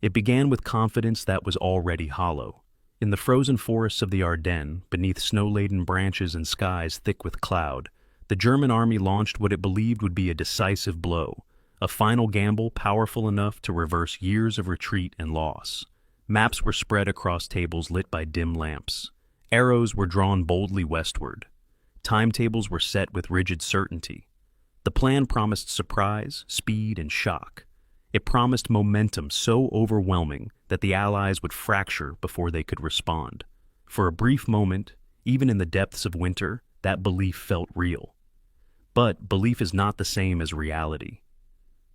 It began with confidence that was already hollow. In the frozen forests of the Ardennes, beneath snow-laden branches and skies thick with cloud, the German army launched what it believed would be a decisive blow, a final gamble powerful enough to reverse years of retreat and loss. Maps were spread across tables lit by dim lamps. Arrows were drawn boldly westward. Timetables were set with rigid certainty. The plan promised surprise, speed, and shock. It promised momentum so overwhelming that the Allies would fracture before they could respond. For a brief moment, even in the depths of winter, that belief felt real. But belief is not the same as reality.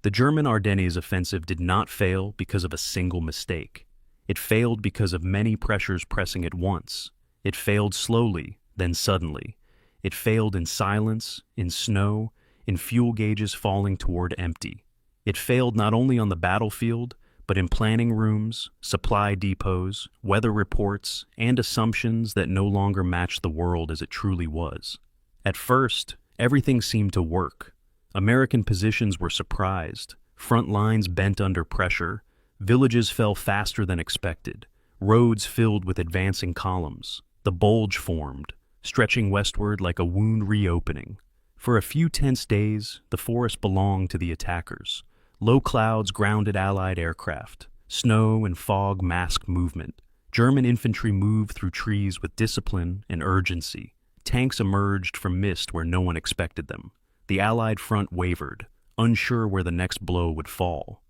The German Ardennes Offensive did not fail because of a single mistake. It failed because of many pressures pressing at once. It failed slowly, then suddenly. It failed in silence, in snow, in fuel gauges falling toward empty. It failed not only on the battlefield, but in planning rooms, supply depots, weather reports, and assumptions that no longer matched the world as it truly was. At first, everything seemed to work. American positions were surprised, front lines bent under pressure, villages fell faster than expected, roads filled with advancing columns. The bulge formed, stretching westward like a wound reopening. For a few tense days, the forest belonged to the attackers. Low clouds grounded Allied aircraft. Snow and fog masked movement. German infantry moved through trees with discipline and urgency. Tanks emerged from mist where no one expected them. The Allied front wavered, unsure where the next blow would fall.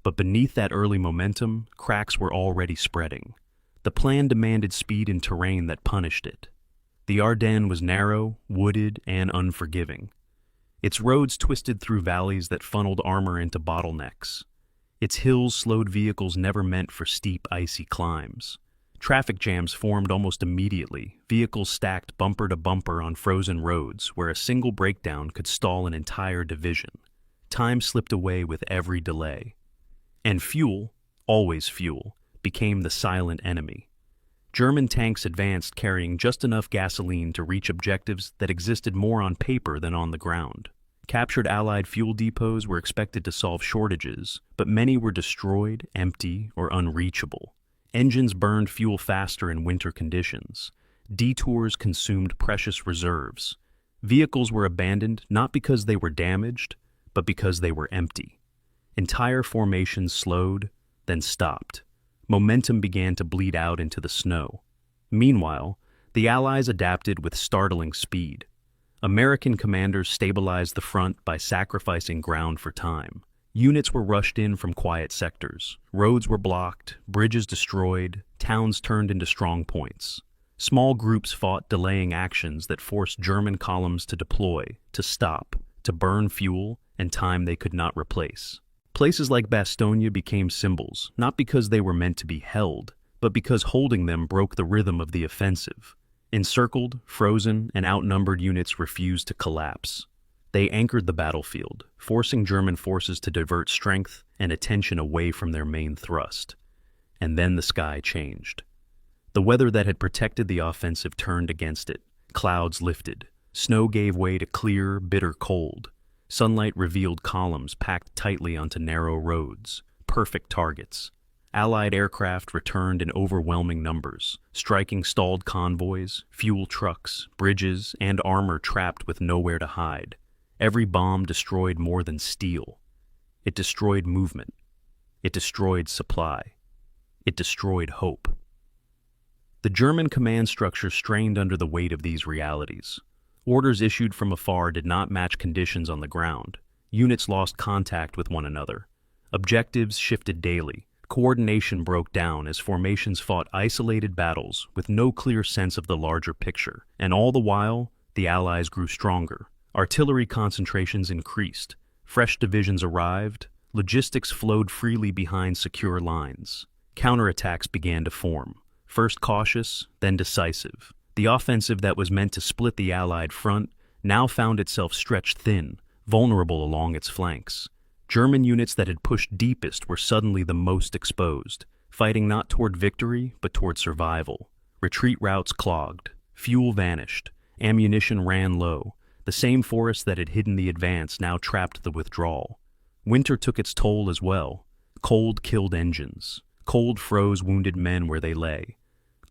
But beneath that early momentum, cracks were already spreading. The plan demanded speed in terrain that punished it. The Ardennes was narrow, wooded, and unforgiving. Its roads twisted through valleys that funneled armor into bottlenecks. Its hills slowed vehicles never meant for steep, icy climbs. Traffic jams formed almost immediately, vehicles stacked bumper to bumper on frozen roads where a single breakdown could stall an entire division. Time slipped away with every delay. And fuel, always fuel, became the silent enemy. German tanks advanced carrying just enough gasoline to reach objectives that existed more on paper than on the ground. Captured Allied fuel depots were expected to solve shortages, but many were destroyed, empty, or unreachable. Engines burned fuel faster in winter conditions. Detours consumed precious reserves. Vehicles were abandoned not because they were damaged, but because they were empty. Entire formations slowed, then stopped. Momentum began to bleed out into the snow. Meanwhile, the Allies adapted with startling speed. American commanders stabilized the front by sacrificing ground for time. Units were rushed in from quiet sectors. Roads were blocked, bridges destroyed, towns turned into strong points. Small groups fought delaying actions that forced German columns to deploy, to stop, to burn fuel and time they could not replace. Places like Bastogne became symbols, not because they were meant to be held, but because holding them broke the rhythm of the offensive. Encircled, frozen, and outnumbered units refused to collapse. They anchored the battlefield, forcing German forces to divert strength and attention away from their main thrust. And then the sky changed. The weather that had protected the offensive turned against it. Clouds lifted. Snow gave way to clear, bitter cold. Sunlight revealed columns packed tightly onto narrow roads, perfect targets. Allied aircraft returned in overwhelming numbers, striking stalled convoys, fuel trucks, bridges, and armor trapped with nowhere to hide. Every bomb destroyed more than steel. It destroyed movement. It destroyed supply. It destroyed hope. The German command structure strained under the weight of these realities. Orders issued from afar did not match conditions on the ground. Units lost contact with one another. Objectives shifted daily. Coordination broke down as formations fought isolated battles with no clear sense of the larger picture. And all the while, the Allies grew stronger. Artillery concentrations increased. Fresh divisions arrived. Logistics flowed freely behind secure lines. Counterattacks began to form. First cautious, then decisive. The offensive that was meant to split the Allied front now found itself stretched thin, vulnerable along its flanks. German units that had pushed deepest were suddenly the most exposed, fighting not toward victory, but toward survival. Retreat routes clogged. Fuel vanished. Ammunition ran low. The same forest that had hidden the advance now trapped the withdrawal. Winter took its toll as well. Cold killed engines. Cold froze wounded men where they lay.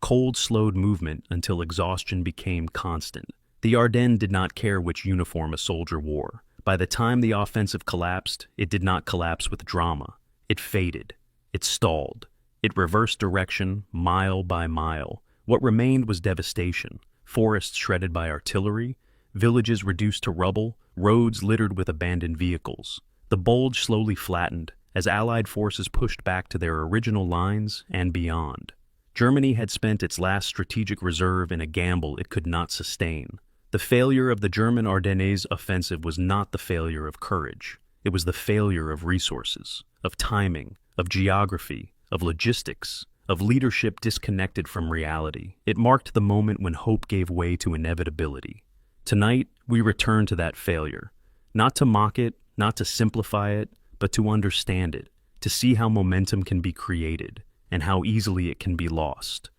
Cold slowed movement until exhaustion became constant. The Ardennes did not care which uniform a soldier wore. By the time the offensive collapsed, it did not collapse with drama. It faded. It stalled. It reversed direction, mile by mile. What remained was devastation. Forests shredded by artillery, villages reduced to rubble, roads littered with abandoned vehicles. The bulge slowly flattened as Allied forces pushed back to their original lines and beyond. Germany had spent its last strategic reserve in a gamble it could not sustain. The failure of the German Ardennes Offensive was not the failure of courage. It was the failure of resources, of timing, of geography, of logistics, of leadership disconnected from reality. It marked the moment when hope gave way to inevitability. Tonight, we return to that failure, not to mock it, not to simplify it, but to understand it, to see how momentum can be created and how easily it can be lost.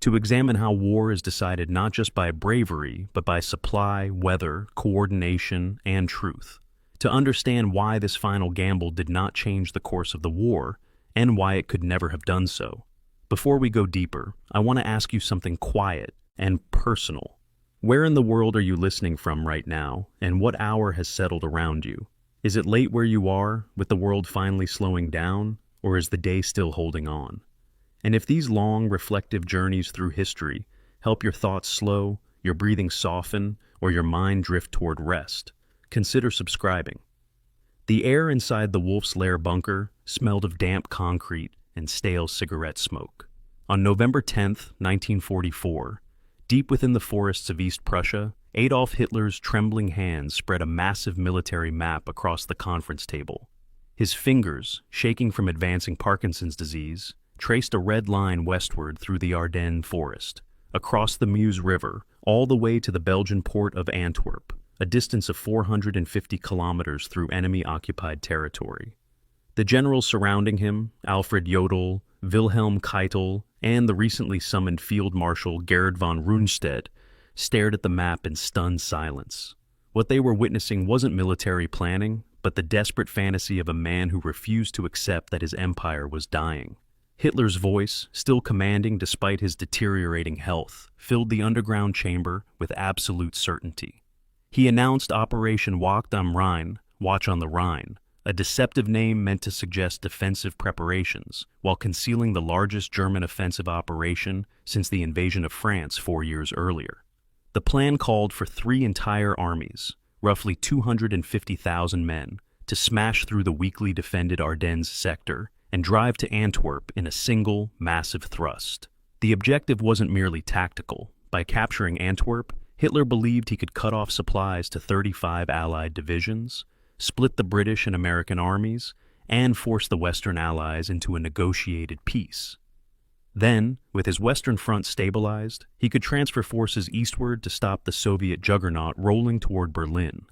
To examine how war is decided not just by bravery, but by supply, weather, coordination, and truth. To understand why this final gamble did not change the course of the war, and why it could never have done so. Before we go deeper, I want to ask you something quiet and personal. Where in the world are you listening from right now, and what hour has settled around you? Is it late where you are, with the world finally slowing down, or is the day still holding on? And if these long, reflective journeys through history help your thoughts slow, your breathing soften, or your mind drift toward rest, consider subscribing. The air inside the Wolf's Lair bunker smelled of damp concrete and stale cigarette smoke. On November 10, 1944, deep within the forests of East Prussia, Adolf Hitler's trembling hands spread a massive military map across the conference table. His fingers, shaking from advancing Parkinson's disease, traced a red line westward through the Ardennes forest, across the Meuse River, all the way to the Belgian port of Antwerp, a distance of 450 kilometers through enemy-occupied territory. The generals surrounding him, Alfred Jodl, Wilhelm Keitel, and the recently summoned Field Marshal Gerhard von Rundstedt, stared at the map in stunned silence. What they were witnessing wasn't military planning, but the desperate fantasy of a man who refused to accept that his empire was dying. Hitler's voice, still commanding despite his deteriorating health, filled the underground chamber with absolute certainty. He announced Operation Wacht am Rhein, Watch on the Rhine, a deceptive name meant to suggest defensive preparations, while concealing the largest German offensive operation since the invasion of France 4 years earlier. The plan called for 3 entire armies, roughly 250,000 men, to smash through the weakly defended Ardennes sector and drive to Antwerp in a single, massive thrust. The objective wasn't merely tactical. By capturing Antwerp, Hitler believed he could cut off supplies to 35 Allied divisions, split the British and American armies, and force the Western Allies into a negotiated peace. Then, with his Western Front stabilized, he could transfer forces eastward to stop the Soviet juggernaut rolling toward Berlin.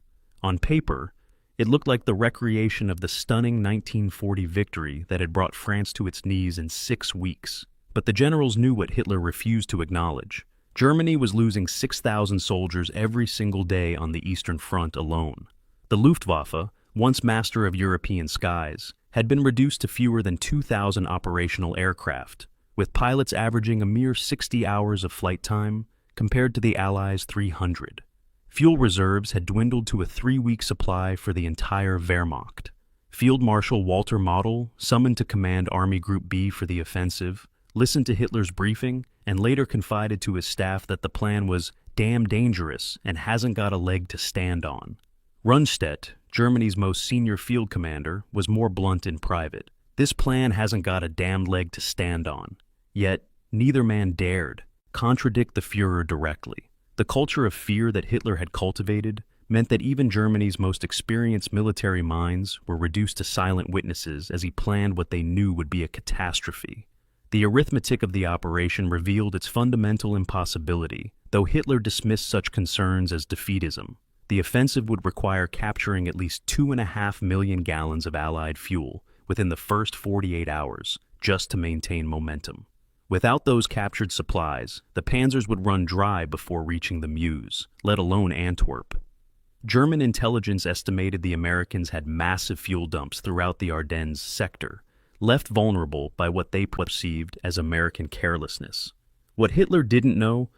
On paper, it looked like the recreation of the stunning 1940 victory that had brought France to its knees in 6 weeks. But the generals knew what Hitler refused to acknowledge. Germany was losing 6,000 soldiers every single day on the Eastern Front alone. The Luftwaffe, once master of European skies, had been reduced to fewer than 2,000 operational aircraft, with pilots averaging a mere 60 hours of flight time compared to the Allies' 300. Fuel reserves had dwindled to a 3-week supply for the entire Wehrmacht. Field Marshal Walter Model, summoned to command Army Group B for the offensive, listened to Hitler's briefing and later confided to his staff that the plan was damn dangerous and hasn't got a leg to stand on. Rundstedt, Germany's most senior field commander, was more blunt in private. This plan hasn't got a damned leg to stand on. Yet, neither man dared contradict the Führer directly. The culture of fear that Hitler had cultivated meant that even Germany's most experienced military minds were reduced to silent witnesses as he planned what they knew would be a catastrophe. The arithmetic of the operation revealed its fundamental impossibility, though Hitler dismissed such concerns as defeatism. The offensive would require capturing at least 2.5 million gallons of Allied fuel within the first 48 hours, just to maintain momentum. Without those captured supplies, the panzers would run dry before reaching the Meuse, let alone Antwerp. German intelligence estimated the Americans had massive fuel dumps throughout the Ardennes sector, left vulnerable by what they perceived as American carelessness. What Hitler didn't know,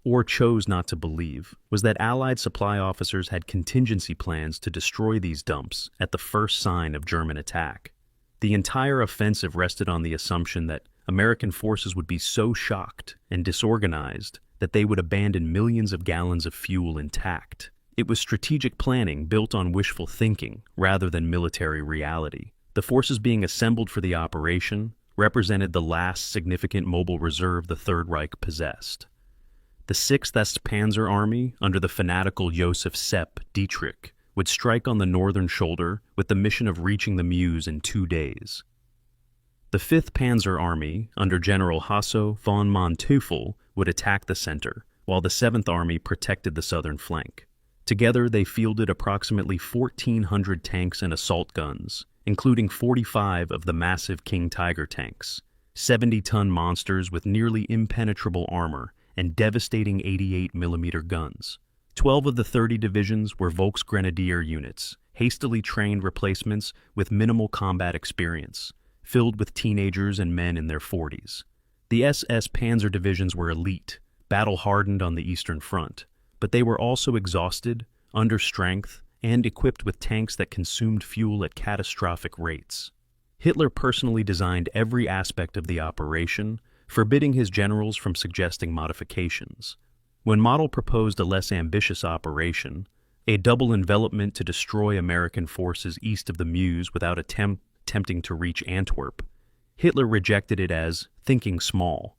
or chose not to believe, was that Allied supply officers had contingency plans to destroy these dumps at the first sign of German attack. The entire offensive rested on the assumption that American forces would be so shocked and disorganized that they would abandon millions of gallons of fuel intact. It was strategic planning built on wishful thinking rather than military reality. The forces being assembled for the operation represented the last significant mobile reserve the Third Reich possessed. The 6th Panzer Army, under the fanatical Josef Sepp Dietrich, would strike on the northern shoulder with the mission of reaching the Meuse in 2 days. The 5th Panzer Army, under General Hasso von Manteuffel, would attack the center, while the 7th Army protected the southern flank. Together, they fielded approximately 1,400 tanks and assault guns, including 45 of the massive King Tiger tanks, 70-ton monsters with nearly impenetrable armor, and devastating 88mm guns. 12 of the 30 divisions were Volksgrenadier units, hastily trained replacements with minimal combat experience, filled with teenagers and men in their 40s. The SS Panzer divisions were elite, battle-hardened on the Eastern Front, but they were also exhausted, under strength, and equipped with tanks that consumed fuel at catastrophic rates. Hitler personally designed every aspect of the operation, forbidding his generals from suggesting modifications. When Model proposed a less ambitious operation, a double envelopment to destroy American forces east of the Meuse without attempting to reach Antwerp, Hitler rejected it as thinking small.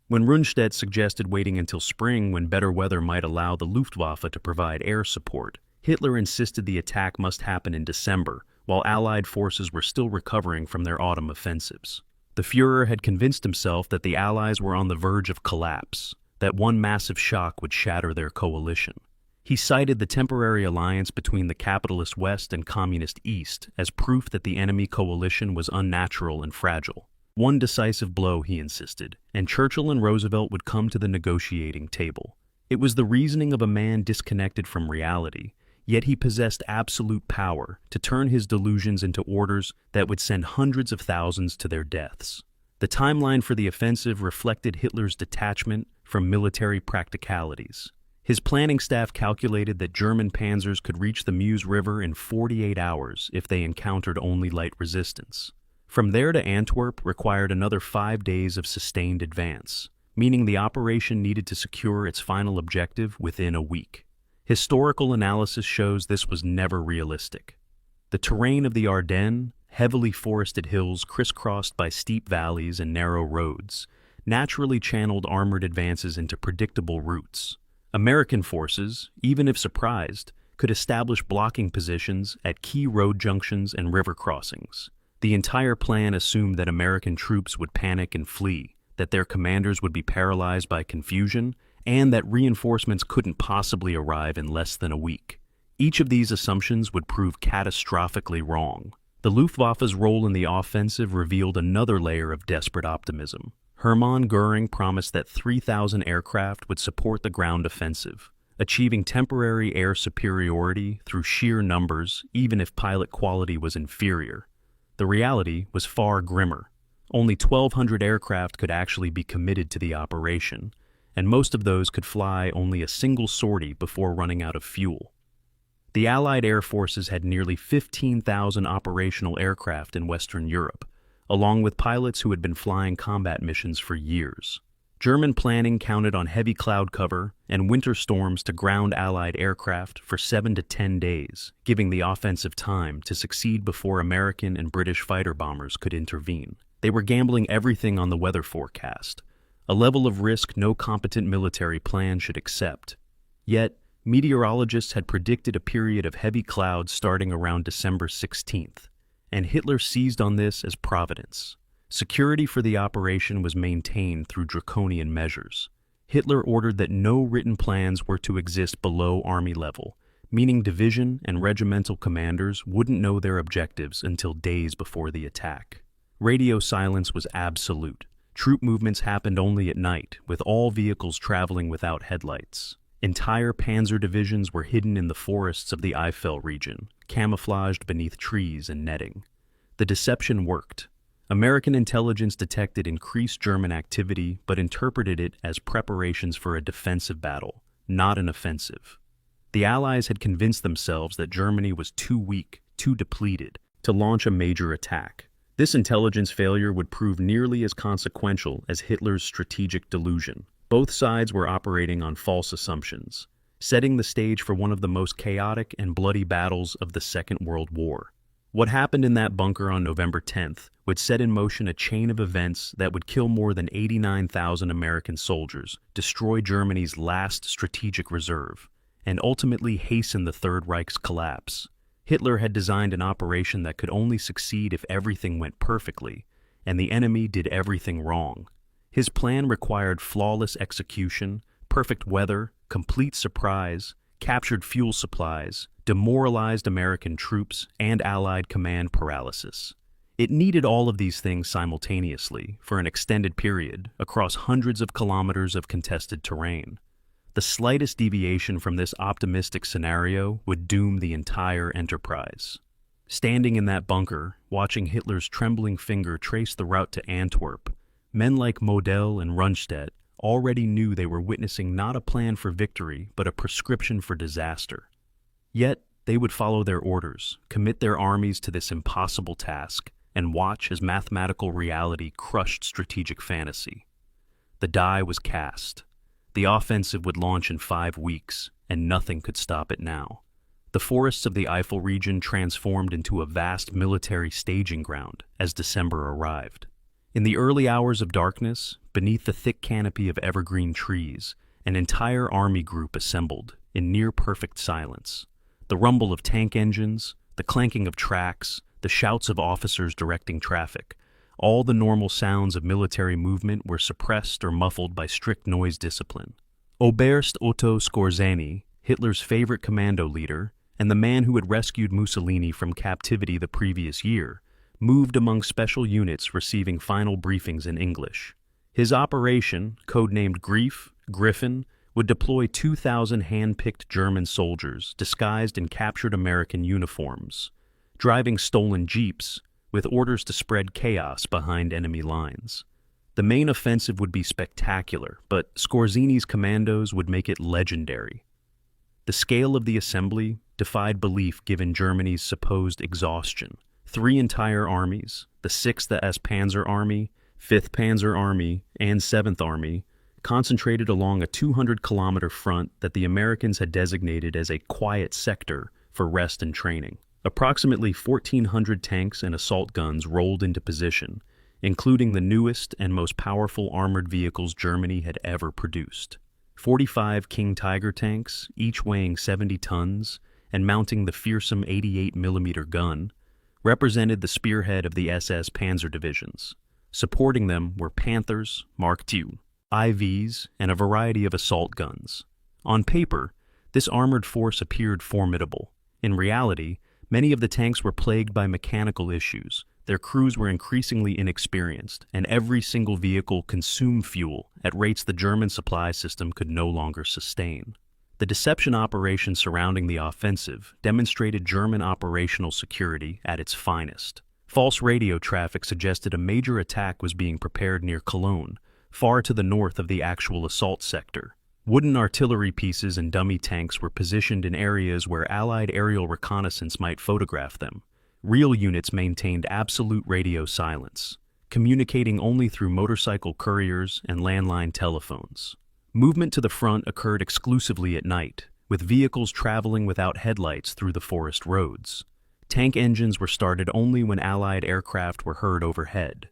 When Rundstedt suggested waiting until spring when better weather might allow the Luftwaffe to provide air support, Hitler insisted the attack must happen in December, while Allied forces were still recovering from their autumn offensives. The Führer had convinced himself that the Allies were on the verge of collapse, that one massive shock would shatter their coalition. He cited the temporary alliance between the capitalist West and communist East as proof that the enemy coalition was unnatural and fragile. One decisive blow, he insisted, and Churchill and Roosevelt would come to the negotiating table. It was the reasoning of a man disconnected from reality, yet he possessed absolute power to turn his delusions into orders that would send hundreds of thousands to their deaths. The timeline for the offensive reflected Hitler's detachment from military practicalities. His planning staff calculated that German panzers could reach the Meuse River in 48 hours if they encountered only light resistance. From there to Antwerp required another 5 days of sustained advance, meaning the operation needed to secure its final objective within a week. Historical analysis shows this was never realistic. The terrain of the Ardennes, heavily forested hills crisscrossed by steep valleys and narrow roads, naturally channeled armored advances into predictable routes. American forces, even if surprised, could establish blocking positions at key road junctions and river crossings. The entire plan assumed that American troops would panic and flee, that their commanders would be paralyzed by confusion, and that reinforcements couldn't possibly arrive in less than a week. Each of these assumptions would prove catastrophically wrong. The Luftwaffe's role in the offensive revealed another layer of desperate optimism. Hermann Göring promised that 3,000 aircraft would support the ground offensive, achieving temporary air superiority through sheer numbers even if pilot quality was inferior. The reality was far grimmer. Only 1,200 aircraft could actually be committed to the operation, and most of those could fly only a single sortie before running out of fuel. The Allied air forces had nearly 15,000 operational aircraft in Western Europe, along with pilots who had been flying combat missions for years. German planning counted on heavy cloud cover and winter storms to ground Allied aircraft for 7 to 10 days, giving the offensive time to succeed before American and British fighter bombers could intervene. They were gambling everything on the weather forecast, a level of risk no competent military plan should accept. Yet, meteorologists had predicted a period of heavy clouds starting around December 16th, and Hitler seized on this as providence. Security for the operation was maintained through draconian measures. Hitler ordered that no written plans were to exist below army level, meaning division and regimental commanders wouldn't know their objectives until days before the attack. Radio silence was absolute. Troop movements happened only at night, with all vehicles traveling without headlights. Entire panzer divisions were hidden in the forests of the Eifel region, camouflaged beneath trees and netting. The deception worked. American intelligence detected increased German activity but interpreted it as preparations for a defensive battle, not an offensive. The Allies had convinced themselves that Germany was too weak, too depleted, to launch a major attack. This intelligence failure would prove nearly as consequential as Hitler's strategic delusion. Both sides were operating on false assumptions, setting the stage for one of the most chaotic and bloody battles of the Second World War. What happened in that bunker on November 10th would set in motion a chain of events that would kill more than 89,000 American soldiers, destroy Germany's last strategic reserve, and ultimately hasten the Third Reich's collapse. Hitler had designed an operation that could only succeed if everything went perfectly, and the enemy did everything wrong. His plan required flawless execution, perfect weather, complete surprise, captured fuel supplies, demoralized American troops, and Allied command paralysis. It needed all of these things simultaneously, for an extended period, across hundreds of kilometers of contested terrain. The slightest deviation from this optimistic scenario would doom the entire enterprise. Standing in that bunker, watching Hitler's trembling finger trace the route to Antwerp, men like Model and Rundstedt already knew they were witnessing not a plan for victory, but a prescription for disaster. Yet, they would follow their orders, commit their armies to this impossible task, and watch as mathematical reality crushed strategic fantasy. The die was cast. The offensive would launch in 5 weeks, and nothing could stop it now. The forests of the Eifel region transformed into a vast military staging ground as December arrived. In the early hours of darkness, beneath the thick canopy of evergreen trees, an entire army group assembled in near-perfect silence. The rumble of tank engines, the clanking of tracks, the shouts of officers directing traffic, all the normal sounds of military movement were suppressed or muffled by strict noise discipline. Oberst Otto Skorzeny, Hitler's favorite commando leader, and the man who had rescued Mussolini from captivity the previous year, moved among special units receiving final briefings in English. His operation, codenamed Griffin, would deploy 2,000 hand-picked German soldiers disguised in captured American uniforms, driving stolen jeeps, with orders to spread chaos behind enemy lines. The main offensive would be spectacular, but Skorzeny's commandos would make it legendary. The scale of the assembly defied belief given Germany's supposed exhaustion. 3 entire armies, the 6th SS Panzer Army, 5th Panzer Army, and 7th Army, concentrated along a 200-kilometer front that the Americans had designated as a quiet sector for rest and training. Approximately 1,400 tanks and assault guns rolled into position, including the newest and most powerful armored vehicles Germany had ever produced. 45 King Tiger tanks, each weighing 70 tons and mounting the fearsome 88mm gun, represented the spearhead of the SS Panzer divisions. Supporting them were Panthers, Mark II, IVs, and a variety of assault guns. On paper, this armored force appeared formidable. In reality, many of the tanks were plagued by mechanical issues. Their crews were increasingly inexperienced, and every single vehicle consumed fuel at rates the German supply system could no longer sustain. The deception operation surrounding the offensive demonstrated German operational security at its finest. False radio traffic suggested a major attack was being prepared near Cologne, far to the north of the actual assault sector. Wooden artillery pieces and dummy tanks were positioned in areas where Allied aerial reconnaissance might photograph them. Real units maintained absolute radio silence, communicating only through motorcycle couriers and landline telephones. Movement to the front occurred exclusively at night, with vehicles traveling without headlights through the forest roads. Tank engines were started only when Allied aircraft were heard overhead,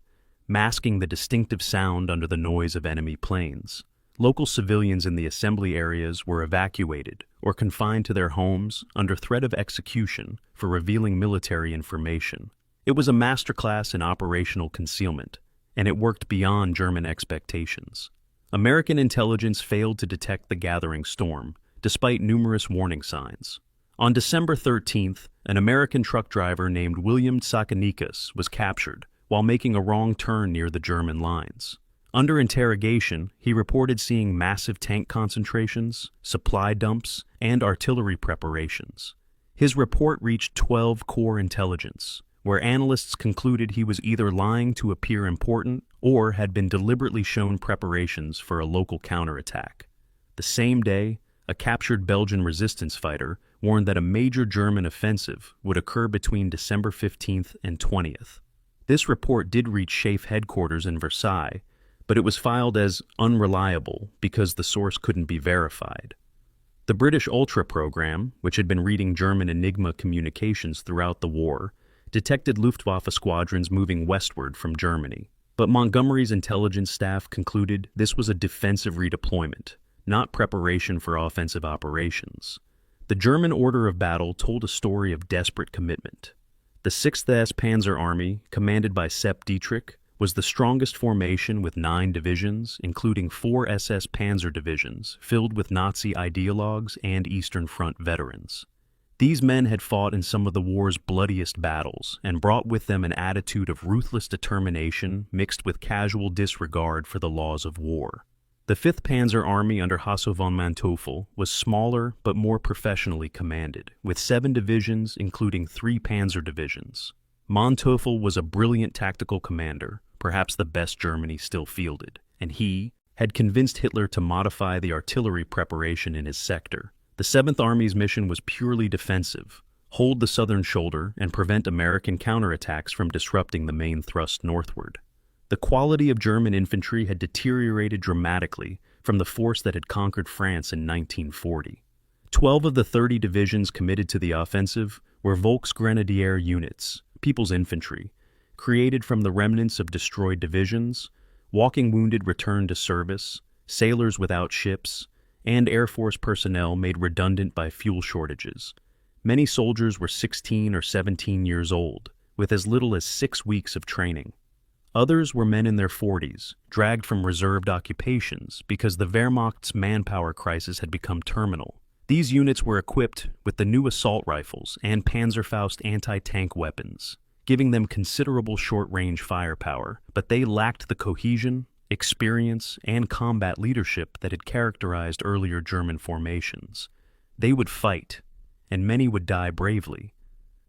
masking the distinctive sound under the noise of enemy planes. Local civilians in the assembly areas were evacuated or confined to their homes under threat of execution for revealing military information. It was a masterclass in operational concealment, and it worked beyond German expectations. American intelligence failed to detect the gathering storm, despite numerous warning signs. On December 13th, an American truck driver named William Tsakanikas was captured while making a wrong turn near the German lines. Under interrogation, he reported seeing massive tank concentrations, supply dumps, and artillery preparations. His report reached 12 Corps intelligence, where analysts concluded he was either lying to appear important or had been deliberately shown preparations for a local counterattack. The same day, a captured Belgian resistance fighter warned that a major German offensive would occur between December 15th and 20th. This report did reach SHAEF headquarters in Versailles, but it was filed as unreliable because the source couldn't be verified. The British Ultra program, which had been reading German Enigma communications throughout the war, detected Luftwaffe squadrons moving westward from Germany. But Montgomery's intelligence staff concluded this was a defensive redeployment, not preparation for offensive operations. The German order of battle told a story of desperate commitment. The 6th SS Panzer Army, commanded by Sepp Dietrich, was the strongest formation with 9 divisions, including 4 SS Panzer divisions, filled with Nazi ideologues and Eastern Front veterans. These men had fought in some of the war's bloodiest battles and brought with them an attitude of ruthless determination mixed with casual disregard for the laws of war. The 5th Panzer Army under Hasso von Manteuffel was smaller but more professionally commanded, with 7 divisions including 3 panzer divisions. Manteuffel was a brilliant tactical commander, perhaps the best Germany still fielded, and he had convinced Hitler to modify the artillery preparation in his sector. The 7th Army's mission was purely defensive, hold the southern shoulder and prevent American counterattacks from disrupting the main thrust northward. The quality of German infantry had deteriorated dramatically from the force that had conquered France in 1940. 12 of the 30 divisions committed to the offensive were Volksgrenadier units, People's Infantry, created from the remnants of destroyed divisions, walking wounded returned to service, sailors without ships, and Air Force personnel made redundant by fuel shortages. Many soldiers were 16 or 17 years old, with as little as 6 weeks of training. Others were men in their 40s, dragged from reserved occupations because the Wehrmacht's manpower crisis had become terminal. These units were equipped with the new assault rifles and Panzerfaust anti-tank weapons, giving them considerable short-range firepower, but they lacked the cohesion, experience, and combat leadership that had characterized earlier German formations. They would fight, and many would die bravely,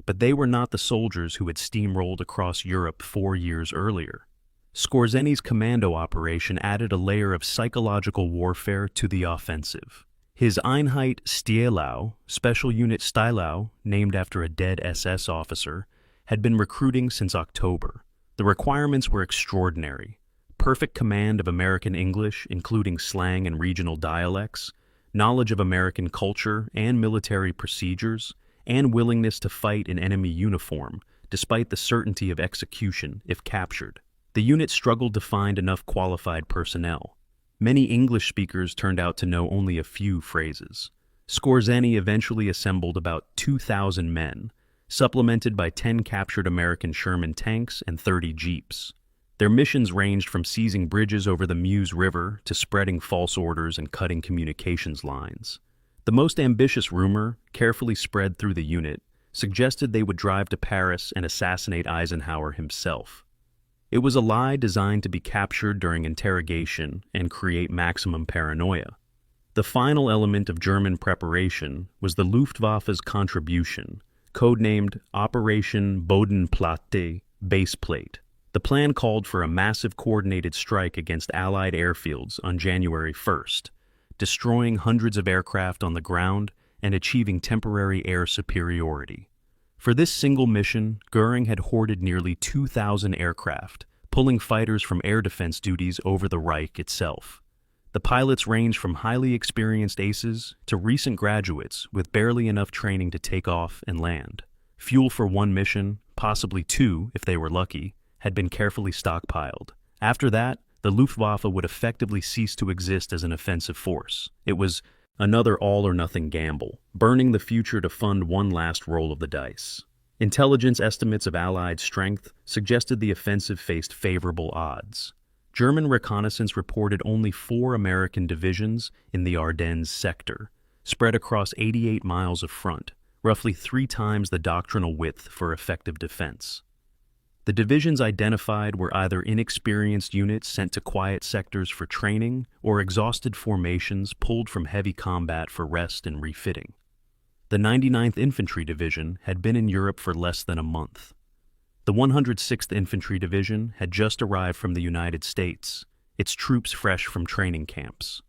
but they were not the soldiers who had steamrolled across Europe 4 years earlier. Skorzeny's commando operation added a layer of psychological warfare to the offensive. His Einheit Stielau, Special Unit Stielau, named after a dead SS officer, had been recruiting since October. The requirements were extraordinary. Perfect command of American English, including slang and regional dialects, knowledge of American culture and military procedures, and willingness to fight in enemy uniform, despite the certainty of execution if captured. The unit struggled to find enough qualified personnel. Many English speakers turned out to know only a few phrases. Skorzeny eventually assembled about 2,000 men, supplemented by 10 captured American Sherman tanks and 30 jeeps. Their missions ranged from seizing bridges over the Meuse River to spreading false orders and cutting communications lines. The most ambitious rumor, carefully spread through the unit, suggested they would drive to Paris and assassinate Eisenhower himself. It was a lie designed to be captured during interrogation and create maximum paranoia. The final element of German preparation was the Luftwaffe's contribution, codenamed Operation Bodenplatte, baseplate. The plan called for a massive coordinated strike against Allied airfields on January 1st, destroying hundreds of aircraft on the ground and achieving temporary air superiority. For this single mission, Göring had hoarded nearly 2,000 aircraft, pulling fighters from air defense duties over the Reich itself. The pilots ranged from highly experienced aces to recent graduates with barely enough training to take off and land. Fuel for one mission, possibly 2 if they were lucky, had been carefully stockpiled. After that, the Luftwaffe would effectively cease to exist as an offensive force. It was another all-or-nothing gamble, burning the future to fund one last roll of the dice. Intelligence estimates of Allied strength suggested the offensive faced favorable odds. German reconnaissance reported only 4 American divisions in the Ardennes sector, spread across 88 miles of front, roughly 3 times the doctrinal width for effective defense. The divisions identified were either inexperienced units sent to quiet sectors for training or exhausted formations pulled from heavy combat for rest and refitting. The 99th Infantry Division had been in Europe for less than a month. The 106th Infantry Division had just arrived from the United States, its troops fresh from training camps.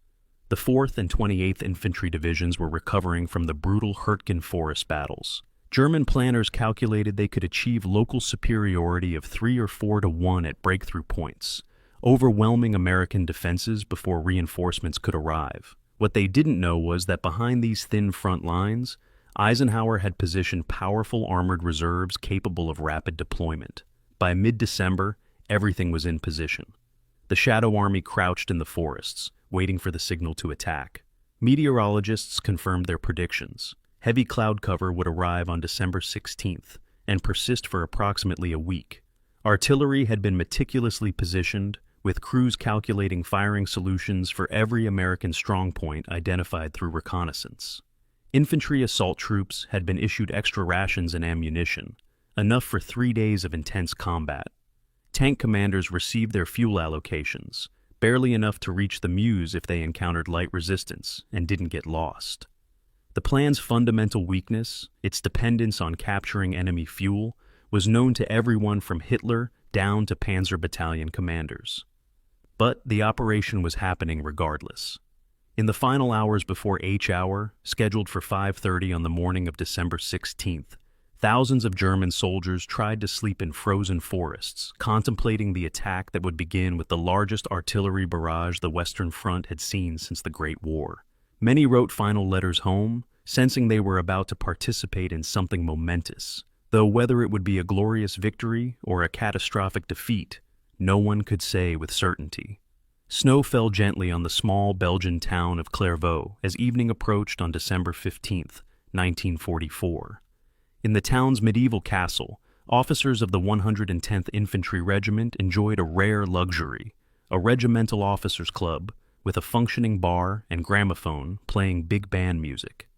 The 4th and 28th Infantry Divisions were recovering from the brutal Hürtgen Forest battles. German planners calculated they could achieve local superiority of 3 or 4 to 1 at breakthrough points, overwhelming American defenses before reinforcements could arrive. What they didn't know was that behind these thin front lines, Eisenhower had positioned powerful armored reserves capable of rapid deployment. By mid-December, everything was in position. The Shadow Army crouched in the forests, waiting for the signal to attack. Meteorologists confirmed their predictions. Heavy cloud cover would arrive on December 16th and persist for approximately a week. Artillery had been meticulously positioned, with crews calculating firing solutions for every American strongpoint identified through reconnaissance. Infantry assault troops had been issued extra rations and ammunition, enough for 3 days of intense combat. Tank commanders received their fuel allocations, barely enough to reach the Meuse if they encountered light resistance and didn't get lost. The plan's fundamental weakness, its dependence on capturing enemy fuel, was known to everyone from Hitler down to Panzer Battalion commanders. But the operation was happening regardless. In the final hours before H hour, scheduled for 5:30 on the morning of December 16th, thousands of German soldiers tried to sleep in frozen forests, contemplating the attack that would begin with the largest artillery barrage the Western Front had seen since the Great War. Many wrote final letters home, sensing they were about to participate in something momentous, though whether it would be a glorious victory or a catastrophic defeat, no one could say with certainty. Snow fell gently on the small Belgian town of Clairvaux as evening approached on December 15th, 1944. In the town's medieval castle, officers of the 110th Infantry Regiment enjoyed a rare luxury, a regimental officers' club with a functioning bar and gramophone playing big band music.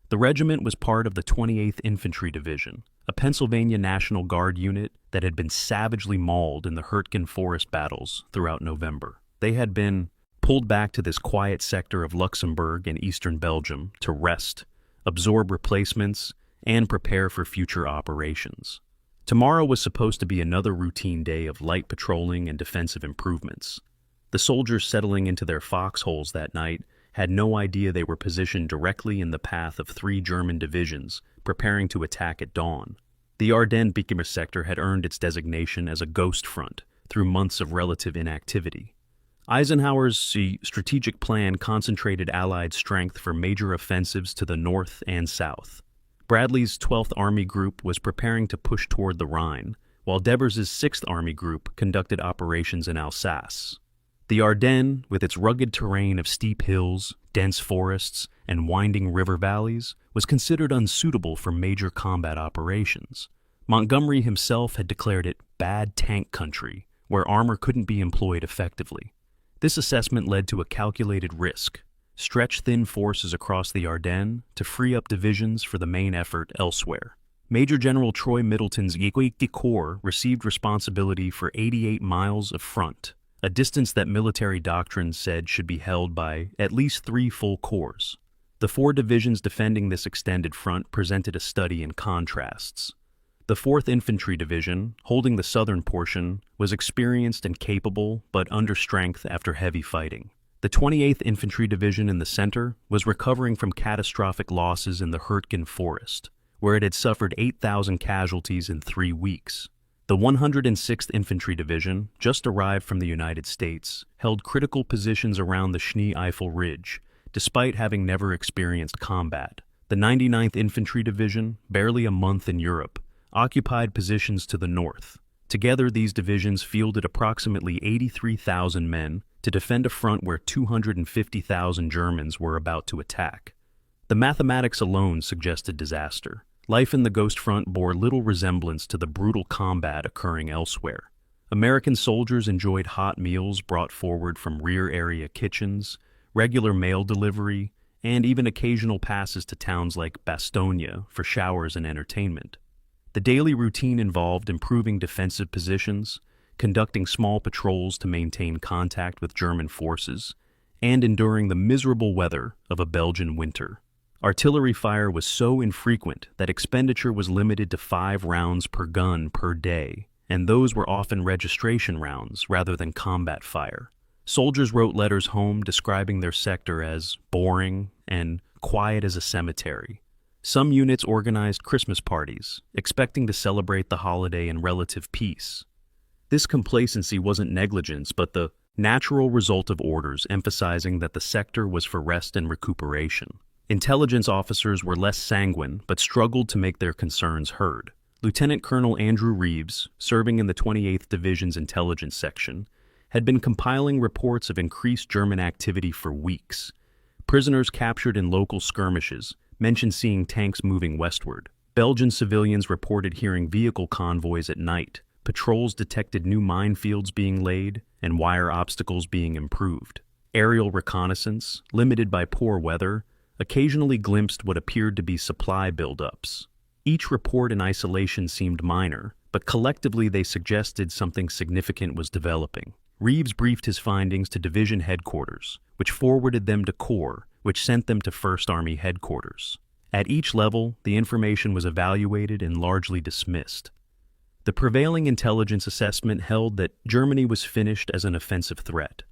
The regiment was part of the 28th Infantry Division, a Pennsylvania National Guard unit that had been savagely mauled in the Hürtgen Forest battles throughout November. They had been pulled back to this quiet sector of Luxembourg and eastern Belgium to rest, absorb replacements, and prepare for future operations. Tomorrow was supposed to be another routine day of light patrolling and defensive improvements. The soldiers settling into their foxholes that night had no idea they were positioned directly in the path of 3 German divisions preparing to attack at dawn. The Ardennes sector had earned its designation as a ghost front through months of relative inactivity. Eisenhower's strategic plan concentrated Allied strength for major offensives to the north and south. Bradley's 12th Army Group was preparing to push toward the Rhine, while Devers's 6th Army Group conducted operations in Alsace. The Ardennes, with its rugged terrain of steep hills, dense forests, and winding river valleys, was considered unsuitable for major combat operations. Montgomery himself had declared it bad tank country, where armor couldn't be employed effectively. This assessment led to a calculated risk: stretch thin forces across the Ardennes to free up divisions for the main effort elsewhere. Major General Troy Middleton's Équipe Corps received responsibility for 88 miles of front, a distance that military doctrine said should be held by at least 3 full corps. The 4 divisions defending this extended front presented a study in contrasts. The 4th Infantry Division, holding the southern portion, was experienced and capable, but under strength after heavy fighting. The 28th Infantry Division in the center was recovering from catastrophic losses in the Hürtgen Forest, where it had suffered 8,000 casualties in 3 weeks. The 106th Infantry Division, just arrived from the United States, held critical positions around the Schnee-Eifel Ridge, despite having never experienced combat. The 99th Infantry Division, barely a month in Europe, occupied positions to the north. Together, these divisions fielded approximately 83,000 men to defend a front where 250,000 Germans were about to attack. The mathematics alone suggested disaster. Life in the Ghost Front bore little resemblance to the brutal combat occurring elsewhere. American soldiers enjoyed hot meals brought forward from rear area kitchens, regular mail delivery, and even occasional passes to towns like Bastogne for showers and entertainment. The daily routine involved improving defensive positions, conducting small patrols to maintain contact with German forces, and enduring the miserable weather of a Belgian winter. Artillery fire was so infrequent that expenditure was limited to 5 rounds per gun per day, and those were often registration rounds rather than combat fire. Soldiers wrote letters home describing their sector as boring and quiet as a cemetery. Some units organized Christmas parties, expecting to celebrate the holiday in relative peace. This complacency wasn't negligence, but the natural result of orders emphasizing that the sector was for rest and recuperation. Intelligence officers were less sanguine, but struggled to make their concerns heard. Lieutenant Colonel Andrew Reeves, serving in the 28th Division's intelligence section, had been compiling reports of increased German activity for weeks. Prisoners captured in local skirmishes mentioned seeing tanks moving westward. Belgian civilians reported hearing vehicle convoys at night. Patrols detected new minefields being laid and wire obstacles being improved. Aerial reconnaissance, limited by poor weather, occasionally glimpsed what appeared to be supply buildups. Each report in isolation seemed minor, but collectively they suggested something significant was developing. Reeves briefed his findings to division headquarters, which forwarded them to Corps, which sent them to 1st Army headquarters. At each level, the information was evaluated and largely dismissed. The prevailing intelligence assessment held that Germany was finished as an offensive threat.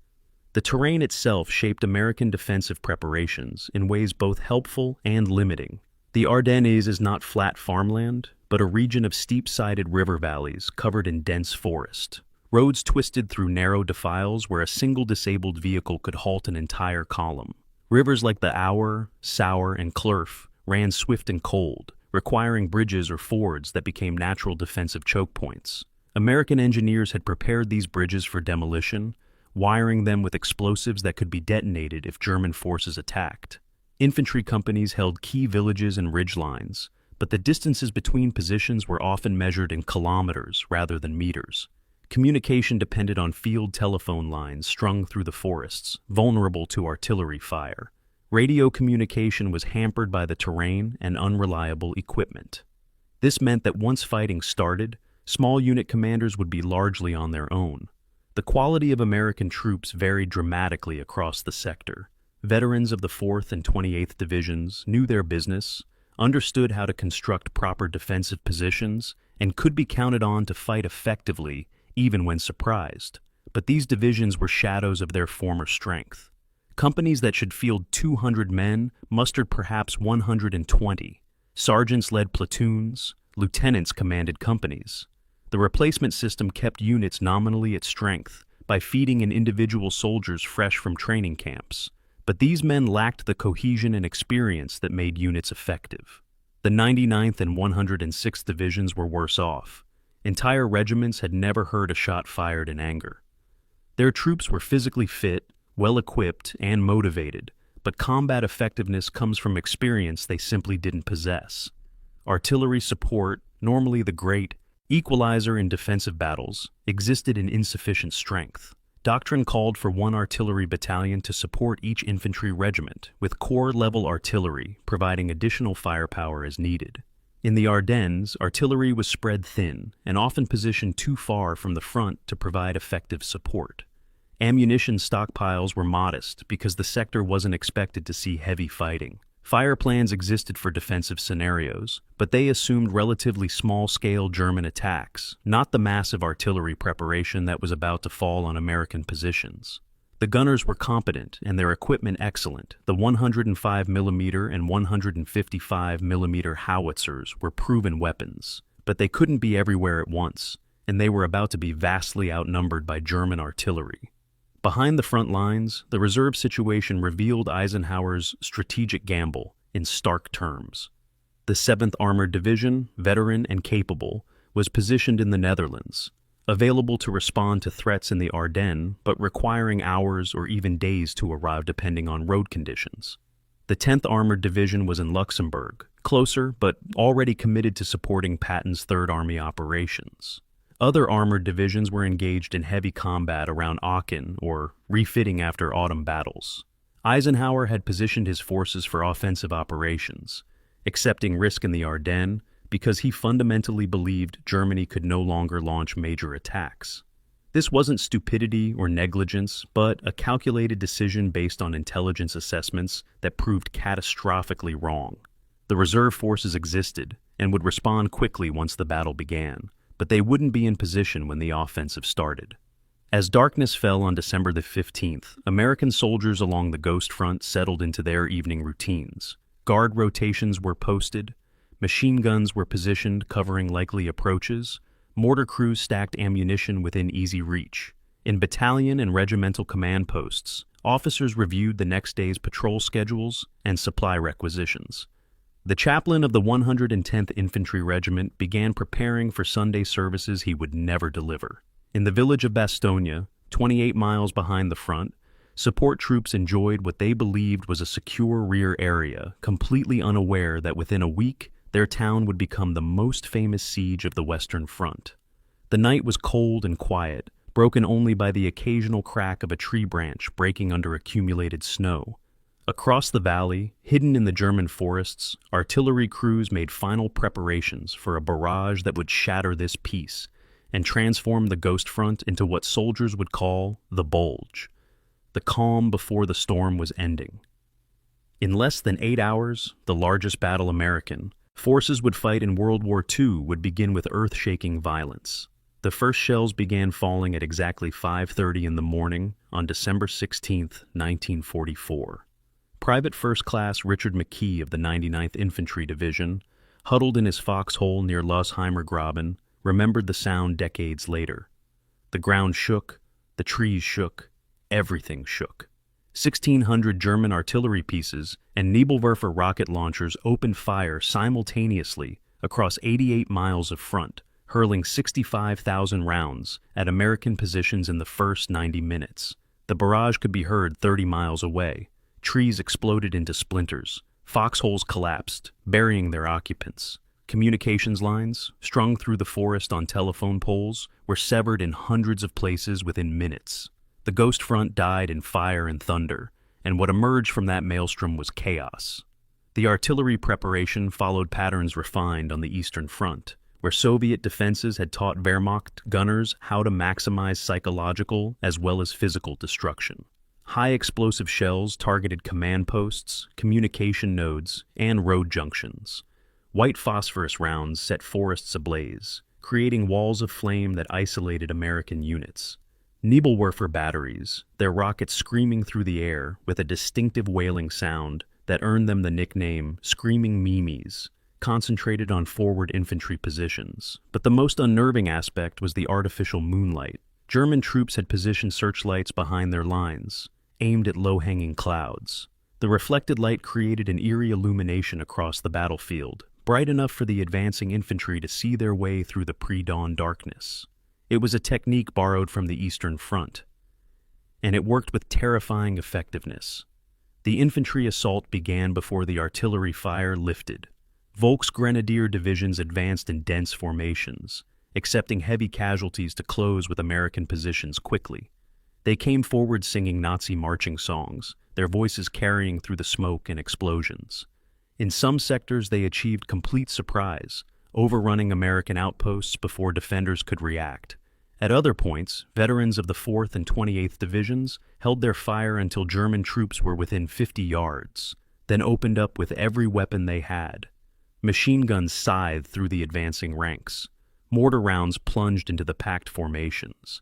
The terrain itself shaped American defensive preparations in ways both helpful and limiting. The Ardennes is not flat farmland, but a region of steep-sided river valleys covered in dense forest. Roads twisted through narrow defiles where a single disabled vehicle could halt an entire column. Rivers like the Auer, Sauer, and Klurf ran swift and cold, requiring bridges or fords that became natural defensive choke points. American engineers had prepared these bridges for demolition, wiring them with explosives that could be detonated if German forces attacked. Infantry companies held key villages and ridgelines, but the distances between positions were often measured in kilometers rather than meters. Communication depended on field telephone lines strung through the forests, vulnerable to artillery fire. Radio communication was hampered by the terrain and unreliable equipment. This meant that once fighting started, small unit commanders would be largely on their own. The quality of American troops varied dramatically across the sector. Veterans of the 4th and 28th Divisions knew their business, understood how to construct proper defensive positions, and could be counted on to fight effectively even when surprised. But these divisions were shadows of their former strength. Companies that should field 200 men mustered perhaps 120. Sergeants led platoons, lieutenants commanded companies. The replacement system kept units nominally at strength by feeding in individual soldiers fresh from training camps. But these men lacked the cohesion and experience that made units effective. The 99th and 106th Divisions were worse off. Entire regiments had never heard a shot fired in anger. Their troops were physically fit, well-equipped, and motivated, but combat effectiveness comes from experience they simply didn't possess. Artillery support, normally the great equalizer in defensive battles, existed in insufficient strength. Doctrine called for one artillery battalion to support each infantry regiment, with corps-level artillery providing additional firepower as needed. In the Ardennes, artillery was spread thin and often positioned too far from the front to provide effective support. Ammunition stockpiles were modest because the sector wasn't expected to see heavy fighting. Fire plans existed for defensive scenarios, but they assumed relatively small-scale German attacks, not the massive artillery preparation that was about to fall on American positions. The gunners were competent and their equipment excellent. The 105mm and 155mm howitzers were proven weapons, but they couldn't be everywhere at once, and they were about to be vastly outnumbered by German artillery. Behind the front lines, the reserve situation revealed Eisenhower's strategic gamble in stark terms. The 7th Armored Division, veteran and capable, was positioned in the Netherlands, available to respond to threats in the Ardennes, but requiring hours or even days to arrive depending on road conditions. The 10th Armored Division was in Luxembourg, closer but already committed to supporting Patton's Third Army operations. Other armored divisions were engaged in heavy combat around Aachen or refitting after autumn battles. Eisenhower had positioned his forces for offensive operations, accepting risk in the Ardennes because he fundamentally believed Germany could no longer launch major attacks. This wasn't stupidity or negligence, but a calculated decision based on intelligence assessments that proved catastrophically wrong. The reserve forces existed and would respond quickly once the battle began, but they wouldn't be in position when the offensive started. As darkness fell on December the 15th, American soldiers along the Ghost Front settled into their evening routines. Guard rotations were posted, machine guns were positioned covering likely approaches, mortar crews stacked ammunition within easy reach. In battalion and regimental command posts, officers reviewed the next day's patrol schedules and supply requisitions. The chaplain of the 110th Infantry Regiment began preparing for Sunday services he would never deliver. In the village of Bastogne, 28 miles behind the front, support troops enjoyed what they believed was a secure rear area, completely unaware that within a week, their town would become the most famous siege of the Western Front. The night was cold and quiet, broken only by the occasional crack of a tree branch breaking under accumulated snow. Across the valley, hidden in the German forests, artillery crews made final preparations for a barrage that would shatter this peace and transform the Ghost Front into what soldiers would call the Bulge. The calm before the storm was ending. In less than 8 hours, the largest battle American forces would fight in World War II would begin with earth-shaking violence. The first shells began falling at exactly 5:30 in the morning on December 16, 1944. Private First Class Richard McKee of the 99th Infantry Division, huddled in his foxhole near Losheimer Graben, remembered the sound decades later. The ground shook, the trees shook, everything shook. 1,600 German artillery pieces and Nebelwerfer rocket launchers opened fire simultaneously across 88 miles of front, hurling 65,000 rounds at American positions in the first 90 minutes. The barrage could be heard 30 miles away. Trees exploded into splinters. Foxholes collapsed, burying their occupants. Communications lines, strung through the forest on telephone poles, were severed in hundreds of places within minutes. The Ghost Front died in fire and thunder, and what emerged from that maelstrom was chaos. The artillery preparation followed patterns refined on the Eastern Front, where Soviet defenses had taught Wehrmacht gunners how to maximize psychological as well as physical destruction. High-explosive shells targeted command posts, communication nodes, and road junctions. White phosphorus rounds set forests ablaze, creating walls of flame that isolated American units. Nebelwerfer batteries, their rockets screaming through the air with a distinctive wailing sound that earned them the nickname Screaming Mimes, concentrated on forward infantry positions. But the most unnerving aspect was the artificial moonlight. German troops had positioned searchlights behind their lines, aimed at low-hanging clouds. The reflected light created an eerie illumination across the battlefield, bright enough for the advancing infantry to see their way through the pre-dawn darkness. It was a technique borrowed from the Eastern Front, and it worked with terrifying effectiveness. The infantry assault began before the artillery fire lifted. Volksgrenadier divisions advanced in dense formations, accepting heavy casualties to close with American positions quickly. They came forward singing Nazi marching songs, their voices carrying through the smoke and explosions. In some sectors, they achieved complete surprise, overrunning American outposts before defenders could react. At other points, veterans of the 4th and 28th Divisions held their fire until German troops were within 50 yards, then opened up with every weapon they had. Machine guns scythed through the advancing ranks. Mortar rounds plunged into the packed formations.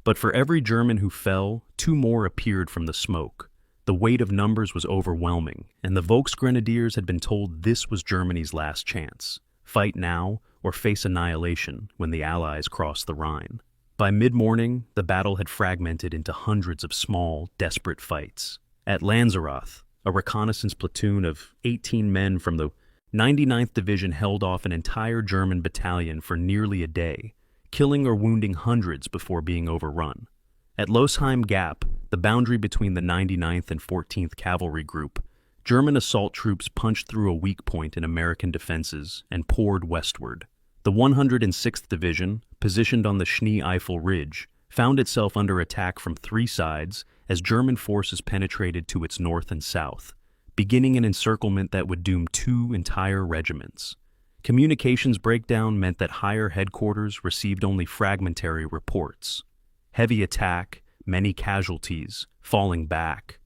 But for every German who fell, 2 more appeared from the smoke. The weight of numbers was overwhelming, and the Volksgrenadiers had been told this was Germany's last chance. Fight now or face annihilation when the Allies crossed the Rhine. By mid-morning, the battle had fragmented into hundreds of small, desperate fights. At Lanzarote, a reconnaissance platoon of 18 men from the 99th Division held off an entire German battalion for nearly a day, killing or wounding hundreds before being overrun. At Losheim Gap, the boundary between the 99th and 14th Cavalry Group, German assault troops punched through a weak point in American defenses and poured westward. The 106th Division, positioned on the Schnee-Eifel Ridge, found itself under attack from 3 sides as German forces penetrated to its north and south, beginning an encirclement that would doom 2 entire regiments. Communications breakdown meant that higher headquarters received only fragmentary reports. Heavy attack, many casualties, falling back.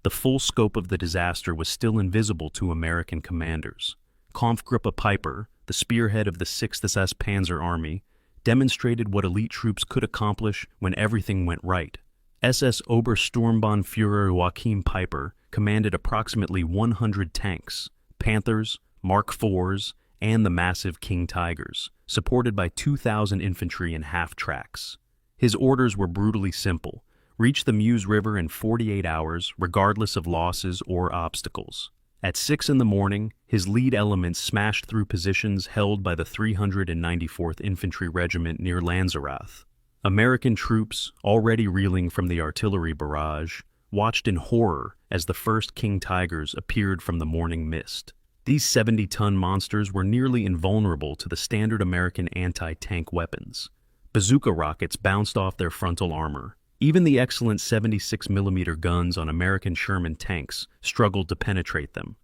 The full scope of the disaster was still invisible to American commanders. Kampfgruppe Peiper, the spearhead of the 6th SS Panzer Army, demonstrated what elite troops could accomplish when everything went right. SS Obersturmbannführer Joachim Peiper commanded approximately 100 tanks, Panthers, Mark IVs, and the massive King Tigers, supported by 2,000 infantry in half-tracks. His orders were brutally simple: reach the Meuse River in 48 hours, regardless of losses or obstacles. At 6 in the morning, his lead elements smashed through positions held by the 394th Infantry Regiment near Lanzerath. American troops, already reeling from the artillery barrage, watched in horror as the first King Tigers appeared from the morning mist. These 70-ton monsters were nearly invulnerable to the standard American anti-tank weapons. Bazooka rockets bounced off their frontal armor. Even the excellent 76mm guns on American Sherman tanks struggled to penetrate them.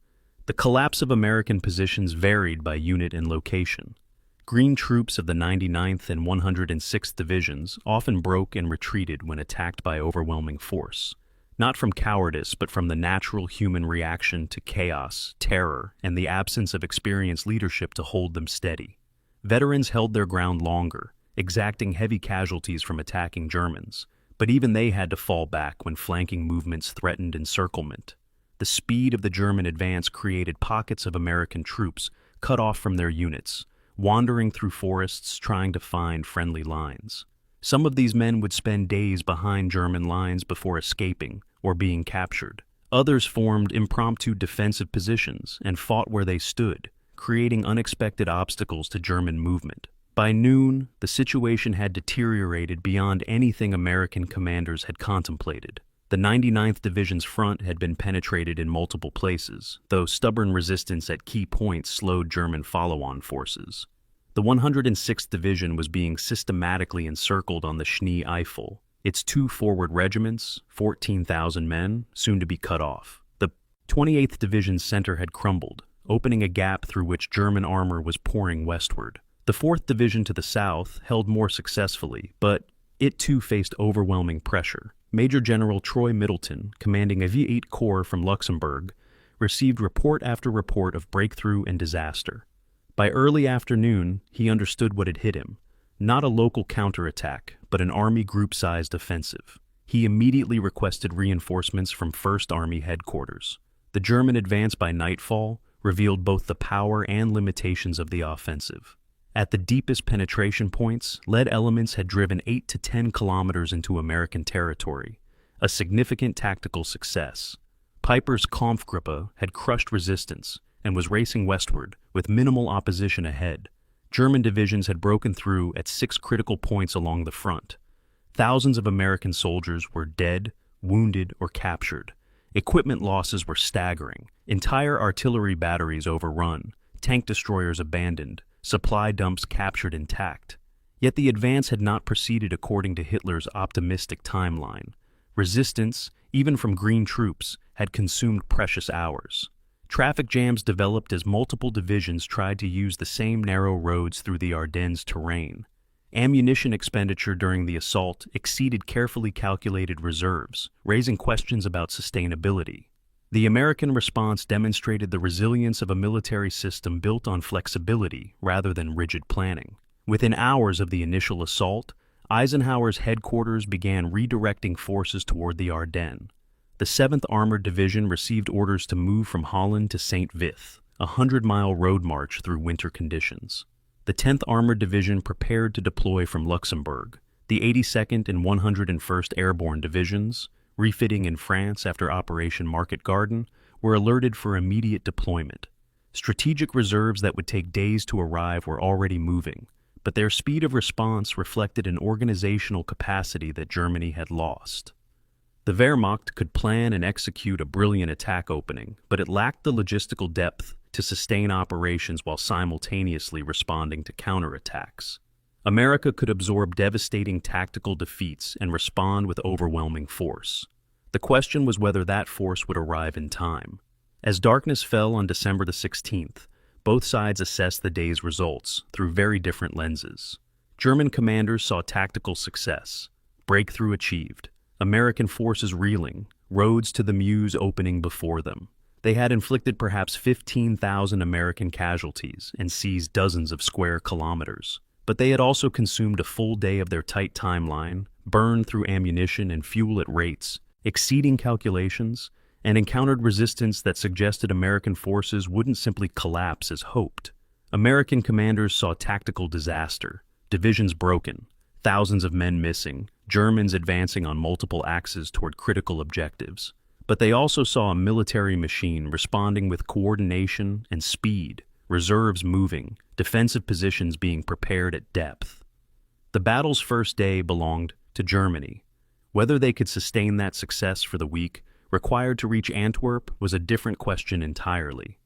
The collapse of American positions varied by unit and location. Green troops of the 99th and 106th Divisions often broke and retreated when attacked by overwhelming force, not from cowardice but from the natural human reaction to chaos, terror, and the absence of experienced leadership to hold them steady. Veterans held their ground longer, exacting heavy casualties from attacking Germans, but even they had to fall back when flanking movements threatened encirclement. The speed of the German advance created pockets of American troops cut off from their units, wandering through forests trying to find friendly lines. Some of these men would spend days behind German lines before escaping or being captured. Others formed impromptu defensive positions and fought where they stood, creating unexpected obstacles to German movement. By noon, the situation had deteriorated beyond anything American commanders had contemplated. The 99th Division's front had been penetrated in multiple places, though stubborn resistance at key points slowed German follow-on forces. The 106th Division was being systematically encircled on the Schnee Eifel, its 2 forward regiments, 14,000 men, soon to be cut off. The 28th Division's center had crumbled, opening a gap through which German armor was pouring westward. The 4th Division to the south held more successfully, but it too faced overwhelming pressure. Major General Troy Middleton, commanding a V8 Corps from Luxembourg, received report after report of breakthrough and disaster. By early afternoon, he understood what had hit him. Not a local counterattack, but an Army group-sized offensive. He immediately requested reinforcements from 1st Army headquarters. The German advance by nightfall revealed both the power and limitations of the offensive. At the deepest penetration points, lead elements had driven 8 to 10 kilometers into American territory, a significant tactical success. Peiper's Kampfgruppe had crushed resistance and was racing westward with minimal opposition ahead. German divisions had broken through at 6 critical points along the front. Thousands of American soldiers were dead, wounded, or captured. Equipment losses were staggering. Entire artillery batteries overrun, tank destroyers abandoned, supply dumps captured intact. Yet the advance had not proceeded according to Hitler's optimistic timeline. Resistance, even from green troops, had consumed precious hours. Traffic jams developed as multiple divisions tried to use the same narrow roads through the Ardennes terrain. Ammunition expenditure during the assault exceeded carefully calculated reserves, raising questions about sustainability. The American response demonstrated the resilience of a military system built on flexibility rather than rigid planning. Within hours of the initial assault, Eisenhower's headquarters began redirecting forces toward the Ardennes. The 7th Armored Division received orders to move from Holland to St. Vith, a 100-mile road march through winter conditions. The 10th Armored Division prepared to deploy from Luxembourg. The 82nd and 101st Airborne Divisions, refitting in France after Operation Market Garden, were alerted for immediate deployment. Strategic reserves that would take days to arrive were already moving, but their speed of response reflected an organizational capacity that Germany had lost. The Wehrmacht could plan and execute a brilliant attack opening, but it lacked the logistical depth to sustain operations while simultaneously responding to counterattacks. America could absorb devastating tactical defeats and respond with overwhelming force. The question was whether that force would arrive in time. As darkness fell on December the 16th, both sides assessed the day's results through very different lenses. German commanders saw tactical success, breakthrough achieved, American forces reeling, roads to the Meuse opening before them. They had inflicted perhaps 15,000 American casualties and seized dozens of square kilometers. But they had also consumed a full day of their tight timeline, burned through ammunition and fuel at rates exceeding calculations, and encountered resistance that suggested American forces wouldn't simply collapse as hoped. American commanders saw tactical disaster, divisions broken, thousands of men missing, Germans advancing on multiple axes toward critical objectives. But they also saw a military machine responding with coordination and speed, reserves moving, defensive positions being prepared at depth. The battle's first day belonged to Germany. Whether they could sustain that success for the week required to reach Antwerp was a different question entirely.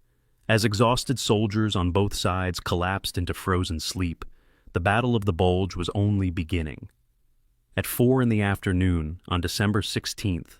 As exhausted soldiers on both sides collapsed into frozen sleep, the Battle of the Bulge was only beginning. At 4 p.m. on December 16th,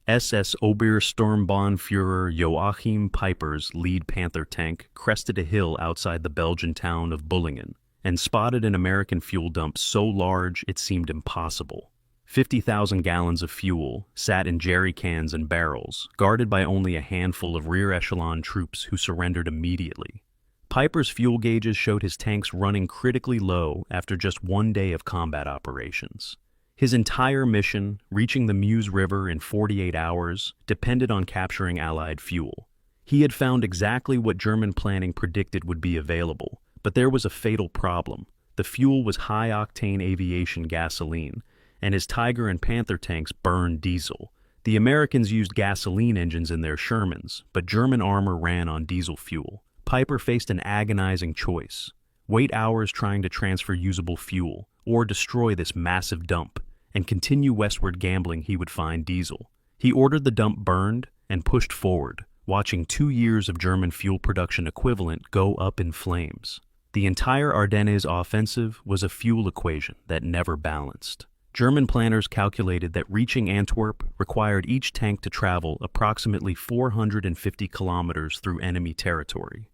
SS Obersturmbannführer Joachim Peiper's lead Panther tank crested a hill outside the Belgian town of Bullingen and spotted an American fuel dump so large it seemed impossible. 50,000 gallons of fuel sat in jerry cans and barrels, guarded by only a handful of rear echelon troops who surrendered immediately. Peiper's fuel gauges showed his tanks running critically low after just 1 day of combat operations. His entire mission, reaching the Meuse River in 48 hours, depended on capturing Allied fuel. He had found exactly what German planning predicted would be available, but there was a fatal problem. The fuel was high-octane aviation gasoline, and his Tiger and Panther tanks burned diesel. The Americans used gasoline engines in their Shermans, but German armor ran on diesel fuel. Peiper faced an agonizing choice: wait hours trying to transfer usable fuel, or destroy this massive dump, and continue westward gambling he would find diesel. He ordered the dump burned and pushed forward, watching 2 years of German fuel production equivalent go up in flames. The entire Ardennes offensive was a fuel equation that never balanced. German planners calculated that reaching Antwerp required each tank to travel approximately 450 kilometers through enemy territory.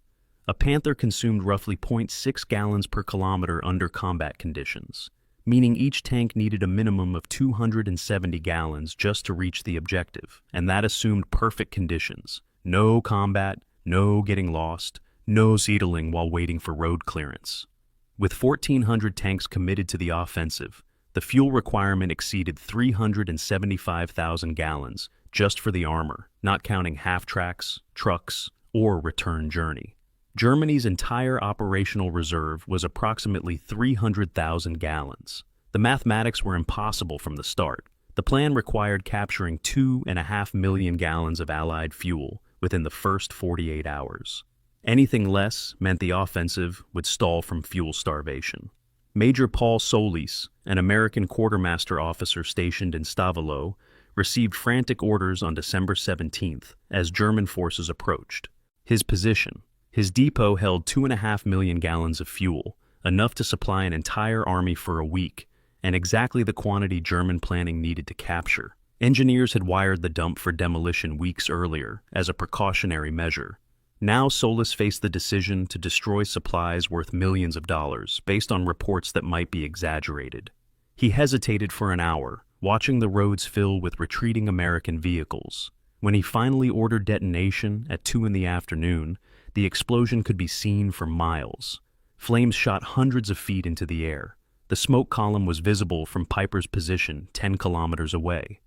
A Panther consumed roughly 0.6 gallons per kilometer under combat conditions, meaning each tank needed a minimum of 270 gallons just to reach the objective, and that assumed perfect conditions. No combat, no getting lost, no settling while waiting for road clearance. With 1,400 tanks committed to the offensive, the fuel requirement exceeded 375,000 gallons just for the armor, not counting half-tracks, trucks, or return journey. Germany's entire operational reserve was approximately 300,000 gallons. The mathematics were impossible from the start. The plan required capturing 2.5 million gallons of Allied fuel within the first 48 hours. Anything less meant the offensive would stall from fuel starvation. Major Paul Solis, an American quartermaster officer stationed in Stavelot, received frantic orders on December 17th as German forces approached. His position: his depot held 2.5 million gallons of fuel, enough to supply an entire army for a week, and exactly the quantity German planning needed to capture. Engineers had wired the dump for demolition weeks earlier as a precautionary measure. Now Solis faced the decision to destroy supplies worth millions of dollars based on reports that might be exaggerated. He hesitated for an hour, watching the roads fill with retreating American vehicles. When he finally ordered detonation at 2 p.m, the explosion could be seen for miles. Flames shot hundreds of feet into the air. The smoke column was visible from Peiper's position 10 kilometers away.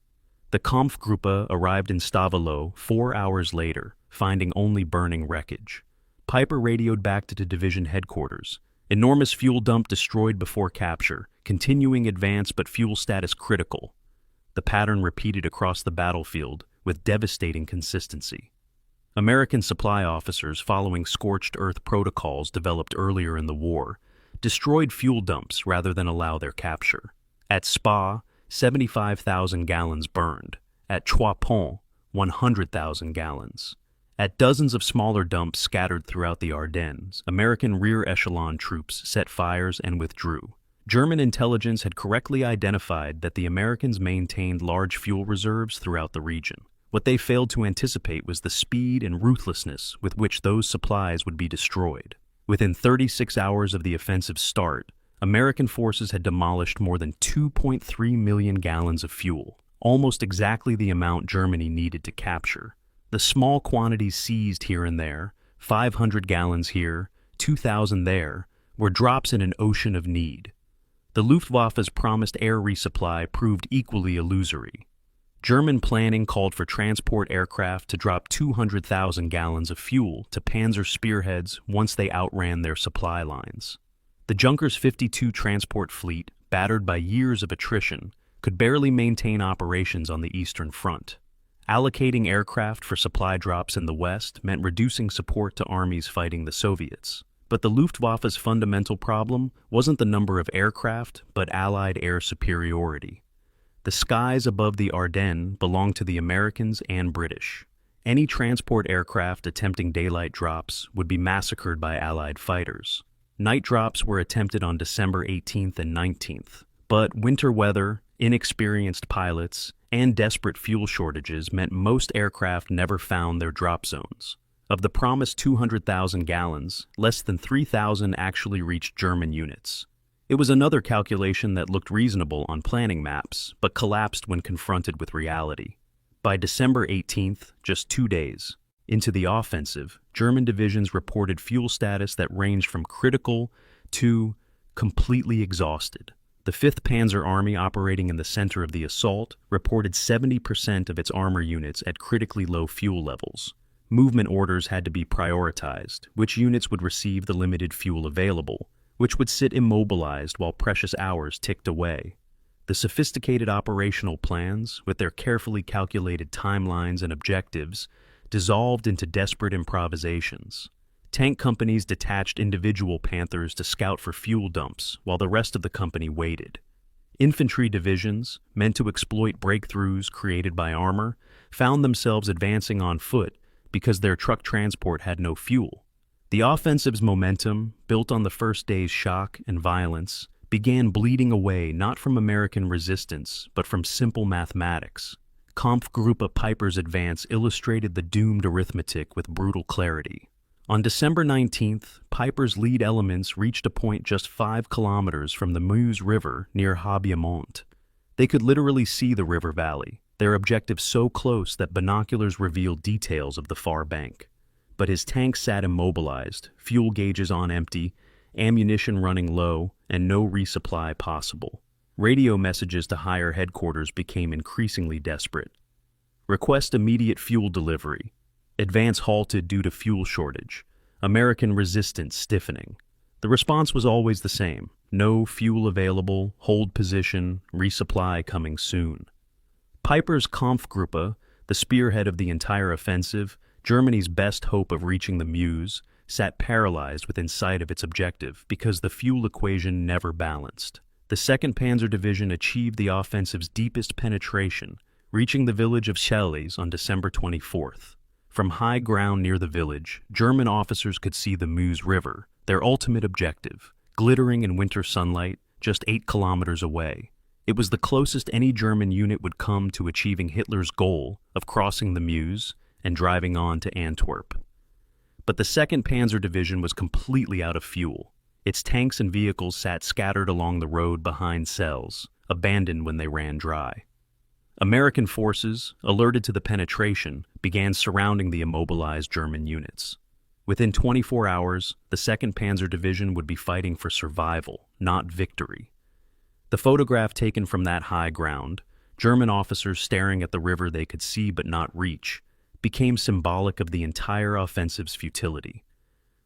The Kampfgruppe arrived in Stavelot 4 hours later, finding only burning wreckage. Peiper radioed back to the division headquarters. Enormous fuel dump destroyed before capture, continuing advance but fuel status critical. The pattern repeated across the battlefield with devastating consistency. American supply officers, following scorched earth protocols developed earlier in the war, destroyed fuel dumps rather than allow their capture. At Spa, 75,000 gallons burned. At Trois Ponts, 100,000 gallons. At dozens of smaller dumps scattered throughout the Ardennes, American rear echelon troops set fires and withdrew. German intelligence had correctly identified that the Americans maintained large fuel reserves throughout the region. What they failed to anticipate was the speed and ruthlessness with which those supplies would be destroyed. Within 36 hours of the offensive's start, American forces had demolished more than 2.3 million gallons of fuel, almost exactly the amount Germany needed to capture. The small quantities seized here and there, 500 gallons here, 2,000 there, were drops in an ocean of need. The Luftwaffe's promised air resupply proved equally illusory. German planning called for transport aircraft to drop 200,000 gallons of fuel to Panzer spearheads once they outran their supply lines. The Junkers 52 transport fleet, battered by years of attrition, could barely maintain operations on the Eastern Front. Allocating aircraft for supply drops in the West meant reducing support to armies fighting the Soviets. But the Luftwaffe's fundamental problem wasn't the number of aircraft, but Allied air superiority. The skies above the Ardennes belonged to the Americans and British. Any transport aircraft attempting daylight drops would be massacred by Allied fighters. Night drops were attempted on December 18th and 19th, but winter weather, inexperienced pilots, and desperate fuel shortages meant most aircraft never found their drop zones. Of the promised 200,000 gallons, less than 3,000 actually reached German units. It was another calculation that looked reasonable on planning maps, but collapsed when confronted with reality. By December 18th, just 2 days into the offensive, German divisions reported fuel status that ranged from critical to completely exhausted. The 5th Panzer Army, operating in the center of the assault, reported 70% of its armor units at critically low fuel levels. Movement orders had to be prioritized, which units would receive the limited fuel available, which would sit immobilized while precious hours ticked away. The sophisticated operational plans, with their carefully calculated timelines and objectives, dissolved into desperate improvisations. Tank companies detached individual Panthers to scout for fuel dumps, while the rest of the company waited. Infantry divisions, meant to exploit breakthroughs created by armor, found themselves advancing on foot because their truck transport had no fuel. The offensive's momentum, built on the first day's shock and violence, began bleeding away not from American resistance, but from simple mathematics. Kampfgruppe Piper's advance illustrated the doomed arithmetic with brutal clarity. On December 19th, Piper's lead elements reached a point just 5 kilometers from the Meuse River near Habiemont. They could literally see the river valley, their objective so close that binoculars revealed details of the far bank. But his tanks sat immobilized, fuel gauges on empty, ammunition running low, and no resupply possible. Radio messages to higher headquarters became increasingly desperate. Request immediate fuel delivery. Advance halted due to fuel shortage. American resistance stiffening. The response was always the same. No fuel available, hold position, resupply coming soon. Piper's Kampfgruppe, the spearhead of the entire offensive, Germany's best hope of reaching the Meuse, sat paralyzed within sight of its objective because the fuel equation never balanced. The 2nd Panzer Division achieved the offensive's deepest penetration, reaching the village of Schelles on December 24th. From high ground near the village, German officers could see the Meuse River, their ultimate objective, glittering in winter sunlight just 8 kilometers away. It was the closest any German unit would come to achieving Hitler's goal of crossing the Meuse and driving on to Antwerp. But the 2nd Panzer Division was completely out of fuel. Its tanks and vehicles sat scattered along the road behind cells, abandoned when they ran dry. American forces, alerted to the penetration, began surrounding the immobilized German units. Within 24 hours, the 2nd Panzer Division would be fighting for survival, not victory. The photograph taken from that high ground, German officers staring at the river they could see but not reach, became symbolic of the entire offensive's futility.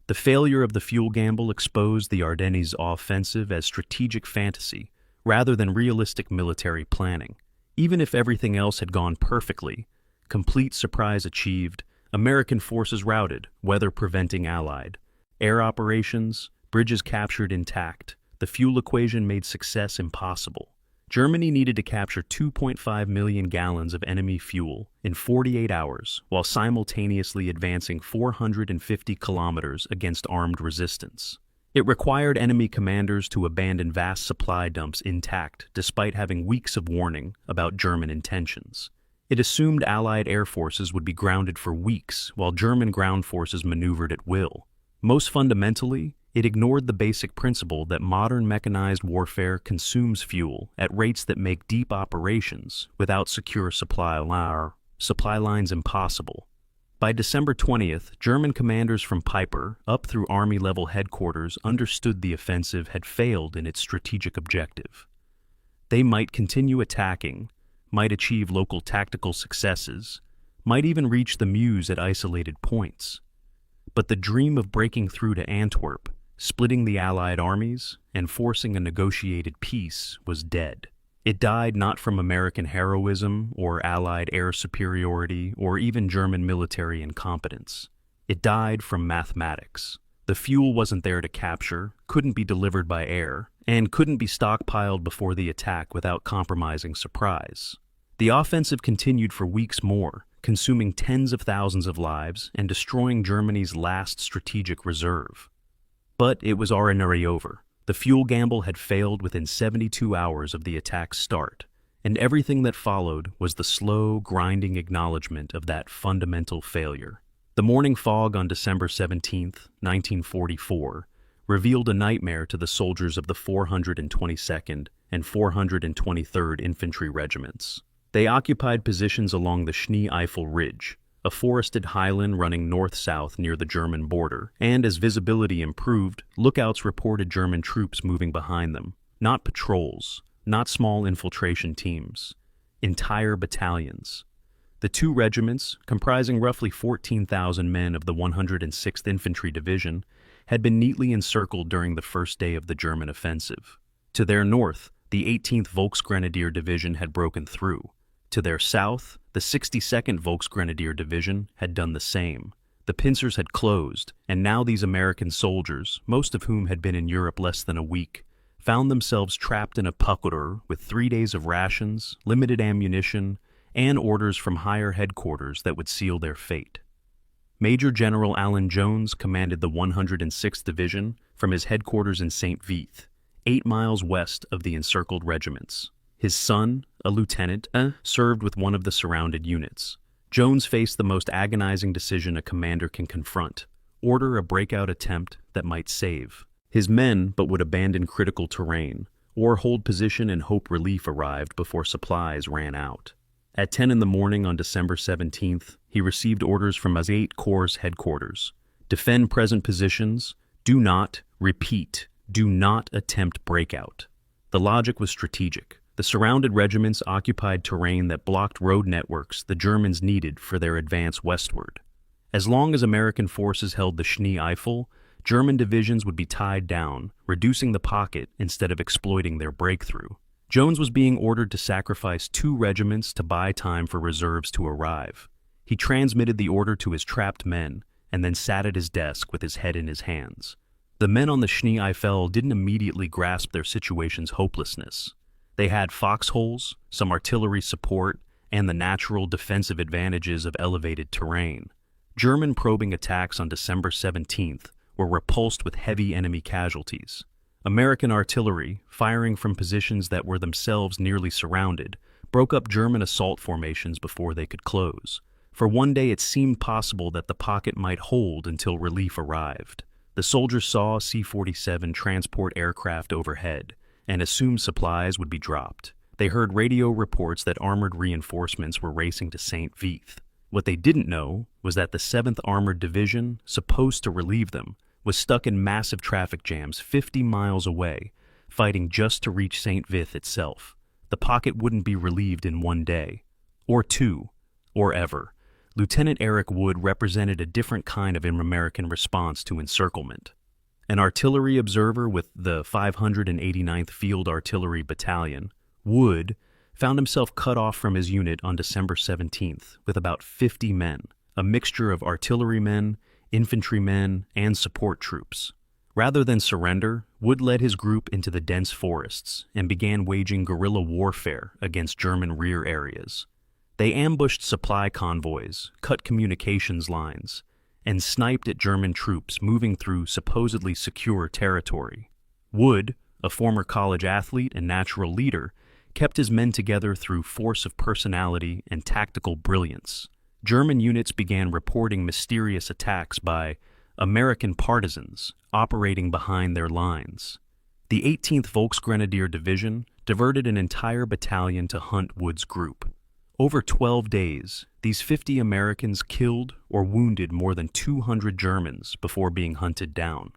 The failure of the fuel gamble exposed the Ardennes Offensive as strategic fantasy rather than realistic military planning. Even if everything else had gone perfectly, complete surprise achieved, American forces routed, weather preventing Allied. Air operations, bridges captured intact, the fuel equation made success impossible. Germany needed to capture 2.5 million gallons of enemy fuel in 48 hours while simultaneously advancing 450 kilometers against armed resistance. It required enemy commanders to abandon vast supply dumps intact despite having weeks of warning about German intentions. It assumed Allied air forces would be grounded for weeks while German ground forces maneuvered at will. Most fundamentally, it ignored the basic principle that modern mechanized warfare consumes fuel at rates that make deep operations without secure supply lines impossible. By December 20th, German commanders from Piper up through Army-level headquarters understood the offensive had failed in its strategic objective. They might continue attacking, might achieve local tactical successes, might even reach the Meuse at isolated points. But the dream of breaking through to Antwerp, splitting the Allied armies, and forcing a negotiated peace was dead. It died not from American heroism or Allied air superiority or even German military incompetence. It died from mathematics. The fuel wasn't there to capture, couldn't be delivered by air, and couldn't be stockpiled before the attack without compromising surprise. The offensive continued for weeks more, consuming tens of thousands of lives and destroying Germany's last strategic reserve. But it was already over. The fuel gamble had failed within 72 hours of the attack's start, and everything that followed was the slow, grinding acknowledgement of that fundamental failure. The morning fog on December 17, 1944, revealed a nightmare to the soldiers of the 422nd and 423rd Infantry Regiments. They occupied positions along the Schnee-Eifel Ridge, a forested highland running north-south near the German border, and as visibility improved, lookouts reported German troops moving behind them. Not patrols, not small infiltration teams, entire battalions. The two regiments, comprising roughly 14,000 men of the 106th Infantry Division, had been neatly encircled during the first day of the German offensive. To their north, the 18th Volksgrenadier Division had broken through. To their south, the 62nd Volksgrenadier Division had done the same. The pincers had closed, and now these American soldiers, most of whom had been in Europe less than a week, found themselves trapped in a Packerer with 3 days of rations, limited ammunition, and orders from higher headquarters that would seal their fate. Major General Alan Jones commanded the 106th Division from his headquarters in St. Vith, 8 miles west of the encircled regiments. His son, a lieutenant, served with one of the surrounded units. Jones faced the most agonizing decision a commander can confront: order a breakout attempt that might save. His men but would abandon critical terrain, or hold position and hope relief arrived before supplies ran out. At 10 in the morning on December 17th, he received orders from his 8 Corps headquarters. Defend present positions. Do not, repeat, do not attempt breakout. The logic was strategic. The surrounded regiments occupied terrain that blocked road networks the Germans needed for their advance westward. As long as American forces held the Schnee-Eifel, German divisions would be tied down, reducing the pocket instead of exploiting their breakthrough. Jones was being ordered to sacrifice 2 regiments to buy time for reserves to arrive. He transmitted the order to his trapped men and then sat at his desk with his head in his hands. The men on the Schnee-Eifel didn't immediately grasp their situation's hopelessness. They had foxholes, some artillery support, and the natural defensive advantages of elevated terrain. German probing attacks on December 17th were repulsed with heavy enemy casualties. American artillery, firing from positions that were themselves nearly surrounded, broke up German assault formations before they could close. For one day it seemed possible that the pocket might hold until relief arrived. The soldiers saw C-47 transport aircraft overhead and assumed supplies would be dropped. They heard radio reports that armored reinforcements were racing to St. Vith. What they didn't know was that the 7th Armored Division, supposed to relieve them, was stuck in massive traffic jams 50 miles away, fighting just to reach St. Vith itself. The pocket wouldn't be relieved in one day, or 2, or ever. Lieutenant Eric Wood represented a different kind of American response to encirclement. An artillery observer with the 589th Field Artillery Battalion, Wood found himself cut off from his unit on December 17th with about 50 men, a mixture of artillerymen, infantrymen, and support troops. Rather than surrender, Wood led his group into the dense forests and began waging guerrilla warfare against German rear areas. They ambushed supply convoys, cut communications lines, and sniped at German troops moving through supposedly secure territory. Wood, a former college athlete and natural leader, kept his men together through force of personality and tactical brilliance. German units began reporting mysterious attacks by American partisans operating behind their lines. The 18th Volksgrenadier Division diverted an entire battalion to hunt Wood's group. Over 12 days, these 50 Americans killed or wounded more than 200 Germans before being hunted down.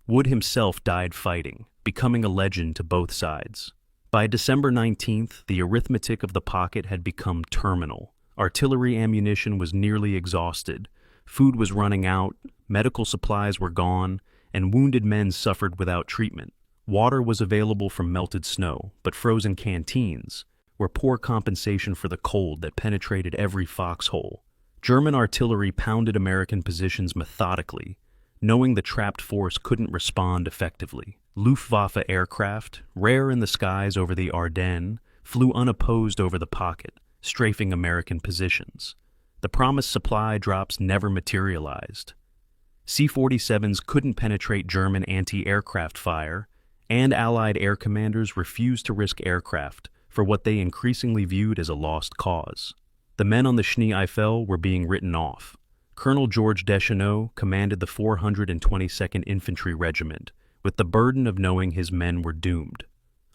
Wood himself died fighting, becoming a legend to both sides. By December 19th, the arithmetic of the pocket had become terminal. Artillery ammunition was nearly exhausted, food was running out, medical supplies were gone, and wounded men suffered without treatment. Water was available from melted snow, but frozen canteens were poor compensation for the cold that penetrated every foxhole. German artillery pounded American positions methodically, knowing the trapped force couldn't respond effectively. Luftwaffe aircraft, rare in the skies over the Ardennes, flew unopposed over the pocket, strafing American positions. The promised supply drops never materialized. C-47s couldn't penetrate German anti-aircraft fire, and Allied air commanders refused to risk aircraft for what they increasingly viewed as a lost cause. The men on the Schnee-Eifel were being written off. Colonel George Deschenaux commanded the 422nd Infantry Regiment, with the burden of knowing his men were doomed.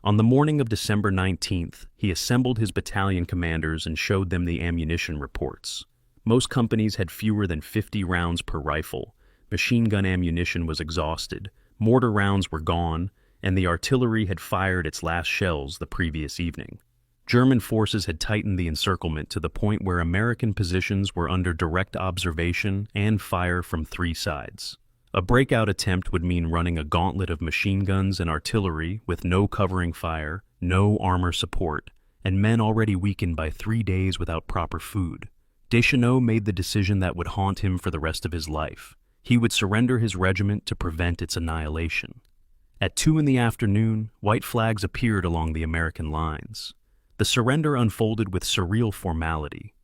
On the morning of December 19th, he assembled his battalion commanders and showed them the ammunition reports. Most companies had fewer than 50 rounds per rifle, machine gun ammunition was exhausted, mortar rounds were gone, and the artillery had fired its last shells the previous evening. German forces had tightened the encirclement to the point where American positions were under direct observation and fire from three sides. A breakout attempt would mean running a gauntlet of machine guns and artillery with no covering fire, no armor support, and men already weakened by 3 days without proper food. Deschenaux made the decision that would haunt him for the rest of his life. He would surrender his regiment to prevent its annihilation. At 2 in the afternoon, white flags appeared along the American lines. The surrender unfolded with surreal formality.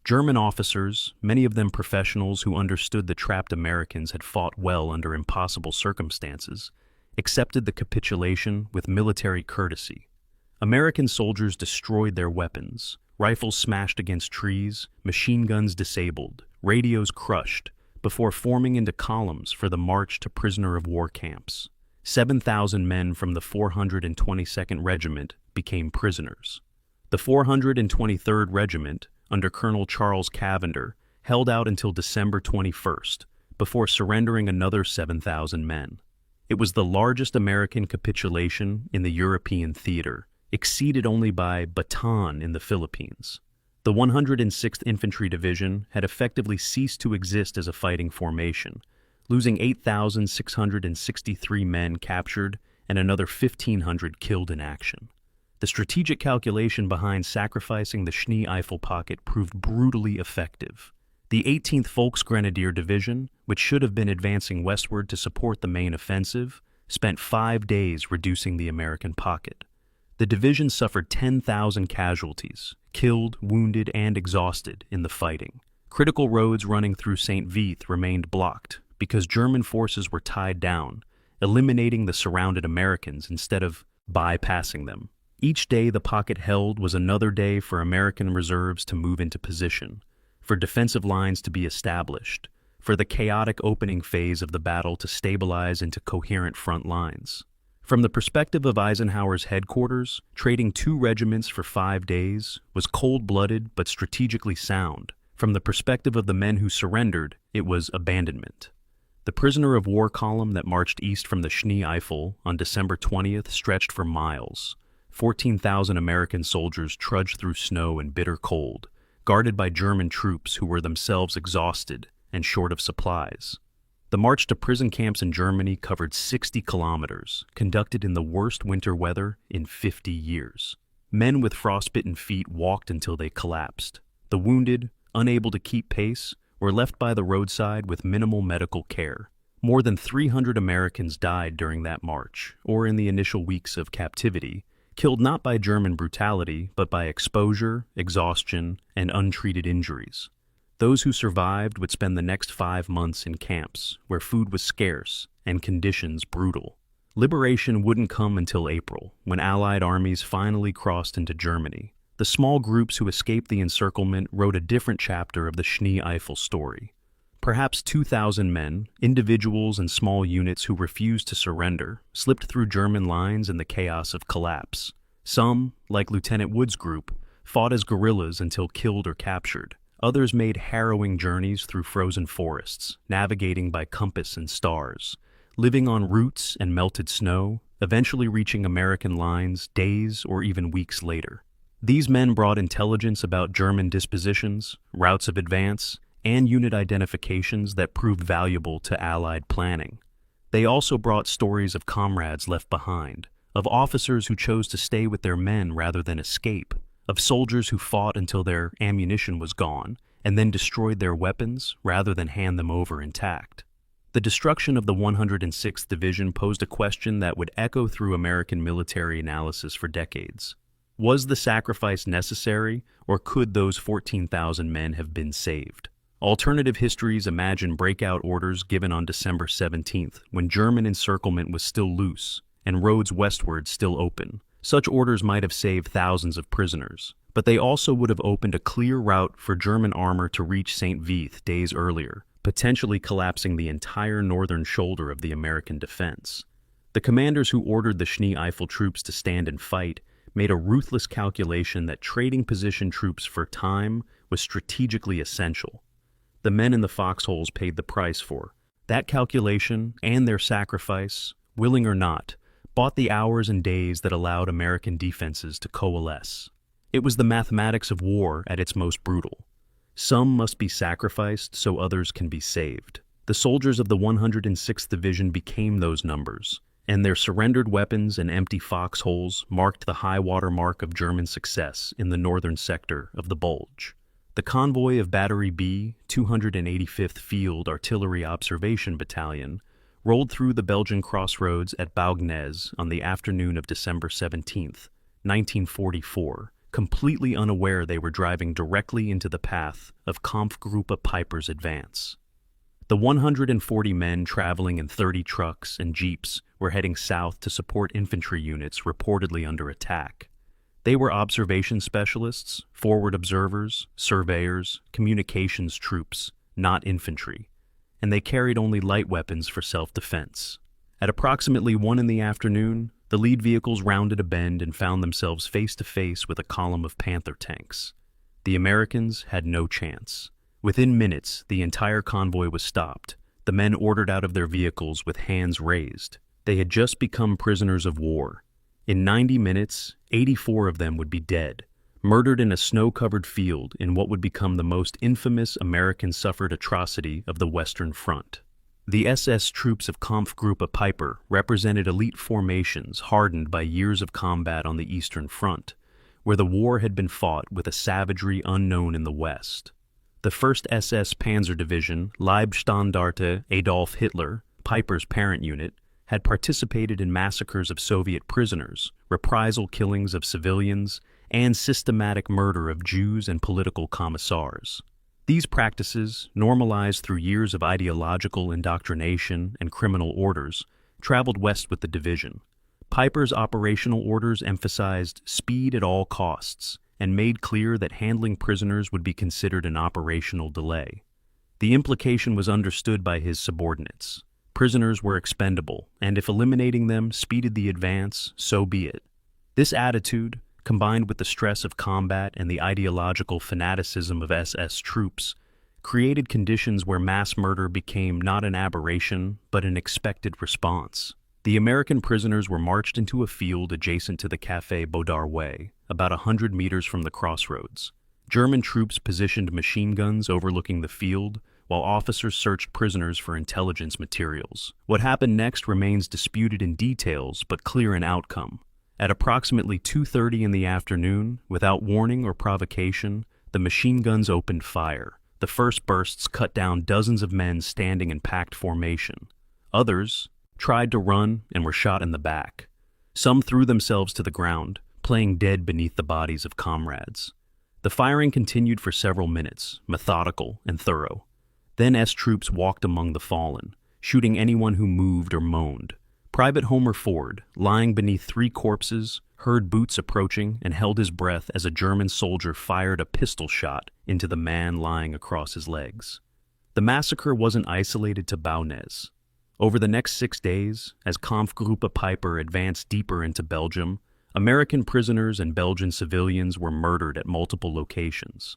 German officers, many of them professionals who understood the trapped Americans had fought well under impossible circumstances, accepted the capitulation with military courtesy. American soldiers destroyed their weapons, rifles smashed against trees, machine guns disabled, radios crushed, before forming into columns for the march to prisoner-of-war camps. 7,000 men from the 422nd Regiment became prisoners. The 423rd Regiment, under Colonel Charles Cavender, held out until December 21st, before surrendering another 7,000 men. It was the largest American capitulation in the European theater, exceeded only by Bataan in the Philippines. The 106th Infantry Division had effectively ceased to exist as a fighting formation, losing 8,663 men captured and another 1,500 killed in action. The strategic calculation behind sacrificing the Schnee-Eifel pocket proved brutally effective. The 18th Volksgrenadier Division, which should have been advancing westward to support the main offensive, spent 5 days reducing the American pocket. The division suffered 10,000 casualties, killed, wounded, and exhausted in the fighting. Critical roads running through St. Vith remained blocked because German forces were tied down, eliminating the surrounded Americans instead of bypassing them. Each day the pocket held was another day for American reserves to move into position, for defensive lines to be established, for the chaotic opening phase of the battle to stabilize into coherent front lines. From the perspective of Eisenhower's headquarters, trading 2 regiments for 5 days was cold-blooded but strategically sound. From the perspective of the men who surrendered, it was abandonment. The prisoner-of-war column that marched east from the Schnee-Eifel on December 20th stretched for miles. 14,000 American soldiers trudged through snow and bitter cold, guarded by German troops who were themselves exhausted and short of supplies. The march to prison camps in Germany covered 60 kilometers, conducted in the worst winter weather in 50 years. Men with frostbitten feet walked until they collapsed. The wounded, unable to keep pace, were left by the roadside with minimal medical care. More than 300 Americans died during that march, or in the initial weeks of captivity, killed not by German brutality, but by exposure, exhaustion, and untreated injuries. Those who survived would spend the next 5 months in camps, where food was scarce and conditions brutal. Liberation wouldn't come until April, when Allied armies finally crossed into Germany. The small groups who escaped the encirclement wrote a different chapter of the Schnee-Eifel story. Perhaps 2,000 men, individuals and small units who refused to surrender, slipped through German lines in the chaos of collapse. Some, like Lieutenant Wood's group, fought as guerrillas until killed or captured. Others made harrowing journeys through frozen forests, navigating by compass and stars, living on roots and melted snow, eventually reaching American lines days or even weeks later. These men brought intelligence about German dispositions, routes of advance, and unit identifications that proved valuable to Allied planning. They also brought stories of comrades left behind, of officers who chose to stay with their men rather than escape, of soldiers who fought until their ammunition was gone and then destroyed their weapons rather than hand them over intact. The destruction of the 106th Division posed a question that would echo through American military analysis for decades. Was the sacrifice necessary, or could those 14,000 men have been saved? Alternative histories imagine breakout orders given on December 17th, when German encirclement was still loose and roads westward still open. Such orders might have saved thousands of prisoners, but they also would have opened a clear route for German armor to reach St. Vith days earlier, potentially collapsing the entire northern shoulder of the American defense. The commanders who ordered the Schnee-Eifel troops to stand and fight made a ruthless calculation that trading position troops for time was strategically essential. The men in the foxholes paid the price for that calculation, and their sacrifice, willing or not, bought the hours and days that allowed American defenses to coalesce. It was the mathematics of war at its most brutal. Some must be sacrificed so others can be saved. The soldiers of the 106th Division became those numbers, and their surrendered weapons and empty foxholes marked the high water mark of German success in the northern sector of the Bulge. The convoy of Battery B, 285th Field Artillery Observation Battalion, rolled through the Belgian crossroads at Baugnez on the afternoon of December 17, 1944, completely unaware they were driving directly into the path of Kampfgruppe Peiper's advance. The 140 men traveling in 30 trucks and jeeps were heading south to support infantry units reportedly under attack. They were observation specialists, forward observers, surveyors, communications troops, not infantry, and they carried only light weapons for self-defense. At approximately 1 in the afternoon, the lead vehicles rounded a bend and found themselves face-to-face with a column of Panther tanks. The Americans had no chance. Within minutes, the entire convoy was stopped, the men ordered out of their vehicles with hands raised. They had just become prisoners of war. In 90 minutes, 84 of them would be dead, murdered in a snow-covered field in what would become the most infamous American-suffered atrocity of the Western Front. The SS troops of Kampfgruppe Peiper represented elite formations hardened by years of combat on the Eastern Front, where the war had been fought with a savagery unknown in the West. The 1st SS Panzer Division, Leibstandarte Adolf Hitler, Peiper's parent unit, had participated in massacres of Soviet prisoners, reprisal killings of civilians, and systematic murder of Jews and political commissars. These practices, normalized through years of ideological indoctrination and criminal orders, traveled west with the division. Peiper's operational orders emphasized speed at all costs and made clear that handling prisoners would be considered an operational delay. The implication was understood by his subordinates. Prisoners were expendable, and if eliminating them speeded the advance, so be it. This attitude, combined with the stress of combat and the ideological fanaticism of SS troops, created conditions where mass murder became not an aberration, but an expected response. The American prisoners were marched into a field adjacent to the Café Baudard Way, about 100 meters from the crossroads. German troops positioned machine guns overlooking the field, while officers searched prisoners for intelligence materials. What happened next remains disputed in details, but clear in outcome. At approximately 2:30 in the afternoon, without warning or provocation, the machine guns opened fire. The first bursts cut down dozens of men standing in packed formation. Others tried to run and were shot in the back. Some threw themselves to the ground, playing dead beneath the bodies of comrades. The firing continued for several minutes, methodical and thorough. Then S troops walked among the fallen, shooting anyone who moved or moaned. Private Homer Ford, lying beneath 3 corpses, heard boots approaching and held his breath as a German soldier fired a pistol shot into the man lying across his legs. The massacre wasn't isolated to Baugnez. Over the next 6 days, as Kampfgruppe Peiper advanced deeper into Belgium, American prisoners and Belgian civilians were murdered at multiple locations.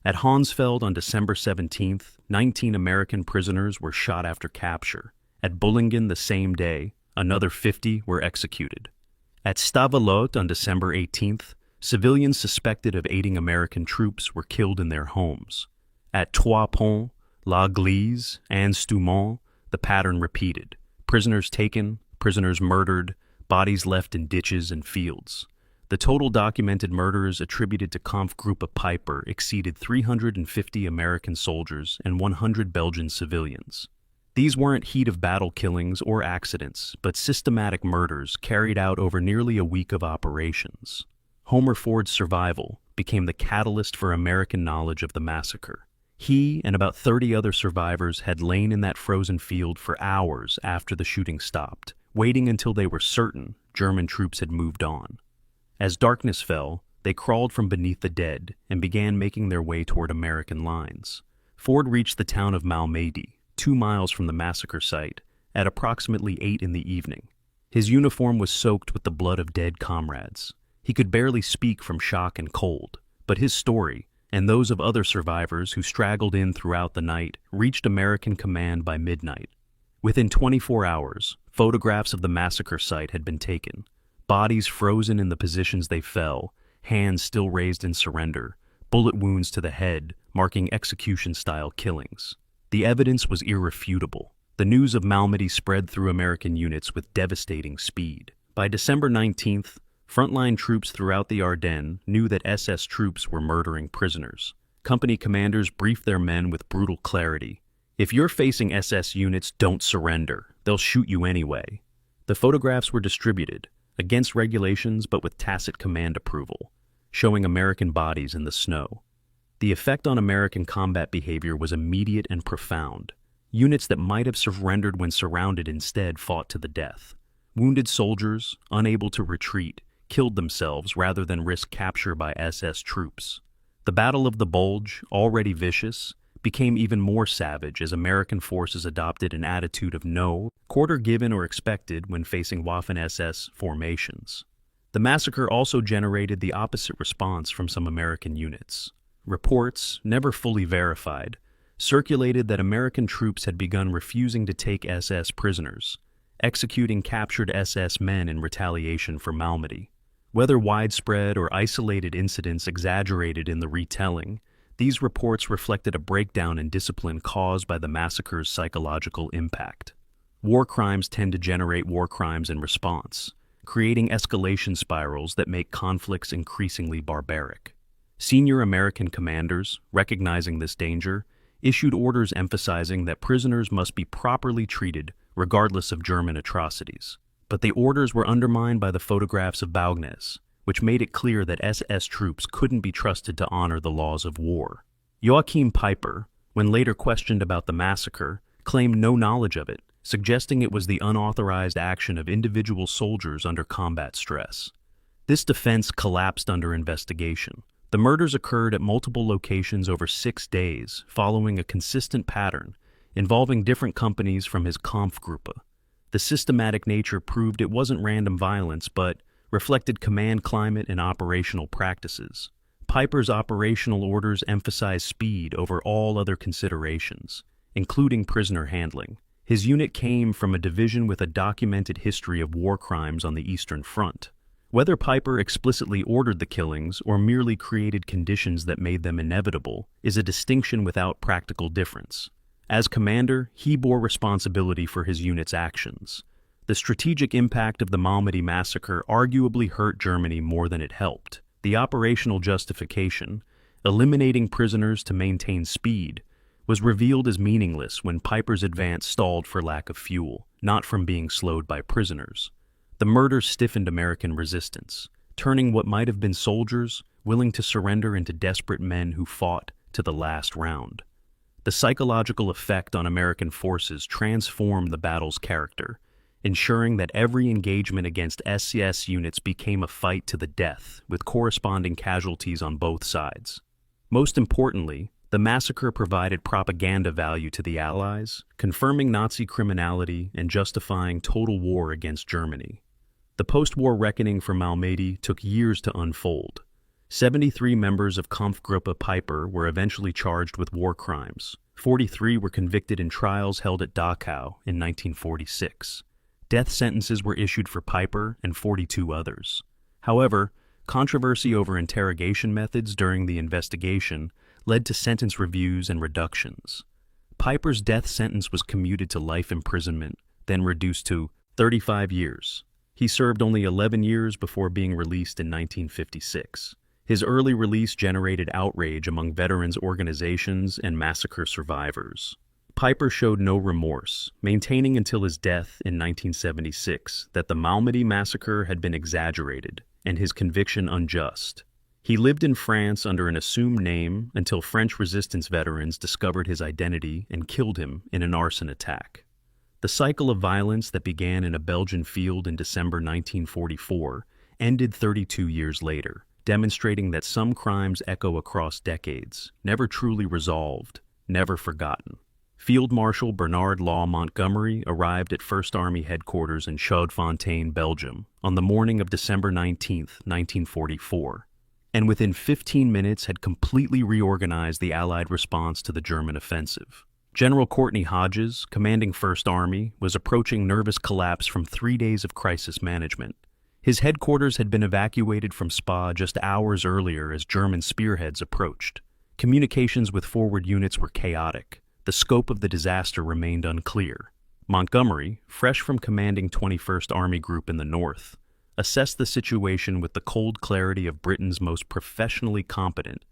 At Honsfeld on December 17th, 19 American prisoners were shot after capture. At Bullingen the same day, another 50 were executed. At Stavelot on December 18th, civilians suspected of aiding American troops were killed in their homes. At Trois Ponts, La Glise, and Stoumont, the pattern repeated. Prisoners taken, prisoners murdered, bodies left in ditches and fields. The total documented murders attributed to Kampfgruppe Peiper exceeded 350 American soldiers and 100 Belgian civilians. These weren't heat-of-battle killings or accidents, but systematic murders carried out over nearly a week of operations. Homer Ford's survival became the catalyst for American knowledge of the massacre. He and about 30 other survivors had lain in that frozen field for hours after the shooting stopped, waiting until they were certain German troops had moved on. As darkness fell, they crawled from beneath the dead and began making their way toward American lines. Ford reached the town of Malmedy, 2 miles from the massacre site, at approximately 8 in the evening. His uniform was soaked with the blood of dead comrades. He could barely speak from shock and cold, but his story, and those of other survivors who straggled in throughout the night, reached American command by midnight. Within 24 hours, photographs of the massacre site had been taken. Bodies frozen in the positions they fell, hands still raised in surrender, bullet wounds to the head, marking execution-style killings. The evidence was irrefutable. The news of Malmedy spread through American units with devastating speed. By December 19th, frontline troops throughout the Ardennes knew that SS troops were murdering prisoners. Company commanders briefed their men with brutal clarity. If you're facing SS units, don't surrender. They'll shoot you anyway. The photographs were distributed, against regulations but with tacit command approval, showing American bodies in the snow. The effect on American combat behavior was immediate and profound. Units that might have surrendered when surrounded instead fought to the death. Wounded soldiers, unable to retreat, killed themselves rather than risk capture by SS troops. The Battle of the Bulge, already vicious, became even more savage as American forces adopted an attitude of no quarter given or expected when facing Waffen-SS formations. The massacre also generated the opposite response from some American units. Reports, never fully verified, circulated that American troops had begun refusing to take SS prisoners, executing captured SS men in retaliation for Malmedy. Whether widespread or isolated incidents exaggerated in the retelling, these reports reflected a breakdown in discipline caused by the massacre's psychological impact. War crimes tend to generate war crimes in response, creating escalation spirals that make conflicts increasingly barbaric. Senior American commanders, recognizing this danger, issued orders emphasizing that prisoners must be properly treated regardless of German atrocities. But the orders were undermined by the photographs of Baugnes, which made it clear that SS troops couldn't be trusted to honor the laws of war. Joachim Peiper, when later questioned about the massacre, claimed no knowledge of it, suggesting it was the unauthorized action of individual soldiers under combat stress. This defense collapsed under investigation. The murders occurred at multiple locations over 6 days, following a consistent pattern, involving different companies from his Kampfgruppe. The systematic nature proved it wasn't random violence, but reflected command climate and operational practices. Peiper's operational orders emphasized speed over all other considerations, including prisoner handling. His unit came from a division with a documented history of war crimes on the Eastern Front. Whether Peiper explicitly ordered the killings or merely created conditions that made them inevitable is a distinction without practical difference. As commander, he bore responsibility for his unit's actions. The strategic impact of the Malmedy massacre arguably hurt Germany more than it helped. The operational justification, eliminating prisoners to maintain speed, was revealed as meaningless when Peiper's advance stalled for lack of fuel, not from being slowed by prisoners. The murders stiffened American resistance, turning what might have been soldiers willing to surrender into desperate men who fought to the last round. The psychological effect on American forces transformed the battle's character, ensuring that every engagement against SS units became a fight to the death, with corresponding casualties on both sides. Most importantly, the massacre provided propaganda value to the Allies, confirming Nazi criminality and justifying total war against Germany. The post-war reckoning for Malmedy took years to unfold. 73 members of Kampfgruppe Peiper were eventually charged with war crimes. 43 were convicted in trials held at Dachau in 1946. Death sentences were issued for Peiper and 42 others. However, controversy over interrogation methods during the investigation led to sentence reviews and reductions. Peiper's death sentence was commuted to life imprisonment, then reduced to 35 years. He served only 11 years before being released in 1956. His early release generated outrage among veterans organizations and massacre survivors. Peiper showed no remorse, maintaining until his death in 1976 that the Malmedy massacre had been exaggerated and his conviction unjust. He lived in France under an assumed name until French resistance veterans discovered his identity and killed him in an arson attack. The cycle of violence that began in a Belgian field in December 1944 ended 32 years later, demonstrating that some crimes echo across decades, never truly resolved, never forgotten. Field Marshal Bernard Law Montgomery arrived at 1st Army Headquarters in Chaudefontaine, Belgium, on the morning of December 19, 1944, and within 15 minutes had completely reorganized the Allied response to the German offensive. General Courtney Hodges, commanding 1st Army, was approaching nervous collapse from 3 days of crisis management. His headquarters had been evacuated from Spa just hours earlier as German spearheads approached. Communications with forward units were chaotic. The scope of the disaster remained unclear. Montgomery, fresh from commanding 21st Army Group in the north, assessed the situation with the cold clarity of Britain's most professionally competent,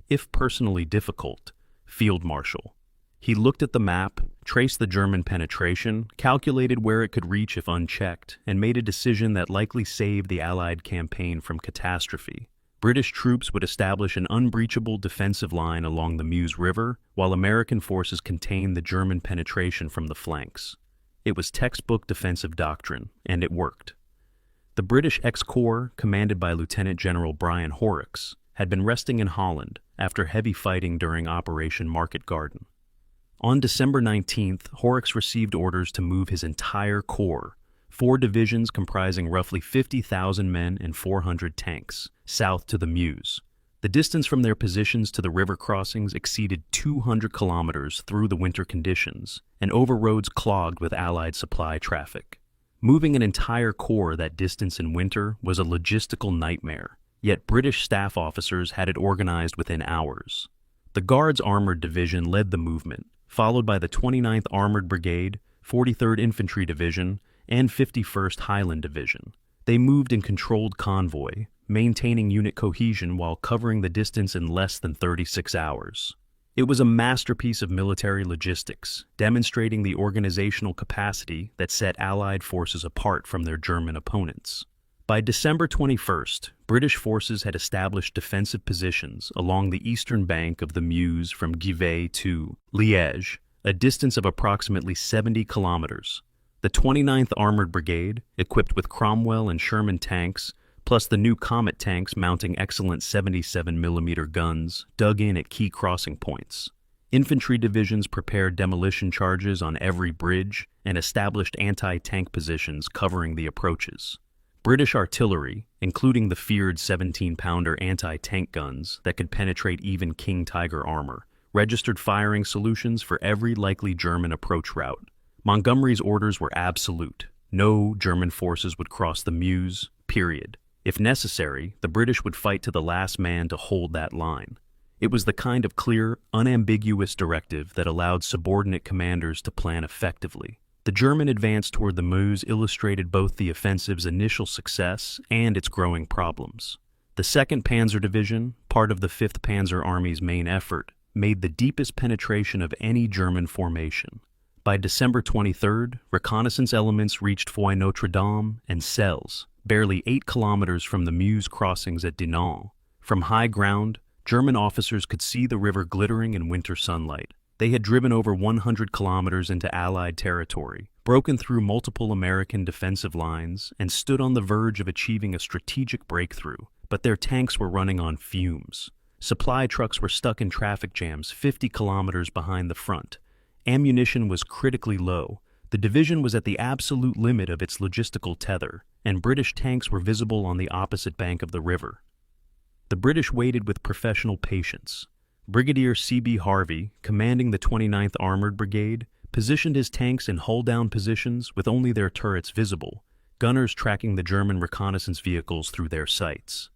if personally difficult, field marshal. He looked at the map, traced the German penetration, calculated where it could reach if unchecked, and made a decision that likely saved the Allied campaign from catastrophe. British troops would establish an unbreachable defensive line along the Meuse River, while American forces contained the German penetration from the flanks. It was textbook defensive doctrine, and it worked. The British X-Corps, commanded by Lieutenant General Brian Horrocks, had been resting in Holland after heavy fighting during Operation Market Garden. On December 19th, Horrocks received orders to move his entire corps, 4 divisions comprising roughly 50,000 men and 400 tanks, south to the Meuse. The distance from their positions to the river crossings exceeded 200 kilometers through the winter conditions, and over roads clogged with Allied supply traffic. Moving an entire corps that distance in winter was a logistical nightmare, yet British staff officers had it organized within hours. The Guards Armored Division led the movement, followed by the 29th Armored Brigade, 43rd Infantry Division, and 51st Highland Division. They moved in controlled convoy, maintaining unit cohesion while covering the distance in less than 36 hours. It was a masterpiece of military logistics, demonstrating the organizational capacity that set Allied forces apart from their German opponents. By December 21st, British forces had established defensive positions along the eastern bank of the Meuse from Givet to Liège, a distance of approximately 70 kilometers. The 29th Armored Brigade, equipped with Cromwell and Sherman tanks, plus the new Comet tanks mounting excellent 77mm guns, dug in at key crossing points. Infantry divisions prepared demolition charges on every bridge and established anti-tank positions covering the approaches. British artillery, including the feared 17-pounder anti-tank guns that could penetrate even King Tiger armor, registered firing solutions for every likely German approach route. Montgomery's orders were absolute. No German forces would cross the Meuse, period. If necessary, the British would fight to the last man to hold that line. It was the kind of clear, unambiguous directive that allowed subordinate commanders to plan effectively. The German advance toward the Meuse illustrated both the offensive's initial success and its growing problems. The 2nd Panzer Division, part of the 5th Panzer Army's main effort, made the deepest penetration of any German formation. By December 23rd, reconnaissance elements reached Foy Notre Dame and Celles, barely 8 kilometers from the Meuse crossings at Dinant. From high ground, German officers could see the river glittering in winter sunlight. They had driven over 100 kilometers into Allied territory, broken through multiple American defensive lines, and stood on the verge of achieving a strategic breakthrough, but their tanks were running on fumes. Supply trucks were stuck in traffic jams 50 kilometers behind the front. Ammunition was critically low, The division was at the absolute limit of its logistical tether, and British tanks were visible on the opposite bank of the river. The British waited with professional patience. Brigadier C.B. Harvey, commanding the 29th Armored Brigade, positioned his tanks in hull-down positions with only their turrets visible, gunners tracking the German reconnaissance vehicles through their sights.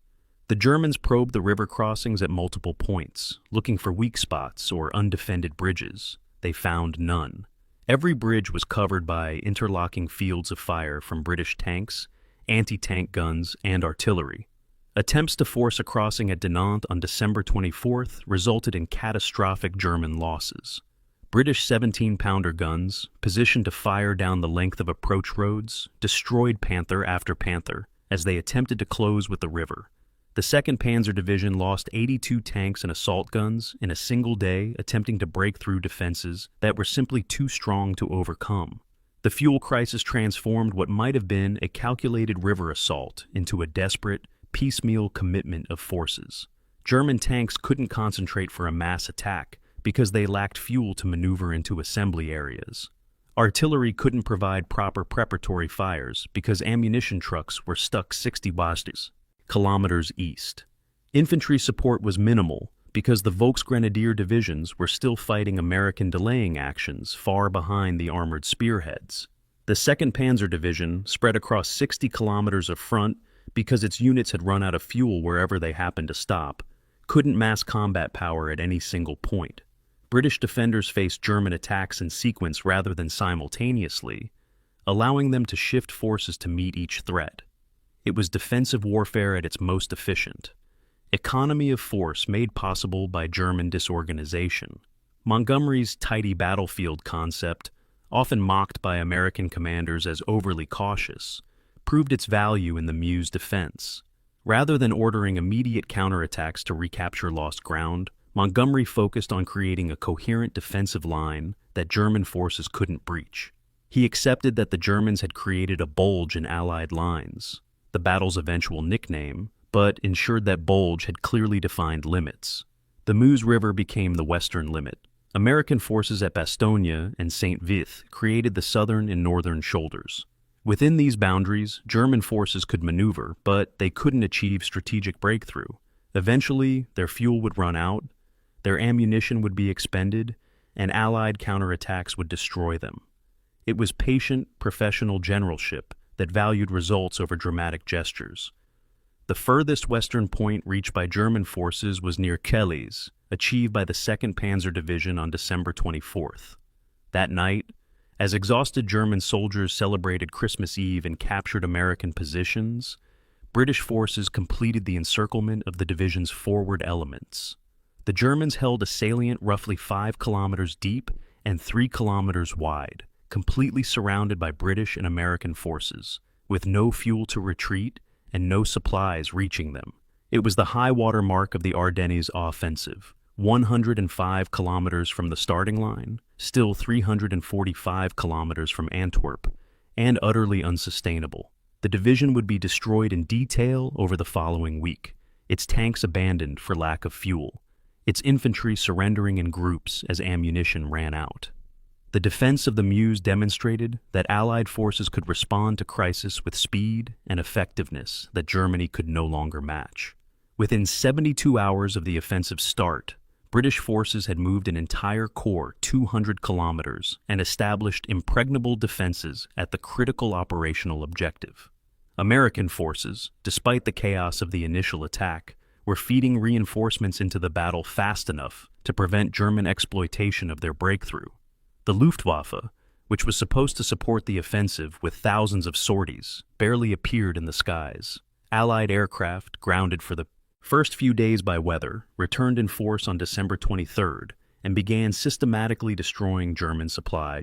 The Germans probed the river crossings at multiple points, looking for weak spots or undefended bridges. They found none. Every bridge was covered by interlocking fields of fire from British tanks, anti-tank guns, and artillery. Attempts to force a crossing at Dinant on December 24th resulted in catastrophic German losses. British 17-pounder guns, positioned to fire down the length of approach roads, destroyed Panther after Panther as they attempted to close with the river. The 2nd Panzer Division lost 82 tanks and assault guns in a single day attempting to break through defenses that were simply too strong to overcome. The fuel crisis transformed what might have been a calculated river assault into a desperate, piecemeal commitment of forces. German tanks couldn't concentrate for a mass attack because they lacked fuel to maneuver into assembly areas. Artillery couldn't provide proper preparatory fires because ammunition trucks were stuck 60 kilometers east. Infantry support was minimal because the Volksgrenadier divisions were still fighting American delaying actions far behind the armored spearheads. The 2nd Panzer Division spread across 60 kilometers of front because its units had run out of fuel wherever they happened to stop, couldn't mass combat power at any single point. British defenders faced German attacks in sequence rather than simultaneously, allowing them to shift forces to meet each threat. It was defensive warfare at its most efficient. Economy of force made possible by German disorganization. Montgomery's tidy battlefield concept, often mocked by American commanders as overly cautious, proved its value in the Meuse defense. Rather than ordering immediate counterattacks to recapture lost ground, Montgomery focused on creating a coherent defensive line that German forces couldn't breach. He accepted that the Germans had created a bulge in Allied lines, the battle's eventual nickname, but ensured that bulge had clearly defined limits. The Meuse River became the western limit. American forces at Bastogne and Saint-Vith created the southern and northern shoulders. Within these boundaries, German forces could maneuver, but they couldn't achieve strategic breakthrough. Eventually, their fuel would run out, their ammunition would be expended, and Allied counterattacks would destroy them. It was patient, professional generalship that valued results over dramatic gestures. The furthest western point reached by German forces was near Kelis, achieved by the 2nd Panzer Division on December 24th. That night, as exhausted German soldiers celebrated Christmas Eve and captured American positions, British forces completed the encirclement of the division's forward elements. The Germans held a salient roughly 5 kilometers deep and 3 kilometers wide, completely surrounded by British and American forces, with no fuel to retreat and no supplies reaching them. It was the high-water mark of the Ardennes Offensive, 105 kilometers from the starting line, still 345 kilometers from Antwerp, and utterly unsustainable. The division would be destroyed in detail over the following week, its tanks abandoned for lack of fuel, its infantry surrendering in groups as ammunition ran out. The defense of the Meuse demonstrated that Allied forces could respond to crisis with speed and effectiveness that Germany could no longer match. Within 72 hours of the offensive's start, British forces had moved an entire corps 200 kilometers and established impregnable defenses at the critical operational objective. American forces, despite the chaos of the initial attack, were feeding reinforcements into the battle fast enough to prevent German exploitation of their breakthrough. The Luftwaffe, which was supposed to support the offensive with thousands of sorties, barely appeared in the skies. Allied aircraft, grounded for the first few days by weather, returned in force on December 23rd and began systematically destroying German supply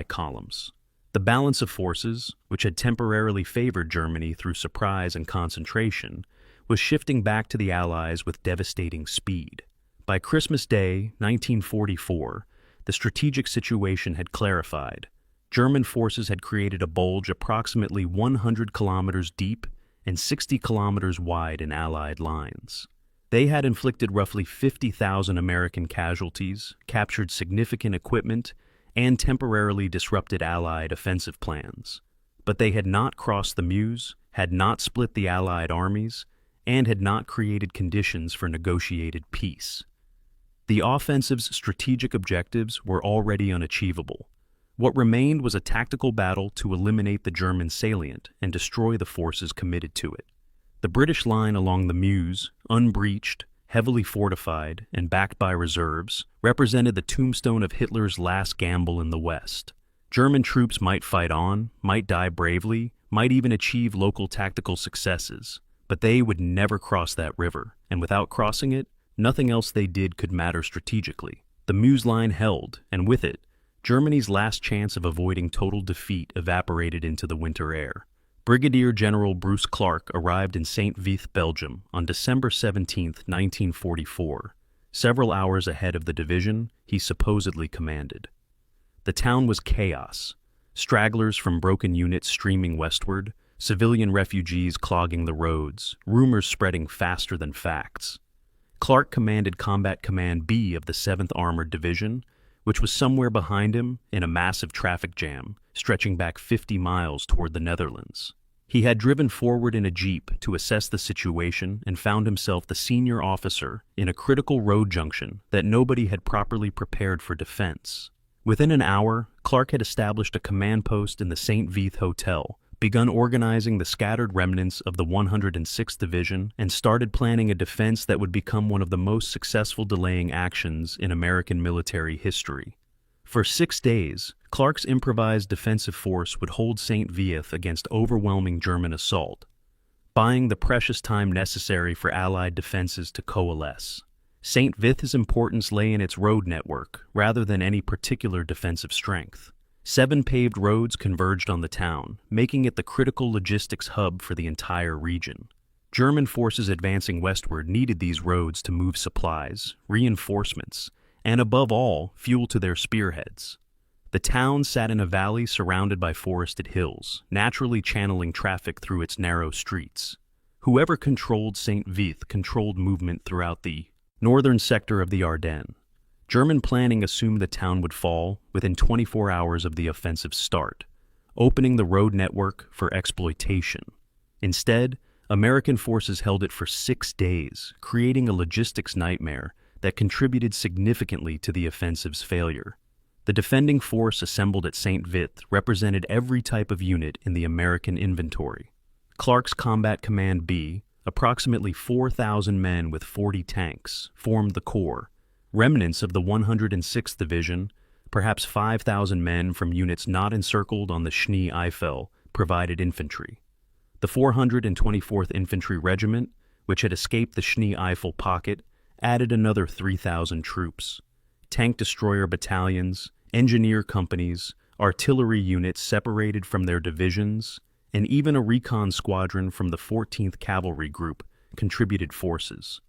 columns. The balance of forces, which had temporarily favored Germany through surprise and concentration, was shifting back to the Allies with devastating speed. By Christmas Day, 1944, the strategic situation had clarified. German forces had created a bulge approximately 100 kilometers deep and 60 kilometers wide in Allied lines. They had inflicted roughly 50,000 American casualties, captured significant equipment, and temporarily disrupted Allied offensive plans. But they had not crossed the Meuse, had not split the Allied armies, and had not created conditions for negotiated peace. The offensive's strategic objectives were already unachievable. What remained was a tactical battle to eliminate the German salient and destroy the forces committed to it. The British line along the Meuse, unbreached, heavily fortified, and backed by reserves, represented the tombstone of Hitler's last gamble in the West. German troops might fight on, might die bravely, might even achieve local tactical successes, but they would never cross that river, and without crossing it, nothing else they did could matter strategically. The Meuse line held, and with it, Germany's last chance of avoiding total defeat evaporated into the winter air. Brigadier General Bruce Clark arrived in St. Vith, Belgium, on December 17, 1944, several hours ahead of the division he supposedly commanded. The town was chaos, stragglers from broken units streaming westward, civilian refugees clogging the roads, rumors spreading faster than facts. Clark commanded Combat Command B of the 7th Armored Division, which was somewhere behind him in a massive traffic jam, stretching back 50 miles toward the Netherlands. He had driven forward in a jeep to assess the situation and found himself the senior officer in a critical road junction that nobody had properly prepared for defense. Within an hour, Clark had established a command post in the St. Vith Hotel, begun organizing the scattered remnants of the 106th Division, and started planning a defense that would become one of the most successful delaying actions in American military history. For 6 days, Clark's improvised defensive force would hold St. Vith against overwhelming German assault, buying the precious time necessary for Allied defenses to coalesce. St. Vith's importance lay in its road network, rather than any particular defensive strength. 7 paved roads converged on the town, making it the critical logistics hub for the entire region. German forces advancing westward needed these roads to move supplies, reinforcements, and above all, fuel to their spearheads. The town sat in a valley surrounded by forested hills, naturally channeling traffic through its narrow streets. Whoever controlled St. Vith controlled movement throughout the northern sector of the Ardennes. German planning assumed the town would fall within 24 hours of the offensive's start, opening the road network for exploitation. Instead, American forces held it for 6 days, creating a logistics nightmare that contributed significantly to the offensive's failure. The defending force assembled at St. Vith represented every type of unit in the American inventory. Clark's Combat Command B, approximately 4,000 men with 40 tanks, formed the core. Remnants of the 106th Division, perhaps 5,000 men from units not encircled on the Schnee Eifel, provided infantry. The 424th Infantry Regiment, which had escaped the Schnee Eifel pocket, added another 3,000 troops. Tank destroyer battalions, engineer companies, artillery units separated from their divisions, and even a recon squadron from the 14th Cavalry Group contributed forces.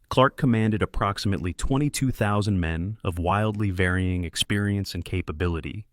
Clark commanded approximately 22,000 men of wildly varying experience and capability,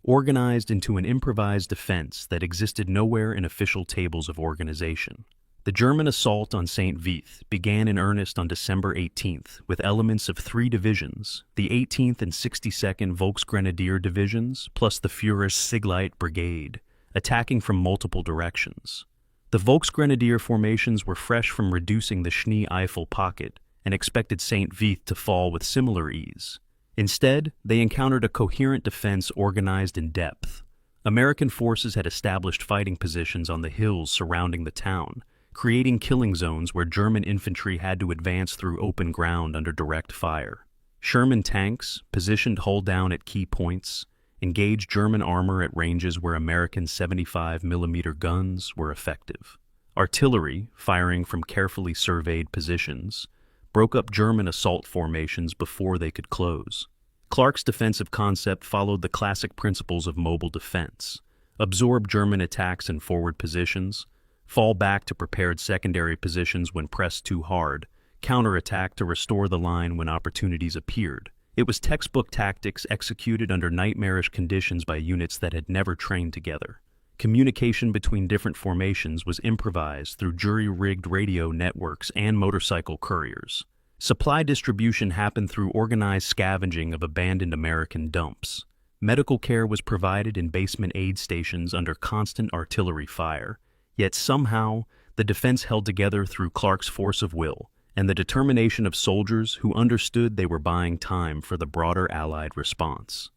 organized into an improvised defense that existed nowhere in official tables of organization. The German assault on St. Vith began in earnest on December 18th with elements of 3 divisions, the 18th and 62nd Volksgrenadier Divisions plus the Führer's Sigleit Brigade, attacking from multiple directions. The Volksgrenadier formations were fresh from reducing the Schnee Eifel pocket and expected St. Vith to fall with similar ease. Instead, they encountered a coherent defense organized in depth. American forces had established fighting positions on the hills surrounding the town, creating killing zones where German infantry had to advance through open ground under direct fire. Sherman tanks, positioned hull down at key points, engaged German armor at ranges where American 75mm guns were effective. Artillery, firing from carefully surveyed positions, broke up German assault formations before they could close. Clark's defensive concept followed the classic principles of mobile defense: absorb German attacks in forward positions, fall back to prepared secondary positions when pressed too hard, counterattack to restore the line when opportunities appeared. It was textbook tactics executed under nightmarish conditions by units that had never trained together. Communication between different formations was improvised through jury-rigged radio networks and motorcycle couriers. Supply distribution happened through organized scavenging of abandoned American dumps. Medical care was provided in basement aid stations under constant artillery fire, yet somehow the defense held together through Clark's force of will and the determination of soldiers who understood they were buying time for the broader Allied response.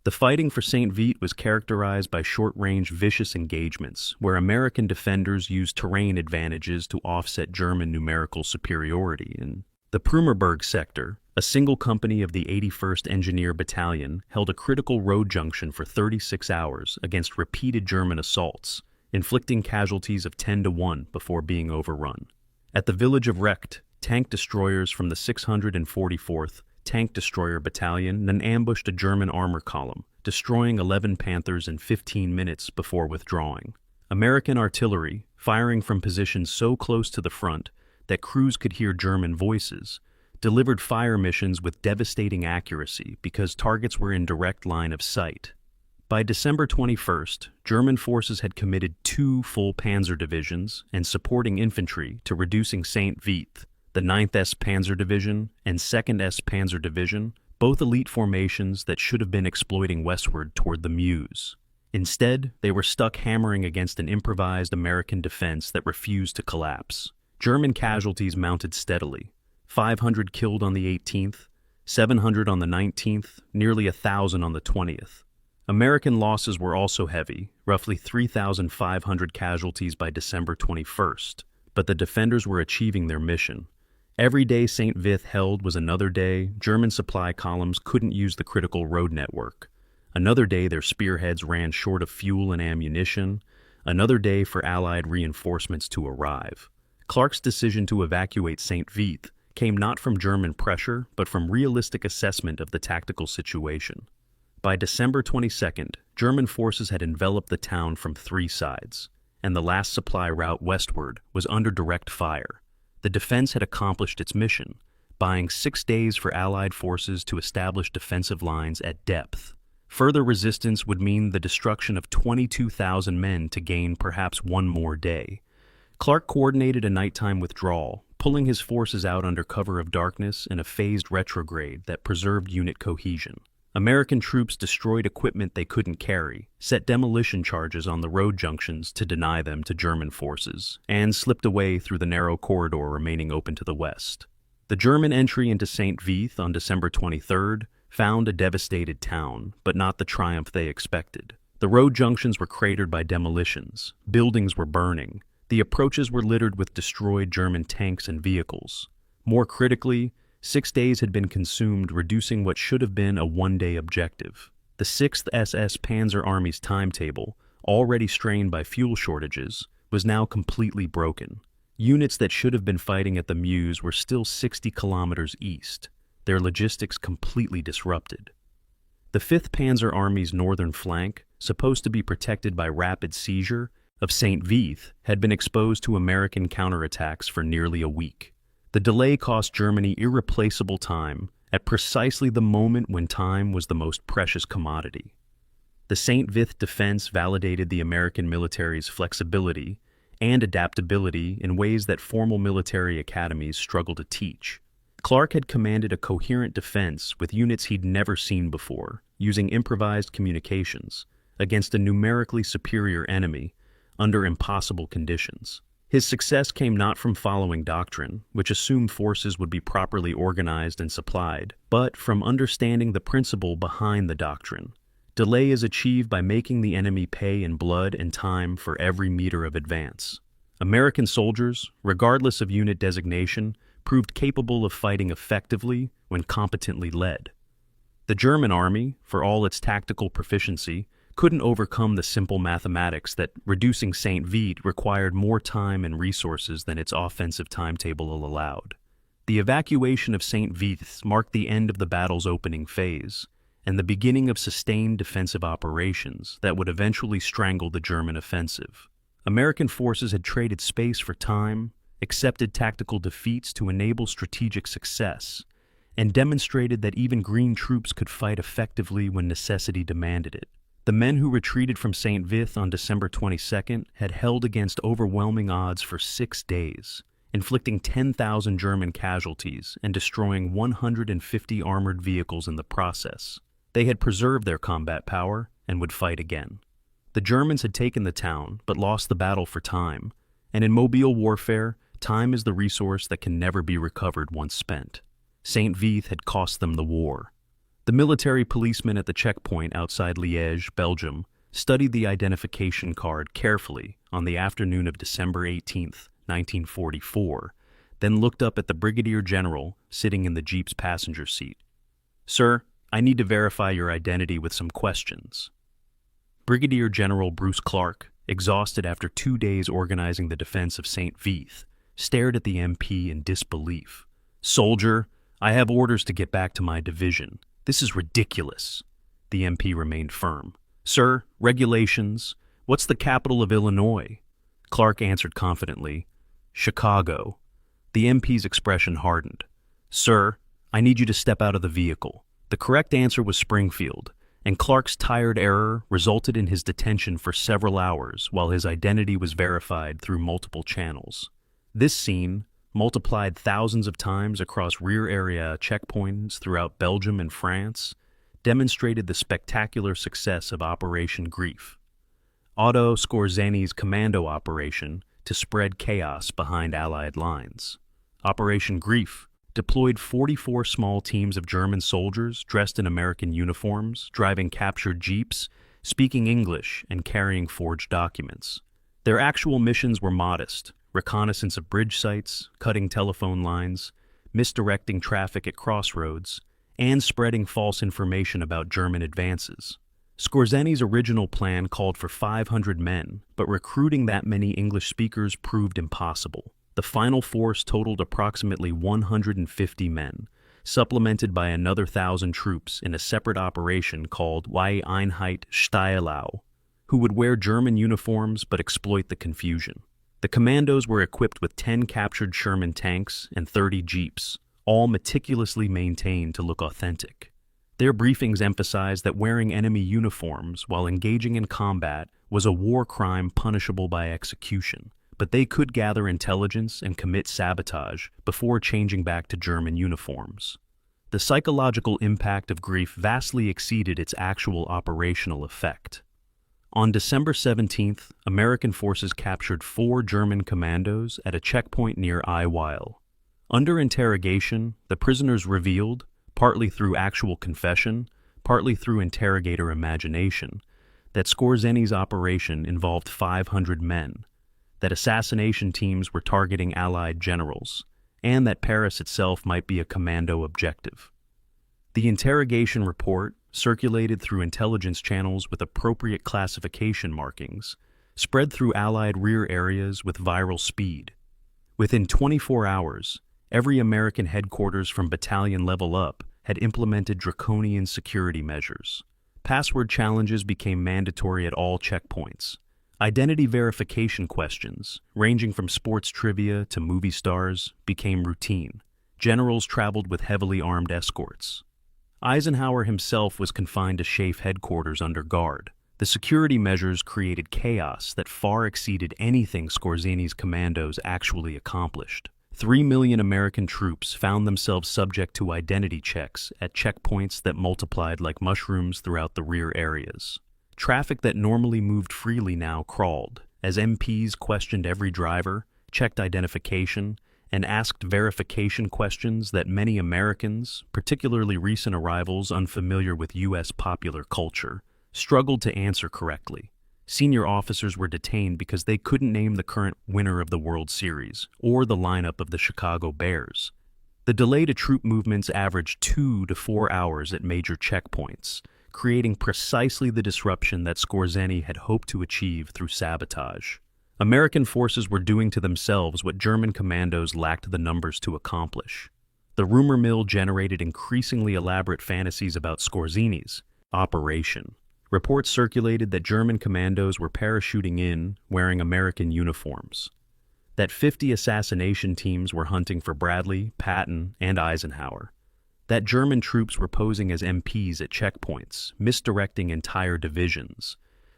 The fighting for St. Vith was characterized by short-range vicious engagements where American defenders used terrain advantages to offset German numerical superiority. In the Prümmerberg sector, a single company of the 81st Engineer Battalion held a critical road junction for 36 hours against repeated German assaults, inflicting casualties of 10-1 before being overrun. At the village of Recht, tank destroyers from the 644th Tank Destroyer Battalion then ambushed a German armor column, destroying 11 Panthers in 15 minutes before withdrawing. American artillery, firing from positions so close to the front that crews could hear German voices, delivered fire missions with devastating accuracy because targets were in direct line of sight. By December 21st, German forces had committed 2 full panzer divisions and supporting infantry to reducing St. Vith. The 9th S Panzer Division and 2nd S Panzer Division, both elite formations that should have been exploiting westward toward the Meuse. Instead, they were stuck hammering against an improvised American defense that refused to collapse. German casualties mounted steadily. 500 killed on the 18th, 700 on the 19th, nearly 1,000 on the 20th. American losses were also heavy, roughly 3,500 casualties by December 21st, but the defenders were achieving their mission. Every day St. Vith held was another day German supply columns couldn't use the critical road network. Another day their spearheads ran short of fuel and ammunition. Another day for Allied reinforcements to arrive. Clark's decision to evacuate St. Vith came not from German pressure, but from realistic assessment of the tactical situation. By December 22nd, German forces had enveloped the town from 3 sides, and the last supply route westward was under direct fire. The defense had accomplished its mission, buying 6 days for Allied forces to establish defensive lines at depth. Further resistance would mean the destruction of 22,000 men to gain perhaps 1 more day. Clark coordinated a nighttime withdrawal, pulling his forces out under cover of darkness in a phased retrograde that preserved unit cohesion. American troops destroyed equipment they couldn't carry, set demolition charges on the road junctions to deny them to German forces, and slipped away through the narrow corridor remaining open to the west. The German entry into St. Vith on December 23rd found a devastated town, but not the triumph they expected. The road junctions were cratered by demolitions, buildings were burning, the approaches were littered with destroyed German tanks and vehicles. More critically, 6 days had been consumed reducing what should have been a 1-day objective. The 6th SS Panzer Army's timetable, already strained by fuel shortages, was now completely broken. Units that should have been fighting at the Meuse were still 60 kilometers east, their logistics completely disrupted. The 5th Panzer Army's northern flank, supposed to be protected by rapid seizure of St. Vith, had been exposed to American counterattacks for nearly a week. The delay cost Germany irreplaceable time at precisely the moment when time was the most precious commodity. The St. Vith defense validated the American military's flexibility and adaptability in ways that formal military academies struggle to teach. Clark had commanded a coherent defense with units he'd never seen before, using improvised communications against a numerically superior enemy under impossible conditions. His success came not from following doctrine, which assumed forces would be properly organized and supplied, but from understanding the principle behind the doctrine. Delay is achieved by making the enemy pay in blood and time for every meter of advance. American soldiers, regardless of unit designation, proved capable of fighting effectively when competently led. The German army, for all its tactical proficiency, couldn't overcome the simple mathematics that reducing St. Vith required more time and resources than its offensive timetable allowed. The evacuation of St. Vith marked the end of the battle's opening phase, and the beginning of sustained defensive operations that would eventually strangle the German offensive. American forces had traded space for time, accepted tactical defeats to enable strategic success, and demonstrated that even green troops could fight effectively when necessity demanded it. The men who retreated from St. Vith on December 22nd had held against overwhelming odds for 6 days, inflicting 10,000 German casualties and destroying 150 armored vehicles in the process. They had preserved their combat power and would fight again. The Germans had taken the town, but lost the battle for time, and in mobile warfare, time is the resource that can never be recovered once spent. St. Vith had cost them the war. The military policeman at the checkpoint outside Liège, Belgium, studied the identification card carefully on the afternoon of December 18, 1944, then looked up at the brigadier general sitting in the jeep's passenger seat. "Sir, I need to verify your identity with some questions." Brigadier General Bruce Clark, exhausted after 2 days organizing the defense of St. Vith, stared at the MP in disbelief. "Soldier, I have orders to get back to my division. This is ridiculous." The MP remained firm. "Sir, regulations. What's the capital of Illinois?" Clark answered confidently, "Chicago." The MP's expression hardened. "Sir, I need you to step out of the vehicle." The correct answer was Springfield, and Clark's tired error resulted in his detention for several hours while his identity was verified through multiple channels. This scene, multiplied thousands of times across rear area checkpoints throughout Belgium and France, demonstrated the spectacular success of Operation Grief, Otto Skorzeny's commando operation to spread chaos behind Allied lines. Operation Grief deployed 44 small teams of German soldiers dressed in American uniforms, driving captured jeeps, speaking English, and carrying forged documents. Their actual missions were modest: reconnaissance of bridge sites, cutting telephone lines, misdirecting traffic at crossroads, and spreading false information about German advances. Skorzeny's original plan called for 500 men, but recruiting that many English speakers proved impossible. The final force totaled approximately 150 men, supplemented by another 1,000 troops in a separate operation called Die Einheit Steylau, who would wear German uniforms but exploit the confusion. The commandos were equipped with 10 captured Sherman tanks and 30 jeeps, all meticulously maintained to look authentic. Their briefings emphasized that wearing enemy uniforms while engaging in combat was a war crime punishable by execution, but they could gather intelligence and commit sabotage before changing back to German uniforms. The psychological impact of grief vastly exceeded its actual operational effect. On December 17th, American forces captured 4 German commandos at a checkpoint near Iwil. Under interrogation, the prisoners revealed, partly through actual confession, partly through interrogator imagination, that Skorzeny's operation involved 500 men, that assassination teams were targeting Allied generals, and that Paris itself might be a commando objective. The interrogation report, circulated through intelligence channels with appropriate classification markings, spread through Allied rear areas with viral speed. Within 24 hours, every American headquarters from battalion level up had implemented draconian security measures. Password challenges became mandatory at all checkpoints. Identity verification questions, ranging from sports trivia to movie stars, became routine. Generals traveled with heavily armed escorts. Eisenhower himself was confined to SHAEF headquarters under guard. The security measures created chaos that far exceeded anything Skorzeny's commandos actually accomplished. 3 million American troops found themselves subject to identity checks at checkpoints that multiplied like mushrooms throughout the rear areas. Traffic that normally moved freely now crawled, as MPs questioned every driver, checked identification, and asked verification questions that many Americans, particularly recent arrivals unfamiliar with U.S. popular culture, struggled to answer correctly. Senior officers were detained because they couldn't name the current winner of the World Series or the lineup of the Chicago Bears. The delay to troop movements averaged 2 to 4 hours at major checkpoints, creating precisely the disruption that Skorzeny had hoped to achieve through sabotage. American forces were doing to themselves what German commandos lacked the numbers to accomplish. The rumor mill generated increasingly elaborate fantasies about Skorzeny's operation. Reports circulated that German commandos were parachuting in, wearing American uniforms. That 50 assassination teams were hunting for Bradley, Patton, and Eisenhower. That German troops were posing as MPs at checkpoints, misdirecting entire divisions.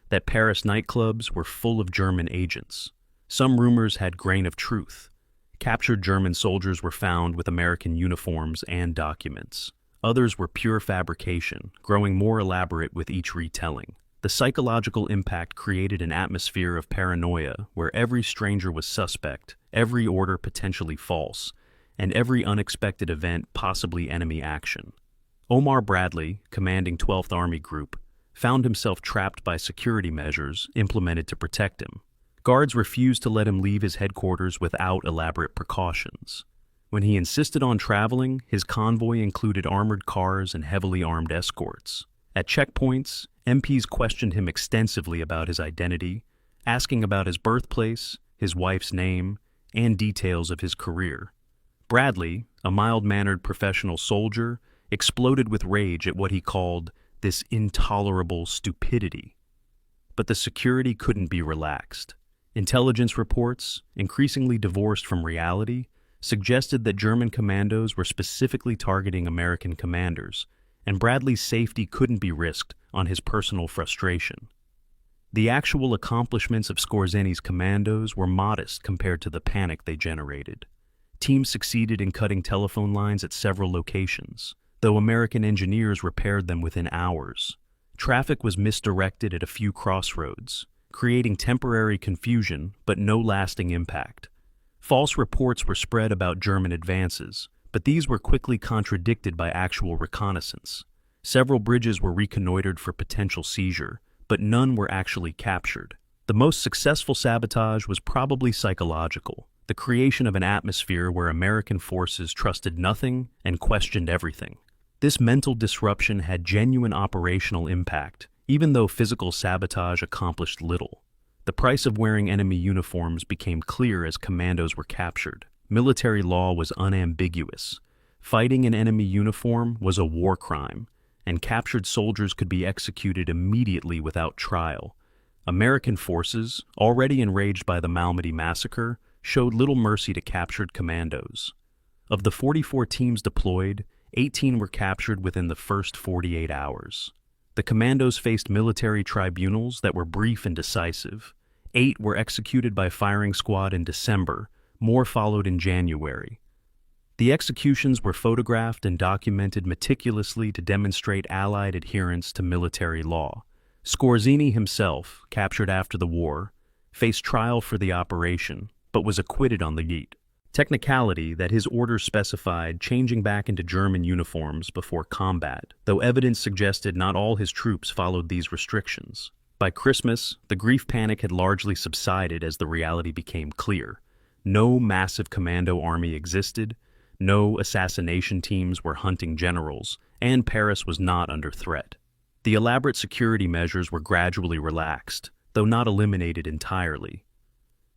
That Paris nightclubs were full of German agents. Some rumors had grain of truth. Captured German soldiers were found with American uniforms and documents. Others were pure fabrication, growing more elaborate with each retelling. The psychological impact created an atmosphere of paranoia where every stranger was suspect, every order potentially false, and every unexpected event possibly enemy action. Omar Bradley, commanding 12th Army Group, found himself trapped by security measures implemented to protect him. Guards refused to let him leave his headquarters without elaborate precautions. When he insisted on traveling, his convoy included armored cars and heavily armed escorts. At checkpoints, MPs questioned him extensively about his identity, asking about his birthplace, his wife's name, and details of his career. Bradley, a mild-mannered professional soldier, exploded with rage at what he called this intolerable stupidity. But the security couldn't be relaxed. Intelligence reports, increasingly divorced from reality, suggested that German commandos were specifically targeting American commanders, and Bradley's safety couldn't be risked on his personal frustration. The actual accomplishments of Skorzeni's commandos were modest compared to the panic they generated. Teams succeeded in cutting telephone lines at several locations, though American engineers repaired them within hours. Traffic was misdirected at a few crossroads, creating temporary confusion but no lasting impact. False reports were spread about German advances, but these were quickly contradicted by actual reconnaissance. Several bridges were reconnoitered for potential seizure, but none were actually captured. The most successful sabotage was probably psychological, the creation of an atmosphere where American forces trusted nothing and questioned everything. This mental disruption had genuine operational impact, even though physical sabotage accomplished little. The price of wearing enemy uniforms became clear as commandos were captured. Military law was unambiguous. Fighting in enemy uniform was a war crime, and captured soldiers could be executed immediately without trial. American forces, already enraged by the Malmedy massacre, showed little mercy to captured commandos. Of the 44 teams deployed, 18 were captured within the first 48 hours. The commandos faced military tribunals that were brief and decisive. 8 were executed by firing squad in December, more followed in January. The executions were photographed and documented meticulously to demonstrate Allied adherence to military law. Skorzeny himself, captured after the war, faced trial for the operation, but was acquitted on the yeet. Technicality that his orders specified changing back into German uniforms before combat, though evidence suggested not all his troops followed these restrictions. By Christmas, the grief panic had largely subsided as the reality became clear. No massive commando army existed, no assassination teams were hunting generals, and Paris was not under threat. The elaborate security measures were gradually relaxed, though not eliminated entirely.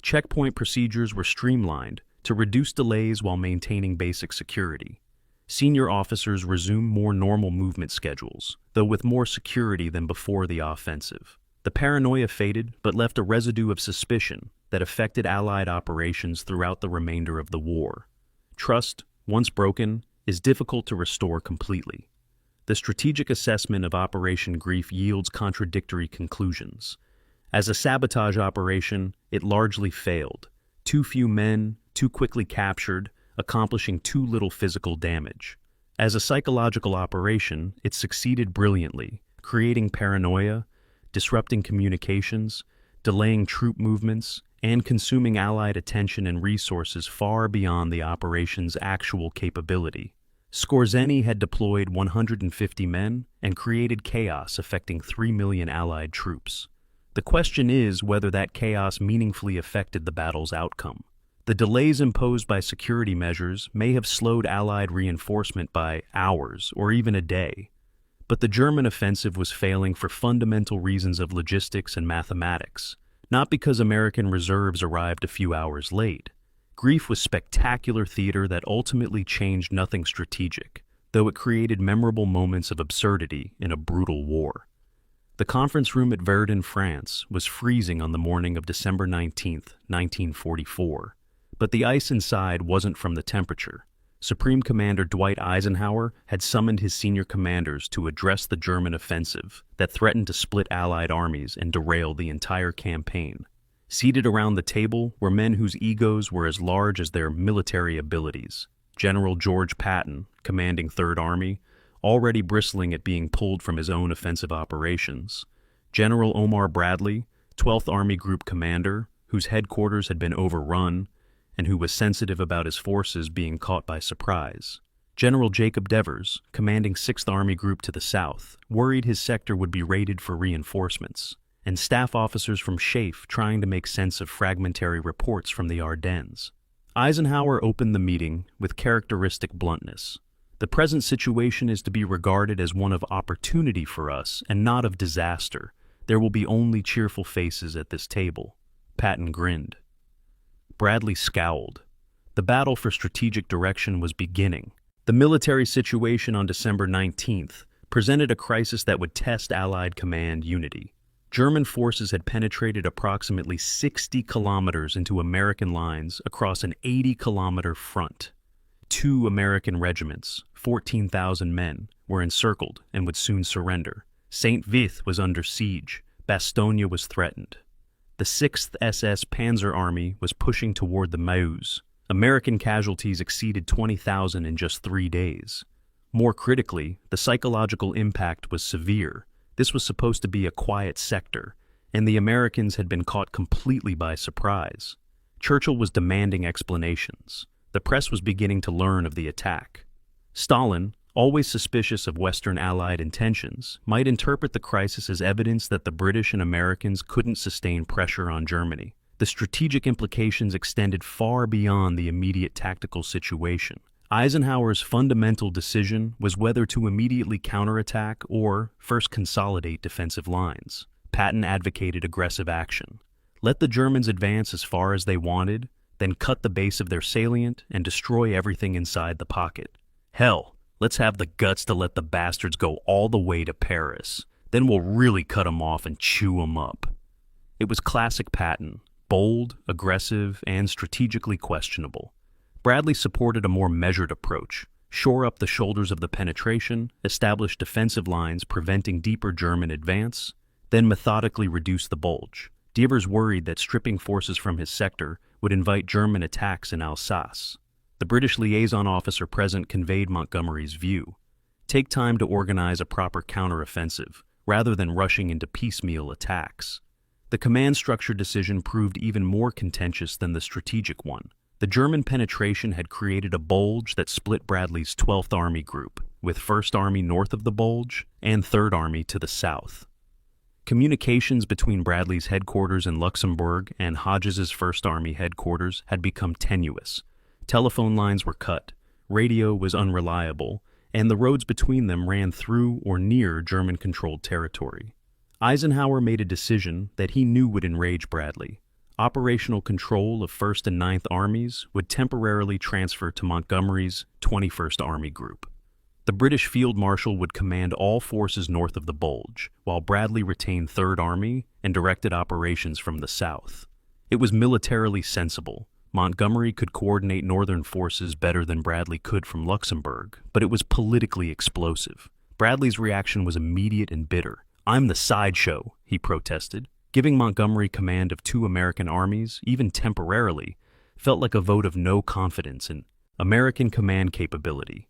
Checkpoint procedures were streamlined to reduce delays while maintaining basic security. Senior officers resumed more normal movement schedules, though with more security than before the offensive. The paranoia faded, but left a residue of suspicion that affected Allied operations throughout the remainder of the war. Trust, once broken, is difficult to restore completely. The strategic assessment of Operation Grief yields contradictory conclusions. As a sabotage operation, it largely failed. Too few men, too quickly captured, accomplishing too little physical damage. As a psychological operation, it succeeded brilliantly, creating paranoia, disrupting communications, delaying troop movements, and consuming Allied attention and resources far beyond the operation's actual capability. Skorzeny had deployed 150 men and created chaos affecting 3 million Allied troops. The question is whether that chaos meaningfully affected the battle's outcome. The delays imposed by security measures may have slowed Allied reinforcement by hours or even a day. But the German offensive was failing for fundamental reasons of logistics and mathematics, not because American reserves arrived a few hours late. Grief was spectacular theater that ultimately changed nothing strategic, though it created memorable moments of absurdity in a brutal war. The conference room at Verdun, France, was freezing on the morning of December 19, 1944. But the ice inside wasn't from the temperature. Supreme Commander Dwight Eisenhower had summoned his senior commanders to address the German offensive that threatened to split Allied armies and derail the entire campaign. Seated around the table were men whose egos were as large as their military abilities. General George Patton, commanding Third Army, already bristling at being pulled from his own offensive operations. General Omar Bradley, 12th Army Group commander, whose headquarters had been overrun, and who was sensitive about his forces being caught by surprise. General Jacob Devers, commanding 6th Army Group to the south, worried his sector would be raided for reinforcements, and staff officers from SHAEF trying to make sense of fragmentary reports from the Ardennes. Eisenhower opened the meeting with characteristic bluntness. "The present situation is to be regarded as one of opportunity for us and not of disaster. There will be only cheerful faces at this table." Patton grinned. Bradley scowled. The battle for strategic direction was beginning. The military situation on December 19th presented a crisis that would test Allied command unity. German forces had penetrated approximately 60 kilometers into American lines across an 80-kilometer front. 2 American regiments, 14,000 men, were encircled and would soon surrender. St. Vith was under siege. Bastogne was threatened. The 6th SS Panzer Army was pushing toward the Meuse. American casualties exceeded 20,000 in just 3 days. More critically, the psychological impact was severe. This was supposed to be a quiet sector, and the Americans had been caught completely by surprise. Churchill was demanding explanations. The press was beginning to learn of the attack. Stalin, always suspicious of Western Allied intentions, might interpret the crisis as evidence that the British and Americans couldn't sustain pressure on Germany. The strategic implications extended far beyond the immediate tactical situation. Eisenhower's fundamental decision was whether to immediately counterattack or first consolidate defensive lines. Patton advocated aggressive action. Let the Germans advance as far as they wanted, then cut the base of their salient and destroy everything inside the pocket. Hell, let's have the guts to let the bastards go all the way to Paris. Then we'll really cut 'em off and chew 'em up. It was classic Patton. Bold, aggressive, and strategically questionable. Bradley supported a more measured approach, shore up the shoulders of the penetration, establish defensive lines preventing deeper German advance, then methodically reduce the bulge. Devers worried that stripping forces from his sector would invite German attacks in Alsace. The British liaison officer present conveyed Montgomery's view. Take time to organize a proper counteroffensive, rather than rushing into piecemeal attacks. The command structure decision proved even more contentious than the strategic one. The German penetration had created a bulge that split Bradley's 12th Army Group, with 1st Army north of the bulge and 3rd Army to the south. Communications between Bradley's headquarters in Luxembourg and Hodges's 1st Army headquarters had become tenuous. Telephone lines were cut, radio was unreliable, and the roads between them ran through or near German-controlled territory. Eisenhower made a decision that he knew would enrage Bradley. Operational control of 1st and 9th Armies would temporarily transfer to Montgomery's 21st Army Group. The British Field Marshal would command all forces north of the Bulge, while Bradley retained 3rd Army and directed operations from the south. It was militarily sensible. Montgomery could coordinate northern forces better than Bradley could from Luxembourg, but it was politically explosive. Bradley's reaction was immediate and bitter. "I'm the sideshow," he protested. Giving Montgomery command of 2 American armies, even temporarily, felt like a vote of no confidence in American command capability.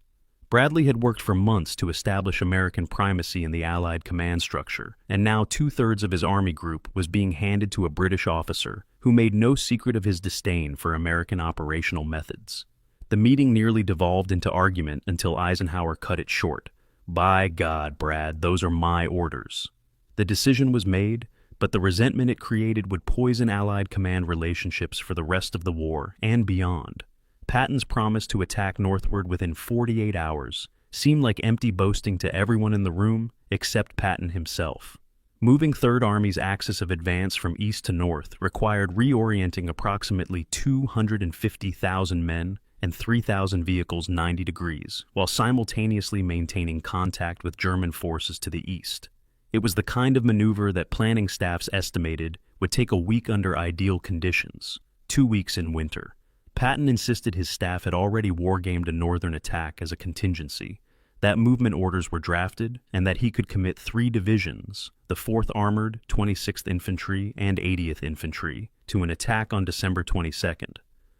Bradley had worked for months to establish American primacy in the Allied command structure, and now 2/3 of his army group was being handed to a British officer who made no secret of his disdain for American operational methods. The meeting nearly devolved into argument until Eisenhower cut it short. "By God, Brad, those are my orders." The decision was made, but the resentment it created would poison Allied command relationships for the rest of the war and beyond. Patton's promise to attack northward within 48 hours seemed like empty boasting to everyone in the room except Patton himself. Moving 3rd Army's axis of advance from east to north required reorienting approximately 250,000 men and 3,000 vehicles 90 degrees, while simultaneously maintaining contact with German forces to the east. It was the kind of maneuver that planning staffs estimated would take a week under ideal conditions, 2 weeks in winter. Patton insisted his staff had already wargamed a northern attack as a contingency, that movement orders were drafted, and that he could commit 3 divisions, the 4th Armored, 26th Infantry, and 80th Infantry, to an attack on December 22nd.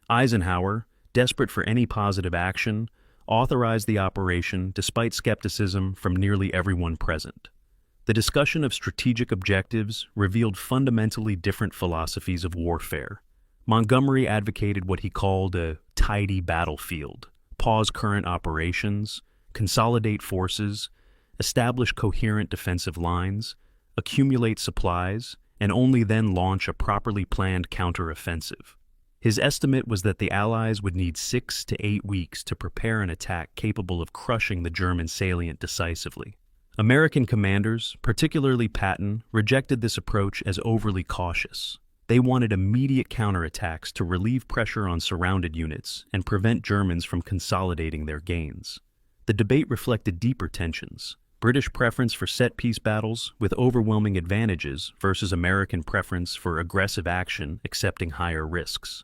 Eisenhower, desperate for any positive action, authorized the operation despite skepticism from nearly everyone present. The discussion of strategic objectives revealed fundamentally different philosophies of warfare. Montgomery advocated what he called a tidy battlefield, pause current operations, consolidate forces, establish coherent defensive lines, accumulate supplies, and only then launch a properly planned counteroffensive. His estimate was that the Allies would need 6 to 8 weeks to prepare an attack capable of crushing the German salient decisively. American commanders, particularly Patton, rejected this approach as overly cautious. They wanted immediate counterattacks to relieve pressure on surrounded units and prevent Germans from consolidating their gains. The debate reflected deeper tensions: British preference for set-piece battles with overwhelming advantages versus American preference for aggressive action accepting higher risks.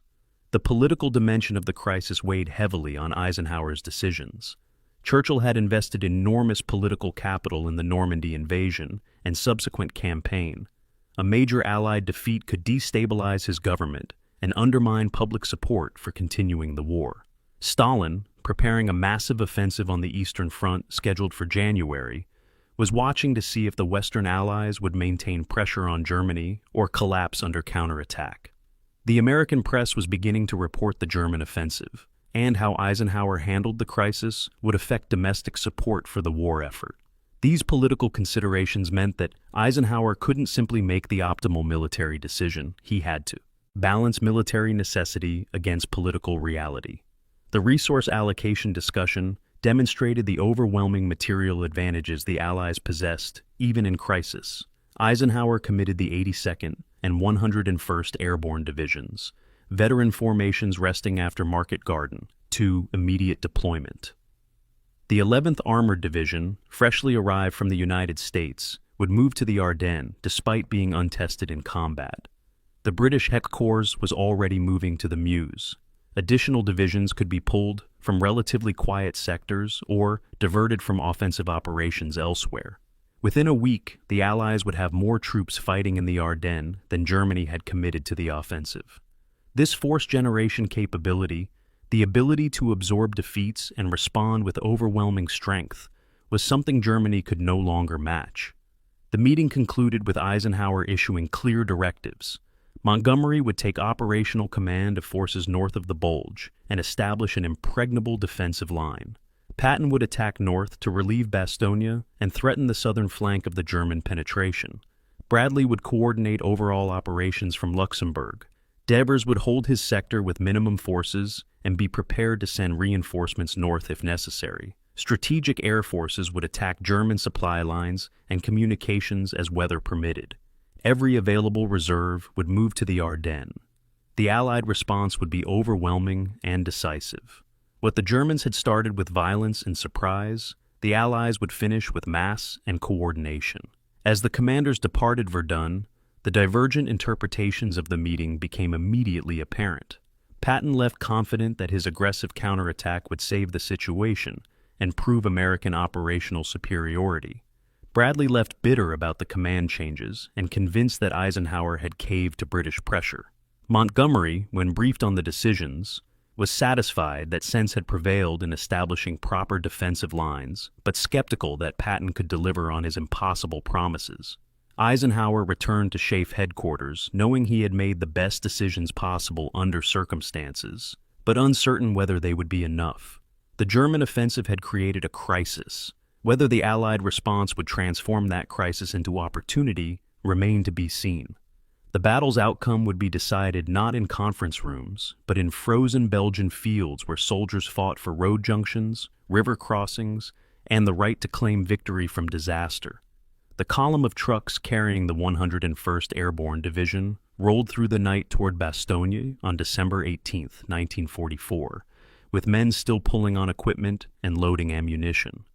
The political dimension of the crisis weighed heavily on Eisenhower's decisions. Churchill had invested enormous political capital in the Normandy invasion and subsequent campaign. A major Allied defeat could destabilize his government and undermine public support for continuing the war. Stalin, preparing a massive offensive on the Eastern Front scheduled for January, was watching to see if the Western Allies would maintain pressure on Germany or collapse under counterattack. The American press was beginning to report the German offensive, and how Eisenhower handled the crisis would affect domestic support for the war effort. These political considerations meant that Eisenhower couldn't simply make the optimal military decision. He had to balance military necessity against political reality. The resource allocation discussion demonstrated the overwhelming material advantages the Allies possessed, even in crisis. Eisenhower committed the 82nd and 101st Airborne Divisions, veteran formations resting after Market Garden, to immediate deployment. The 11th Armored Division, freshly arrived from the United States, would move to the Ardennes despite being untested in combat. The British Heck Corps was already moving to the Meuse. Additional divisions could be pulled from relatively quiet sectors or diverted from offensive operations elsewhere. Within a week, the Allies would have more troops fighting in the Ardennes than Germany had committed to the offensive. This force generation capability, the ability to absorb defeats and respond with overwhelming strength, was something Germany could no longer match. The meeting concluded with Eisenhower issuing clear directives. Montgomery would take operational command of forces north of the Bulge and establish an impregnable defensive line. Patton would attack north to relieve Bastogne and threaten the southern flank of the German penetration. Bradley would coordinate overall operations from Luxembourg. Devers would hold his sector with minimum forces and be prepared to send reinforcements north if necessary. Strategic air forces would attack German supply lines and communications as weather permitted. Every available reserve would move to the Ardennes. The Allied response would be overwhelming and decisive. What the Germans had started with violence and surprise, the Allies would finish with mass and coordination. As the commanders departed Verdun, the divergent interpretations of the meeting became immediately apparent. Patton left confident that his aggressive counterattack would save the situation and prove American operational superiority. Bradley left bitter about the command changes and convinced that Eisenhower had caved to British pressure. Montgomery, when briefed on the decisions, was satisfied that sense had prevailed in establishing proper defensive lines, but skeptical that Patton could deliver on his impossible promises. Eisenhower returned to SHAEF headquarters, knowing he had made the best decisions possible under circumstances, but uncertain whether they would be enough. The German offensive had created a crisis. Whether the Allied response would transform that crisis into opportunity remained to be seen. The battle's outcome would be decided not in conference rooms, but in frozen Belgian fields where soldiers fought for road junctions, river crossings, and the right to claim victory from disaster. The column of trucks carrying the 101st Airborne Division rolled through the night toward Bastogne on December 18, 1944, with men still pulling on equipment and loading ammunition.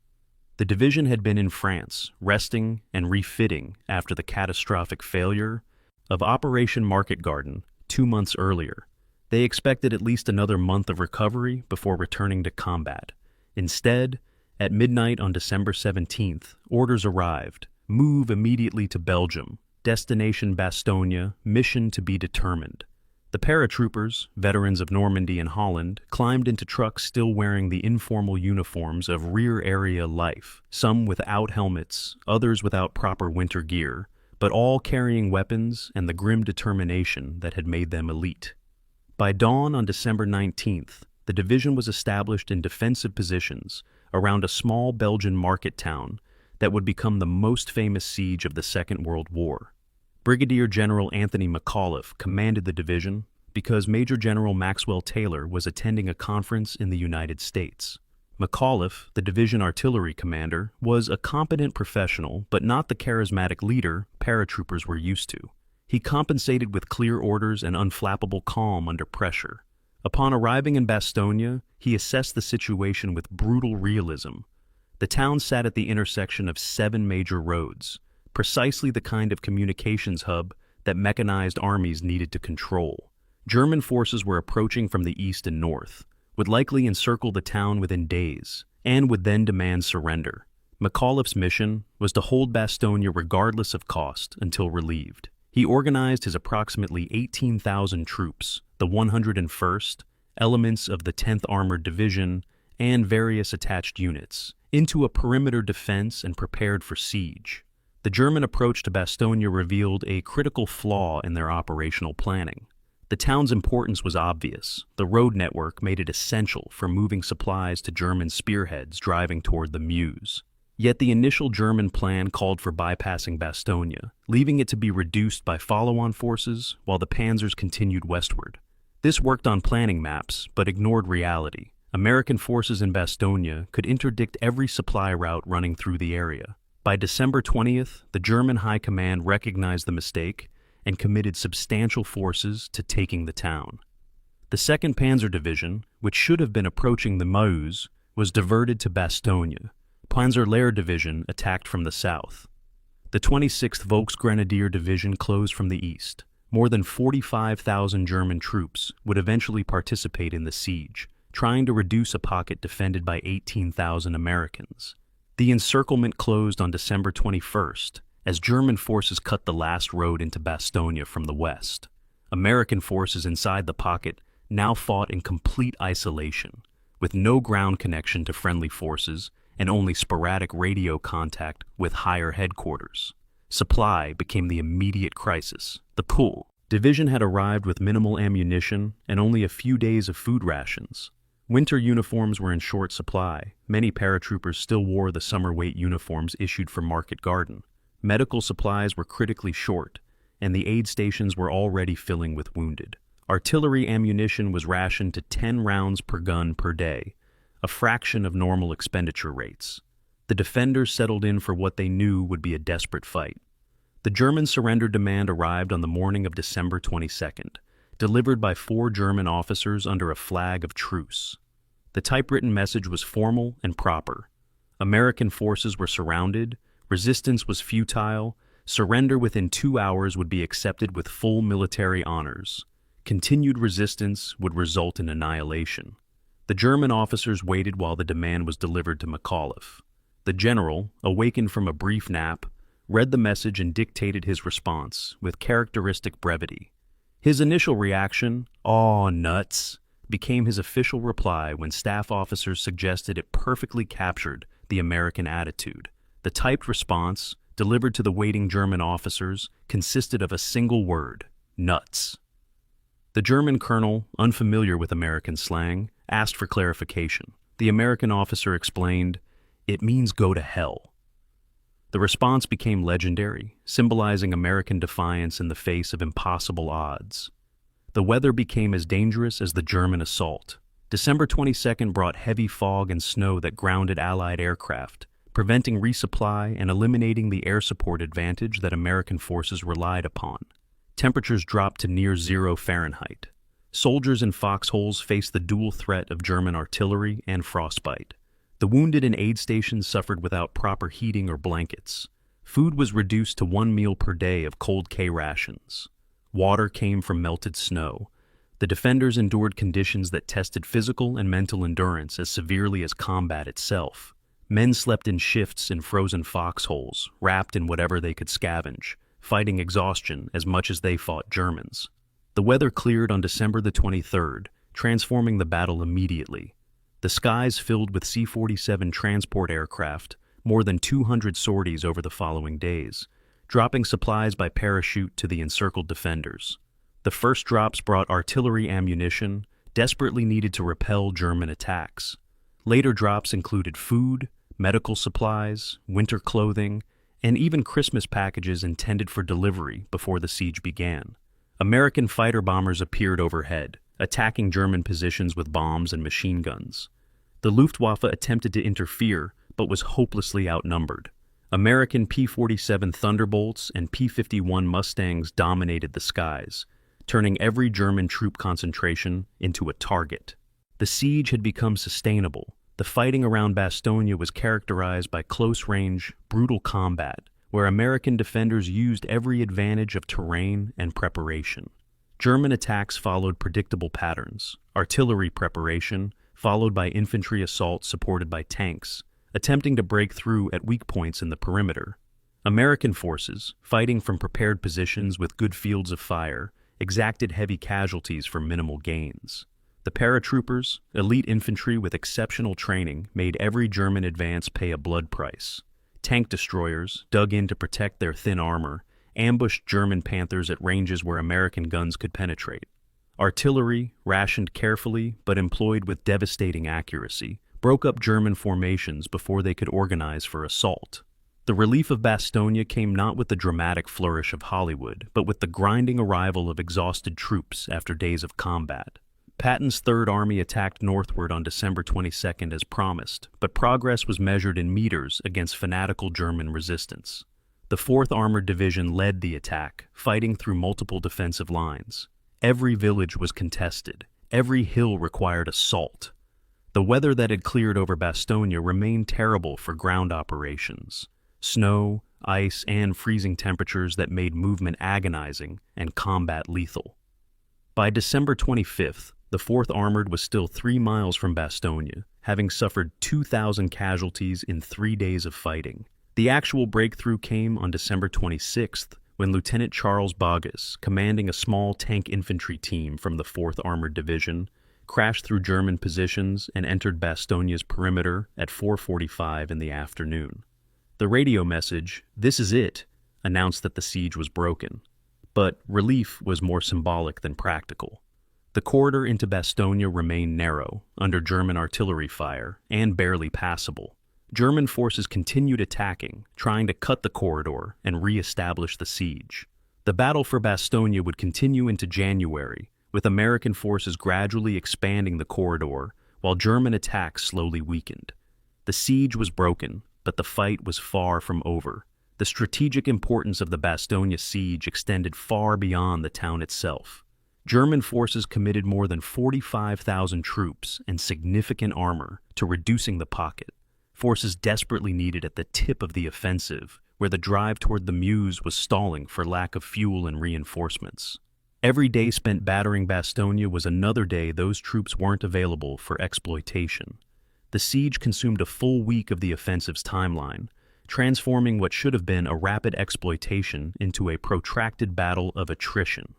The division had been in France, resting and refitting after the catastrophic failure of Operation Market Garden 2 months earlier. They expected at least another month of recovery before returning to combat. Instead, at midnight on December 17th, orders arrived. Move immediately to Belgium. Destination Bastogne. Mission to be determined. The paratroopers, veterans of Normandy and Holland, climbed into trucks still wearing the informal uniforms of rear area life, some without helmets, others without proper winter gear, but all carrying weapons and the grim determination that had made them elite. By dawn on December 19th, the division was established in defensive positions around a small Belgian market town that would become the most famous siege of the Second World War. Brigadier General Anthony McAuliffe commanded the division because Major General Maxwell Taylor was attending a conference in the United States. McAuliffe, the division artillery commander, was a competent professional but not the charismatic leader paratroopers were used to. He compensated with clear orders and unflappable calm under pressure. Upon arriving in Bastogne, he assessed the situation with brutal realism. The town sat at the intersection of 7 major roads, precisely the kind of communications hub that mechanized armies needed to control. German forces were approaching from the east and north, would likely encircle the town within days, and would then demand surrender. McAuliffe's mission was to hold Bastogne regardless of cost until relieved. He organized his approximately 18,000 troops, the 101st, elements of the 10th Armored Division, and various attached units, into a perimeter defense and prepared for siege. The German approach to Bastogne revealed a critical flaw in their operational planning. The town's importance was obvious. The road network made it essential for moving supplies to German spearheads driving toward the Meuse. Yet the initial German plan called for bypassing Bastogne, leaving it to be reduced by follow-on forces while the panzers continued westward. This worked on planning maps, but ignored reality. American forces in Bastogne could interdict every supply route running through the area. By December 20th, the German High Command recognized the mistake and committed substantial forces to taking the town. The 2nd Panzer Division, which should have been approaching the Meuse, was diverted to Bastogne. Panzerlehr Division attacked from the south. The 26th Volksgrenadier Division closed from the east. More than 45,000 German troops would eventually participate in the siege, trying to reduce a pocket defended by 18,000 Americans. The encirclement closed on December 21st, as German forces cut the last road into Bastogne from the west. American forces inside the pocket now fought in complete isolation, with no ground connection to friendly forces and only sporadic radio contact with higher headquarters. Supply became the immediate crisis. The Pool Division had arrived with minimal ammunition and only a few days of food rations. Winter uniforms were in short supply. Many paratroopers still wore the summer weight uniforms issued from Market Garden. Medical supplies were critically short, and the aid stations were already filling with wounded. Artillery ammunition was rationed to 10 rounds per gun per day, a fraction of normal expenditure rates. The defenders settled in for what they knew would be a desperate fight. The German surrender demand arrived on the morning of December 22nd, delivered by 4 German officers under a flag of truce. The typewritten message was formal and proper. American forces were surrounded, resistance was futile, surrender within 2 hours would be accepted with full military honors. Continued resistance would result in annihilation. The German officers waited while the demand was delivered to McAuliffe. The general, awakened from a brief nap, read the message and dictated his response with characteristic brevity. His initial reaction, "Aw, nuts," became his official reply when staff officers suggested it perfectly captured the American attitude. The typed response, delivered to the waiting German officers, consisted of a single word: nuts. The German colonel, unfamiliar with American slang, asked for clarification. The American officer explained, "It means go to hell." The response became legendary, symbolizing American defiance in the face of impossible odds. The weather became as dangerous as the German assault. December 22nd brought heavy fog and snow that grounded Allied aircraft, preventing resupply and eliminating the air support advantage that American forces relied upon. Temperatures dropped to near 0 Fahrenheit. Soldiers in foxholes faced the dual threat of German artillery and frostbite. The wounded in aid stations suffered without proper heating or blankets. Food was reduced to 1 meal per day of cold K rations. Water came from melted snow. The defenders endured conditions that tested physical and mental endurance as severely as combat itself. Men slept in shifts in frozen foxholes, wrapped in whatever they could scavenge, fighting exhaustion as much as they fought Germans. The weather cleared on December the 23rd, transforming the battle immediately. The skies filled with C-47 transport aircraft, more than 200 sorties over the following days, dropping supplies by parachute to the encircled defenders. The first drops brought artillery ammunition, desperately needed to repel German attacks. Later drops included food, medical supplies, winter clothing, and even Christmas packages intended for delivery before the siege began. American fighter bombers appeared overhead, attacking German positions with bombs and machine guns. The Luftwaffe attempted to interfere, but was hopelessly outnumbered. American P-47 Thunderbolts and P-51 Mustangs dominated the skies, turning every German troop concentration into a target. The siege had become sustainable. The fighting around Bastogne was characterized by close-range, brutal combat, where American defenders used every advantage of terrain and preparation. German attacks followed predictable patterns: artillery preparation, followed by infantry assault supported by tanks, attempting to break through at weak points in the perimeter. American forces, fighting from prepared positions with good fields of fire, exacted heavy casualties for minimal gains. The paratroopers, elite infantry with exceptional training, made every German advance pay a blood price. Tank destroyers, dug in to protect their thin armor, ambushed German Panthers at ranges where American guns could penetrate. Artillery, rationed carefully but employed with devastating accuracy, broke up German formations before they could organize for assault. The relief of Bastogne came not with the dramatic flourish of Hollywood, but with the grinding arrival of exhausted troops after days of combat. Patton's Third Army attacked northward on December 22nd as promised, but progress was measured in meters against fanatical German resistance. The 4th Armored Division led the attack, fighting through multiple defensive lines. Every village was contested. Every hill required assault. The weather that had cleared over Bastogne remained terrible for ground operations. Snow, ice, and freezing temperatures that made movement agonizing and combat lethal. By December 25th, the 4th Armored was still 3 miles from Bastogne, having suffered 2,000 casualties in 3 days of fighting. The actual breakthrough came on December 26th, when Lieutenant Charles Boggess, commanding a small tank infantry team from the 4th Armored Division, crashed through German positions and entered Bastogne's perimeter at 4:45 in the afternoon. The radio message, "This is it," announced that the siege was broken. But relief was more symbolic than practical. The corridor into Bastogne remained narrow, under German artillery fire, and barely passable. German forces continued attacking, trying to cut the corridor and re-establish the siege. The battle for Bastogne would continue into January, with American forces gradually expanding the corridor, while German attacks slowly weakened. The siege was broken, but the fight was far from over. The strategic importance of the Bastogne siege extended far beyond the town itself. German forces committed more than 45,000 troops and significant armor to reducing the pocket, forces desperately needed at the tip of the offensive, where the drive toward the Meuse was stalling for lack of fuel and reinforcements. Every day spent battering Bastogne was another day those troops weren't available for exploitation. The siege consumed a full week of the offensive's timeline, transforming what should have been a rapid exploitation into a protracted battle of attrition.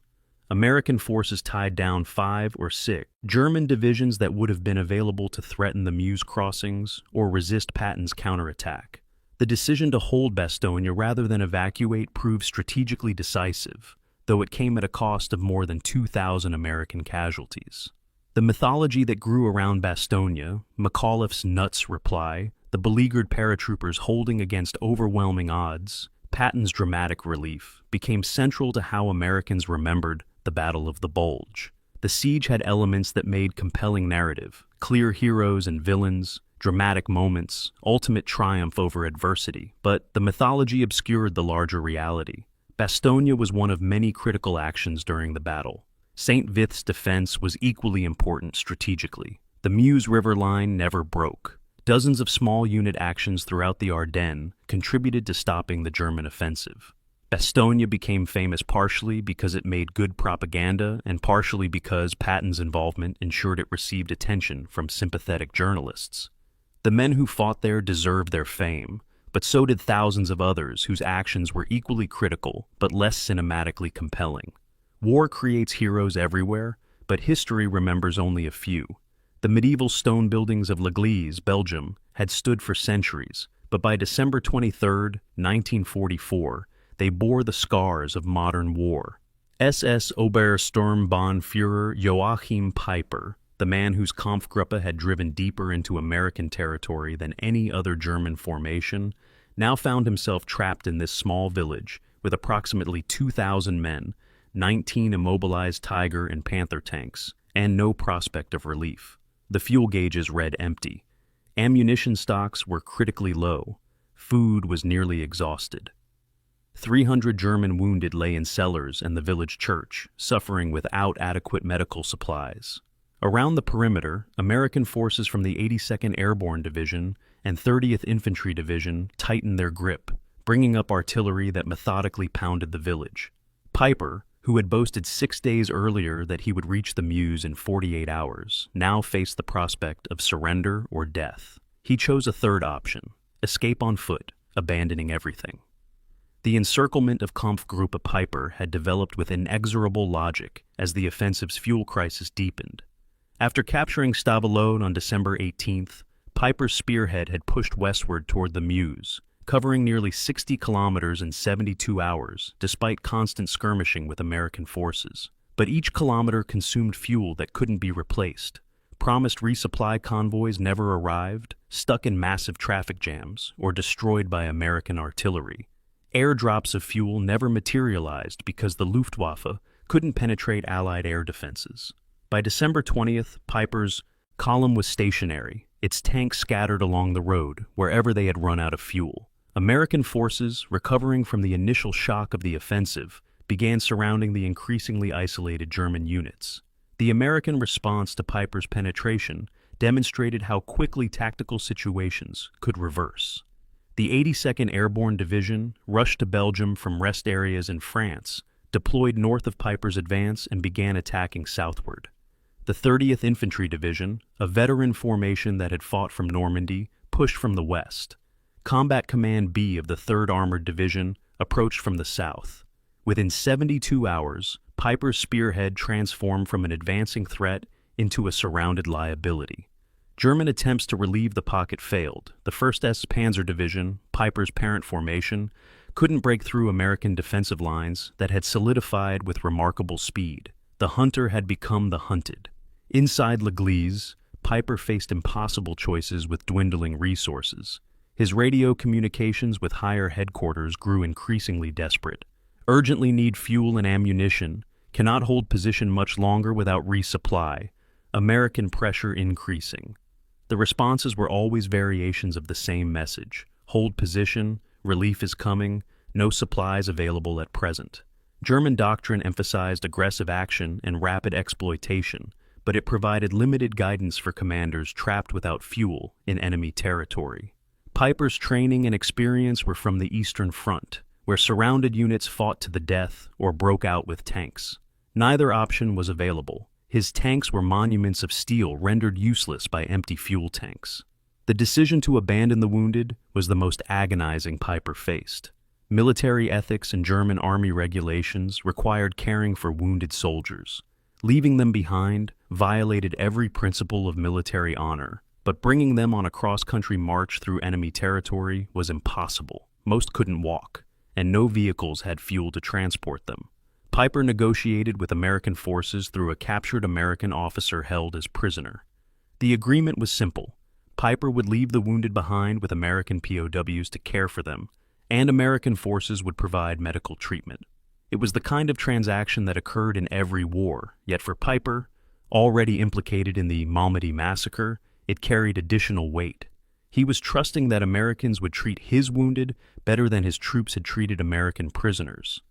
American forces tied down 5 or 6 German divisions that would have been available to threaten the Meuse crossings or resist Patton's counterattack. The decision to hold Bastogne rather than evacuate proved strategically decisive, though it came at a cost of more than 2,000 American casualties. The mythology that grew around Bastogne, McAuliffe's nuts reply, the beleaguered paratroopers holding against overwhelming odds, Patton's dramatic relief, became central to how Americans remembered the Battle of the Bulge. The siege had elements that made compelling narrative: clear heroes and villains, dramatic moments, ultimate triumph over adversity. But the mythology obscured the larger reality. Bastogne was one of many critical actions during the battle. St. Vith's defense was equally important strategically. The Meuse River line never broke. Dozens of small unit actions throughout the Ardennes contributed to stopping the German offensive. Bastogne became famous partially because it made good propaganda and partially because Patton's involvement ensured it received attention from sympathetic journalists. The men who fought there deserved their fame, but so did thousands of others whose actions were equally critical but less cinematically compelling. War creates heroes everywhere, but history remembers only a few. The medieval stone buildings of L'Église, Belgium, had stood for centuries, but by December 23, 1944, they bore the scars of modern war. SS Obersturmbannführer Joachim Peiper, the man whose Kampfgruppe had driven deeper into American territory than any other German formation, now found himself trapped in this small village with approximately 2,000 men, 19 immobilized Tiger and Panther tanks, and no prospect of relief. The fuel gauges read empty. Ammunition stocks were critically low. Food was nearly exhausted. 300 German wounded lay in cellars and the village church, suffering without adequate medical supplies. Around the perimeter, American forces from the 82nd Airborne Division and 30th Infantry Division tightened their grip, bringing up artillery that methodically pounded the village. Peiper, who had boasted 6 days earlier that he would reach the Meuse in 48 hours, now faced the prospect of surrender or death. He chose a third option: escape on foot, abandoning everything. The encirclement of Kampfgruppe Peiper had developed with inexorable logic as the offensive's fuel crisis deepened. After capturing Stavelot on December 18th, Peiper's spearhead had pushed westward toward the Meuse, covering nearly 60 kilometers in 72 hours, despite constant skirmishing with American forces. But each kilometer consumed fuel that couldn't be replaced. Promised resupply convoys never arrived, stuck in massive traffic jams, or destroyed by American artillery. Airdrops of fuel never materialized because the Luftwaffe couldn't penetrate Allied air defenses. By December 20th, Peiper's column was stationary, its tanks scattered along the road wherever they had run out of fuel. American forces, recovering from the initial shock of the offensive, began surrounding the increasingly isolated German units. The American response to Peiper's penetration demonstrated how quickly tactical situations could reverse. The 82nd Airborne Division rushed to Belgium from rest areas in France, deployed north of Peiper's advance, and began attacking southward. The 30th Infantry Division, a veteran formation that had fought from Normandy, pushed from the west. Combat Command B of the 3rd Armored Division approached from the south. Within 72 hours, Peiper's spearhead transformed from an advancing threat into a surrounded liability. German attempts to relieve the pocket failed. The 1st S Panzer Division, Peiper's parent formation, couldn't break through American defensive lines that had solidified with remarkable speed. The hunter had become the hunted. Inside L'Église, Peiper faced impossible choices with dwindling resources. His radio communications with higher headquarters grew increasingly desperate. Urgently need fuel and ammunition. Cannot hold position much longer without resupply. American pressure increasing. The responses were always variations of the same message. Hold position, relief is coming, no supplies available at present. German doctrine emphasized aggressive action and rapid exploitation, but it provided limited guidance for commanders trapped without fuel in enemy territory. Peiper's training and experience were from the Eastern Front, where surrounded units fought to the death or broke out with tanks. Neither option was available. His tanks were monuments of steel rendered useless by empty fuel tanks. The decision to abandon the wounded was the most agonizing Peiper faced. Military ethics and German army regulations required caring for wounded soldiers. Leaving them behind violated every principle of military honor, but bringing them on a cross-country march through enemy territory was impossible. Most couldn't walk, and no vehicles had fuel to transport them. Peiper negotiated with American forces through a captured American officer held as prisoner. The agreement was simple. Peiper would leave the wounded behind with American POWs to care for them, and American forces would provide medical treatment. It was the kind of transaction that occurred in every war, yet for Peiper, already implicated in the Malmedy massacre, it carried additional weight. He was trusting that Americans would treat his wounded better than his troops had treated American prisoners.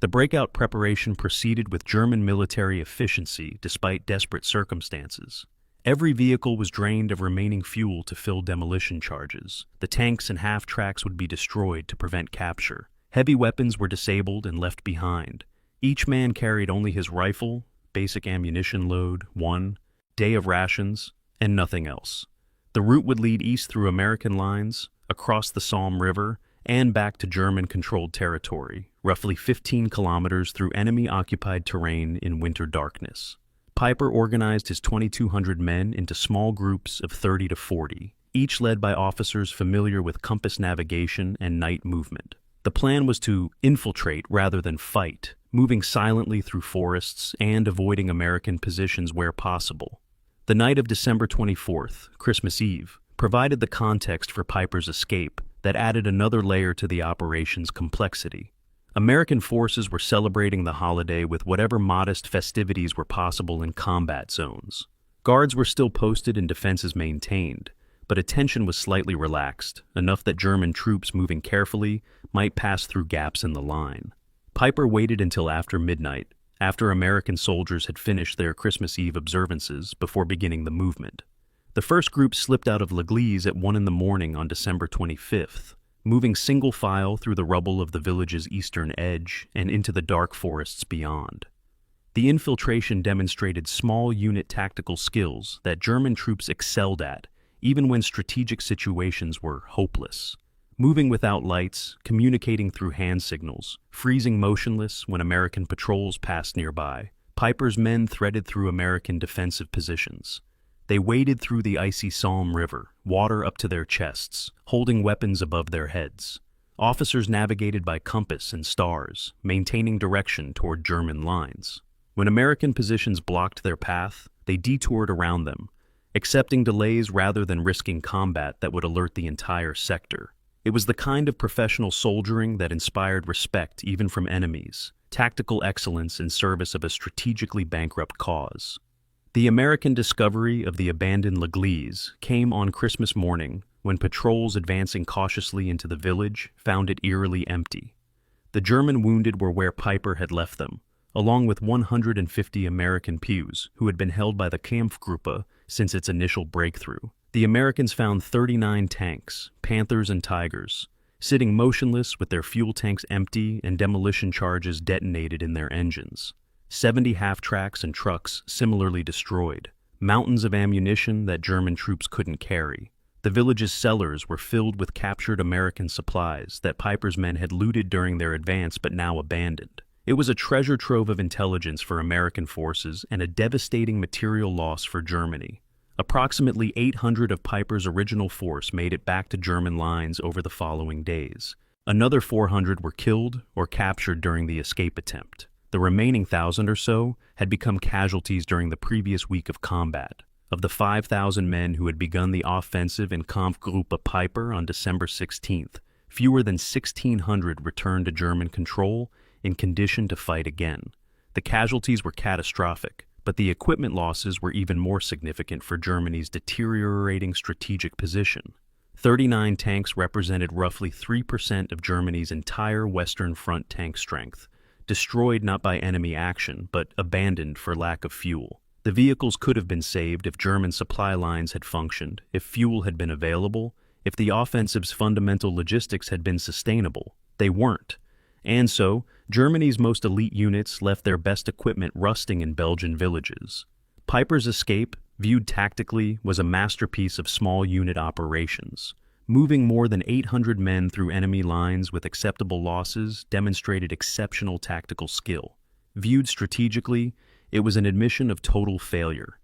The breakout preparation proceeded with German military efficiency despite desperate circumstances. Every vehicle was drained of remaining fuel to fill demolition charges. The tanks and half-tracks would be destroyed to prevent capture. Heavy weapons were disabled and left behind. Each man carried only his rifle, basic ammunition load, one day of rations, and nothing else. The route would lead east through American lines, across the Somme River, and back to German-controlled territory, roughly 15 kilometers through enemy-occupied terrain in winter darkness. Peiper organized his 2,200 men into small groups of 30 to 40, each led by officers familiar with compass navigation and night movement. The plan was to infiltrate rather than fight, moving silently through forests and avoiding American positions where possible. The night of December 24th, Christmas Eve, provided the context for Peiper's escape that added another layer to the operation's complexity. American forces were celebrating the holiday with whatever modest festivities were possible in combat zones. Guards were still posted and defenses maintained, but attention was slightly relaxed, enough that German troops moving carefully might pass through gaps in the line. Peiper waited until after midnight, after American soldiers had finished their Christmas Eve observances, before beginning the movement. The first group slipped out of L'Église at 1 a.m. on December 25th, moving single file through the rubble of the village's eastern edge and into the dark forests beyond. The infiltration demonstrated small unit tactical skills that German troops excelled at, even when strategic situations were hopeless. Moving without lights, communicating through hand signals, freezing motionless when American patrols passed nearby, Peiper's men threaded through American defensive positions. They waded through the icy Somme River, water up to their chests, holding weapons above their heads. Officers navigated by compass and stars, maintaining direction toward German lines. When American positions blocked their path, they detoured around them, accepting delays rather than risking combat that would alert the entire sector. It was the kind of professional soldiering that inspired respect even from enemies, tactical excellence in service of a strategically bankrupt cause. The American discovery of the abandoned L'Église came on Christmas morning when patrols advancing cautiously into the village found it eerily empty. The German wounded were where Peiper had left them, along with 150 American POWs who had been held by the Kampfgruppe since its initial breakthrough. The Americans found 39 tanks, Panthers and Tigers, sitting motionless with their fuel tanks empty and demolition charges detonated in their engines. 70 half-tracks and trucks similarly destroyed, mountains of ammunition that German troops couldn't carry. The village's cellars were filled with captured American supplies that Peiper's men had looted during their advance but now abandoned. It was a treasure trove of intelligence for American forces and a devastating material loss for Germany. Approximately 800 of Peiper's original force made it back to German lines over the following days. Another 400 were killed or captured during the escape attempt. The remaining 1,000 or so had become casualties during the previous week of combat. Of the 5,000 men who had begun the offensive in Kampfgruppe Peiper on December 16th, fewer than 1,600 returned to German control in condition to fight again. The casualties were catastrophic, but the equipment losses were even more significant for Germany's deteriorating strategic position. 39 tanks represented roughly 3% of Germany's entire Western Front tank strength, destroyed not by enemy action, but abandoned for lack of fuel. The vehicles could have been saved if German supply lines had functioned, if fuel had been available, if the offensive's fundamental logistics had been sustainable. They weren't. And so, Germany's most elite units left their best equipment rusting in Belgian villages. Peiper's escape, viewed tactically, was a masterpiece of small unit operations. Moving more than 800 men through enemy lines with acceptable losses demonstrated exceptional tactical skill. Viewed strategically, it was an admission of total failure.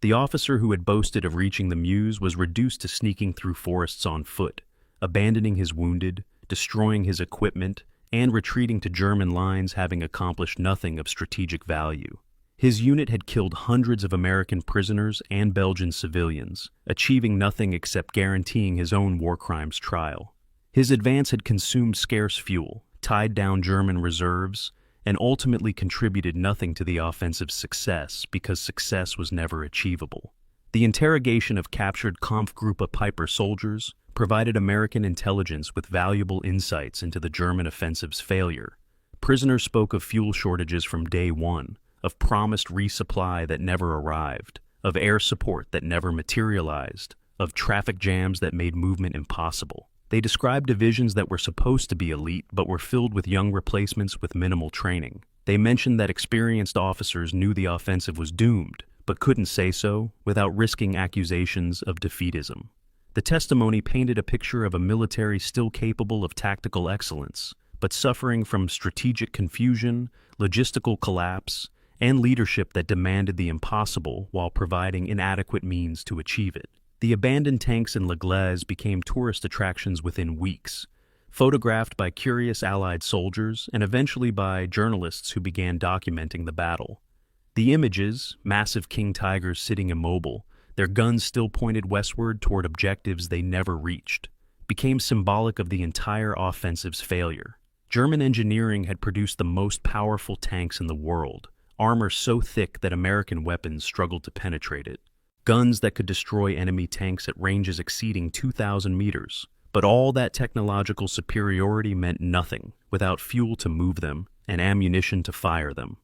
The officer who had boasted of reaching the Meuse was reduced to sneaking through forests on foot, abandoning his wounded, destroying his equipment, and retreating to German lines having accomplished nothing of strategic value. His unit had killed hundreds of American prisoners and Belgian civilians, achieving nothing except guaranteeing his own war crimes trial. His advance had consumed scarce fuel, tied down German reserves, and ultimately contributed nothing to the offensive's success because success was never achievable. The interrogation of captured Kampfgruppe Peiper soldiers provided American intelligence with valuable insights into the German offensive's failure. Prisoners spoke of fuel shortages from day one, of promised resupply that never arrived, of air support that never materialized, of traffic jams that made movement impossible. They described divisions that were supposed to be elite but were filled with young replacements with minimal training. They mentioned that experienced officers knew the offensive was doomed, but couldn't say so without risking accusations of defeatism. The testimony painted a picture of a military still capable of tactical excellence, but suffering from strategic confusion, logistical collapse, and leadership that demanded the impossible while providing inadequate means to achieve it. The abandoned tanks in La Glaise became tourist attractions within weeks, photographed by curious Allied soldiers and eventually by journalists who began documenting the battle. The images, massive king tigers sitting immobile, their guns still pointed westward toward objectives they never reached, became symbolic of the entire offensive's failure. German engineering had produced the most powerful tanks in the world, armor so thick that American weapons struggled to penetrate it, guns that could destroy enemy tanks at ranges exceeding 2,000 meters. But all that technological superiority meant nothing without fuel to move them and ammunition to fire them.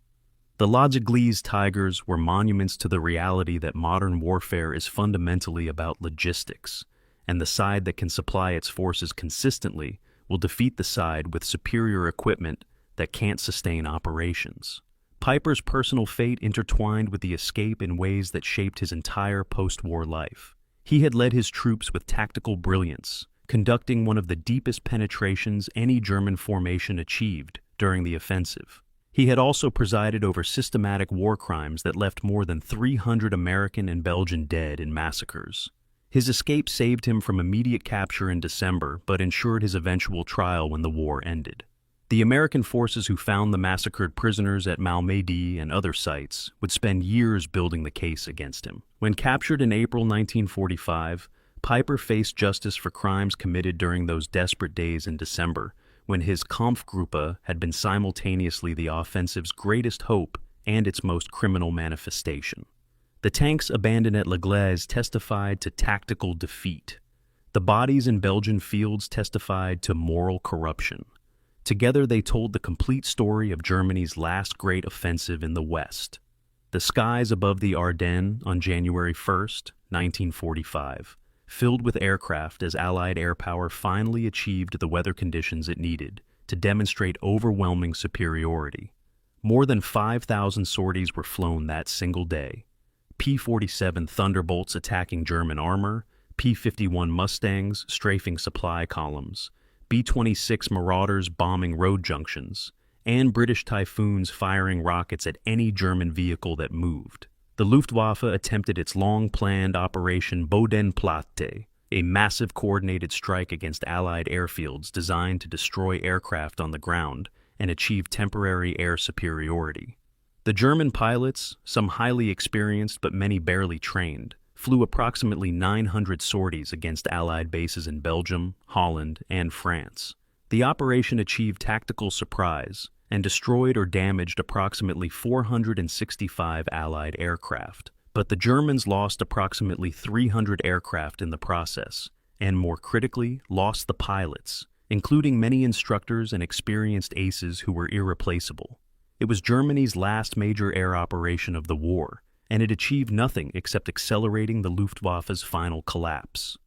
The La Glaise Tigers were monuments to the reality that modern warfare is fundamentally about logistics, and the side that can supply its forces consistently will defeat the side with superior equipment that can't sustain operations. Piper's personal fate intertwined with the escape in ways that shaped his entire post-war life. He had led his troops with tactical brilliance, conducting one of the deepest penetrations any German formation achieved during the offensive. He had also presided over systematic war crimes that left more than 300 American and Belgian dead in massacres. His escape saved him from immediate capture in December, but ensured his eventual trial when the war ended. The American forces who found the massacred prisoners at Malmedy and other sites would spend years building the case against him. When captured in April 1945, Piper faced justice for crimes committed during those desperate days in December, when his Kampfgruppe had been simultaneously the offensive's greatest hope and its most criminal manifestation. The tanks abandoned at La Glaise testified to tactical defeat. The bodies in Belgian fields testified to moral corruption. Together they told the complete story of Germany's last great offensive in the West. The skies above the Ardennes on January 1st, 1945, filled with aircraft as Allied air power finally achieved the weather conditions it needed to demonstrate overwhelming superiority. More than 5,000 sorties were flown that single day. P-47 Thunderbolts attacking German armor, P-51 Mustangs strafing supply columns, B-26 Marauders bombing road junctions, and British Typhoons firing rockets at any German vehicle that moved. The Luftwaffe attempted its long-planned Operation Bodenplatte, a massive coordinated strike against Allied airfields designed to destroy aircraft on the ground and achieve temporary air superiority. The German pilots, some highly experienced but many barely trained, flew approximately 900 sorties against Allied bases in Belgium, Holland, and France. The operation achieved tactical surprise and destroyed or damaged approximately 465 Allied aircraft, but the Germans lost approximately 300 aircraft in the process, and more critically, lost the pilots, including many instructors and experienced aces who were irreplaceable. It was Germany's last major air operation of the war, and it achieved nothing except accelerating the Luftwaffe's final collapse.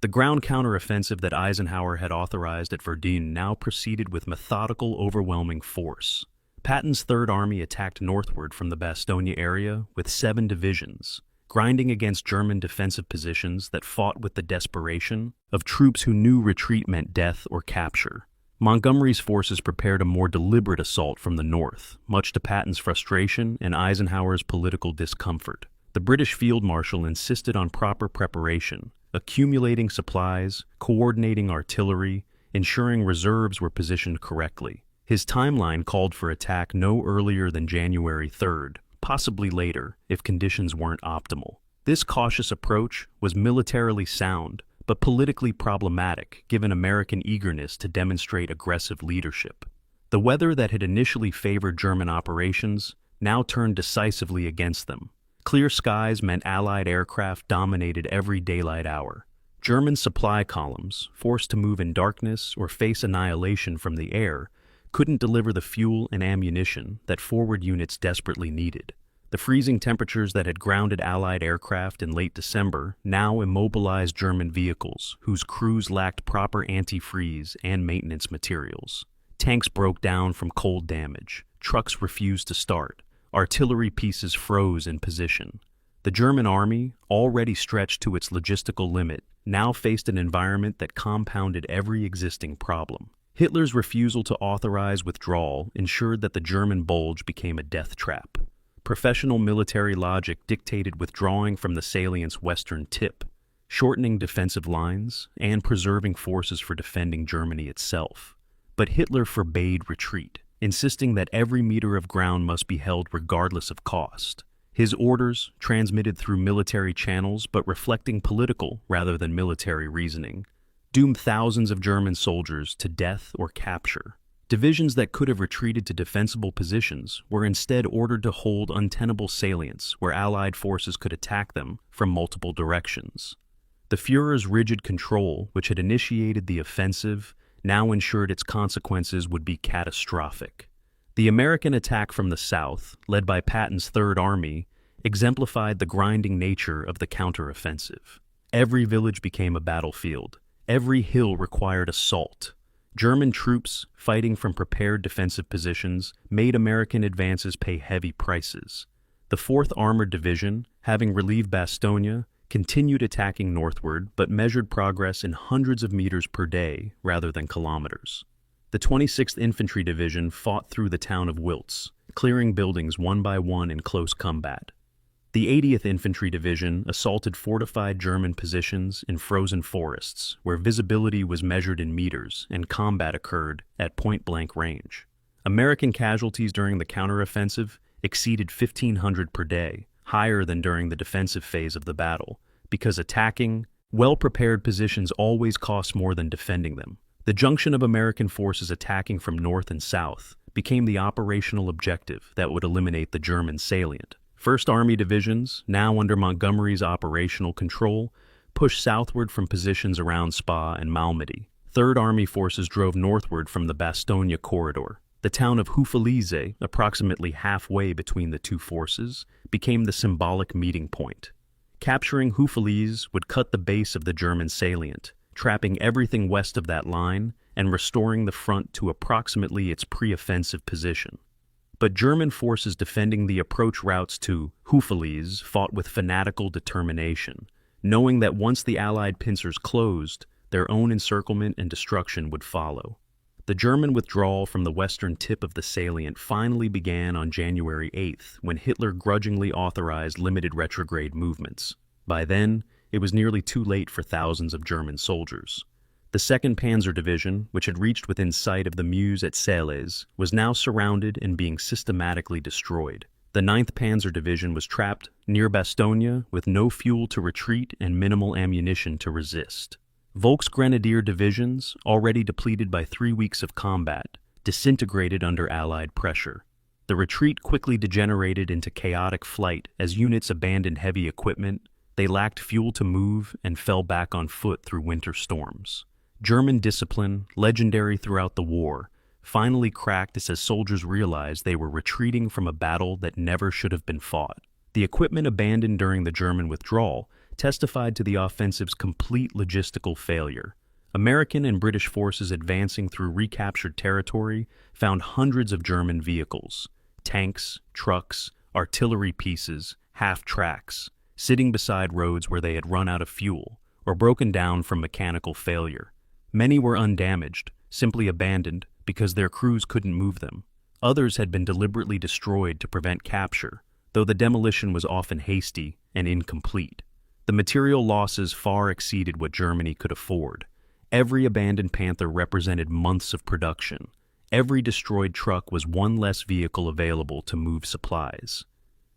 The ground counteroffensive that Eisenhower had authorized at Verdun now proceeded with methodical, overwhelming force. Patton's Third Army attacked northward from the Bastogne area with 7 divisions, grinding against German defensive positions that fought with the desperation of troops who knew retreat meant death or capture. Montgomery's forces prepared a more deliberate assault from the north, much to Patton's frustration and Eisenhower's political discomfort. The British Field Marshal insisted on proper preparation, accumulating supplies, coordinating artillery, ensuring reserves were positioned correctly. His timeline called for attack no earlier than January 3rd, possibly later if conditions weren't optimal. This cautious approach was militarily sound, but politically problematic given American eagerness to demonstrate aggressive leadership. The weather that had initially favored German operations now turned decisively against them. Clear skies meant Allied aircraft dominated every daylight hour. German supply columns, forced to move in darkness or face annihilation from the air, couldn't deliver the fuel and ammunition that forward units desperately needed. The freezing temperatures that had grounded Allied aircraft in late December now immobilized German vehicles whose crews lacked proper antifreeze and maintenance materials. Tanks broke down from cold damage. Trucks refused to start. Artillery pieces froze in position. The German army, already stretched to its logistical limit, now faced an environment that compounded every existing problem. Hitler's refusal to authorize withdrawal ensured that the German bulge became a death trap. Professional military logic dictated withdrawing from the salient's western tip, shortening defensive lines, and preserving forces for defending Germany itself. But Hitler forbade retreat, insisting that every meter of ground must be held regardless of cost. His orders, transmitted through military channels but reflecting political rather than military reasoning, doomed thousands of German soldiers to death or capture. Divisions that could have retreated to defensible positions were instead ordered to hold untenable salients where Allied forces could attack them from multiple directions. The Führer's rigid control, which had initiated the offensive, now ensured its consequences would be catastrophic. The American attack from the south, led by Patton's Third Army, exemplified the grinding nature of the counteroffensive. Every village became a battlefield. Every hill required assault. German troops, fighting from prepared defensive positions, made American advances pay heavy prices. The 4th Armored Division, having relieved Bastogne, continued attacking northward but measured progress in hundreds of meters per day rather than kilometers. The 26th Infantry Division fought through the town of Wiltz, clearing buildings one by one in close combat. The 80th Infantry Division assaulted fortified German positions in frozen forests, where visibility was measured in meters and combat occurred at point-blank range. American casualties during the counteroffensive exceeded 1,500 per day, higher than during the defensive phase of the battle, because attacking well-prepared positions always costs more than defending them. The junction of American forces attacking from north and south became the operational objective that would eliminate the German salient. First Army divisions, now under Montgomery's operational control, pushed southward from positions around Spa and Malmedy. Third Army forces drove northward from the Bastogne corridor. The town of Houffalize, approximately halfway between the two forces, became the symbolic meeting point. Capturing Houffalize would cut the base of the German salient, trapping everything west of that line and restoring the front to approximately its pre-offensive position. But German forces defending the approach routes to Houffalize fought with fanatical determination, knowing that once the Allied pincers closed, their own encirclement and destruction would follow. The German withdrawal from the western tip of the salient finally began on January 8th, when Hitler grudgingly authorized limited retrograde movements. By then, it was nearly too late for thousands of German soldiers. The 2nd Panzer Division, which had reached within sight of the Meuse at Selles, was now surrounded and being systematically destroyed. The 9th Panzer Division was trapped near Bastogne with no fuel to retreat and minimal ammunition to resist. Volksgrenadier divisions, already depleted by 3 weeks of combat, disintegrated under Allied pressure. The retreat quickly degenerated into chaotic flight as units abandoned heavy equipment, they lacked fuel to move, and fell back on foot through winter storms. German discipline, legendary throughout the war, finally cracked as soldiers realized they were retreating from a battle that never should have been fought. The equipment abandoned during the German withdrawal testified to the offensive's complete logistical failure. American and British forces advancing through recaptured territory found hundreds of German vehicles, tanks, trucks, artillery pieces, half-tracks, sitting beside roads where they had run out of fuel or broken down from mechanical failure. Many were undamaged, simply abandoned because their crews couldn't move them. Others had been deliberately destroyed to prevent capture, though the demolition was often hasty and incomplete. The material losses far exceeded what Germany could afford. Every abandoned Panther represented months of production. Every destroyed truck was one less vehicle available to move supplies.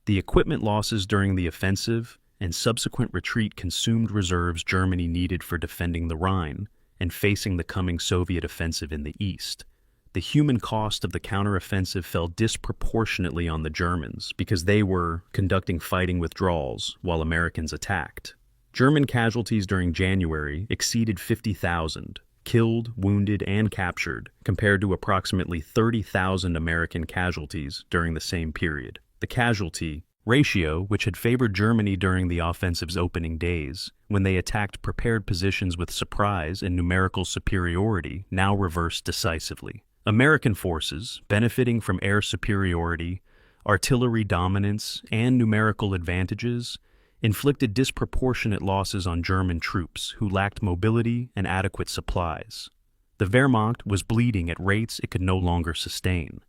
The equipment losses during the offensive and subsequent retreat consumed reserves Germany needed for defending the Rhine and facing the coming Soviet offensive in the east. The human cost of the counteroffensive fell disproportionately on the Germans because they were conducting fighting withdrawals while Americans attacked. German casualties during January exceeded 50,000, killed, wounded, and captured, compared to approximately 30,000 American casualties during the same period. The casualty ratio, which had favored Germany during the offensive's opening days, when they attacked prepared positions with surprise and numerical superiority, now reversed decisively. American forces, benefiting from air superiority, artillery dominance, and numerical advantages, inflicted disproportionate losses on German troops who lacked mobility and adequate supplies. The Wehrmacht was bleeding at rates it could no longer sustain.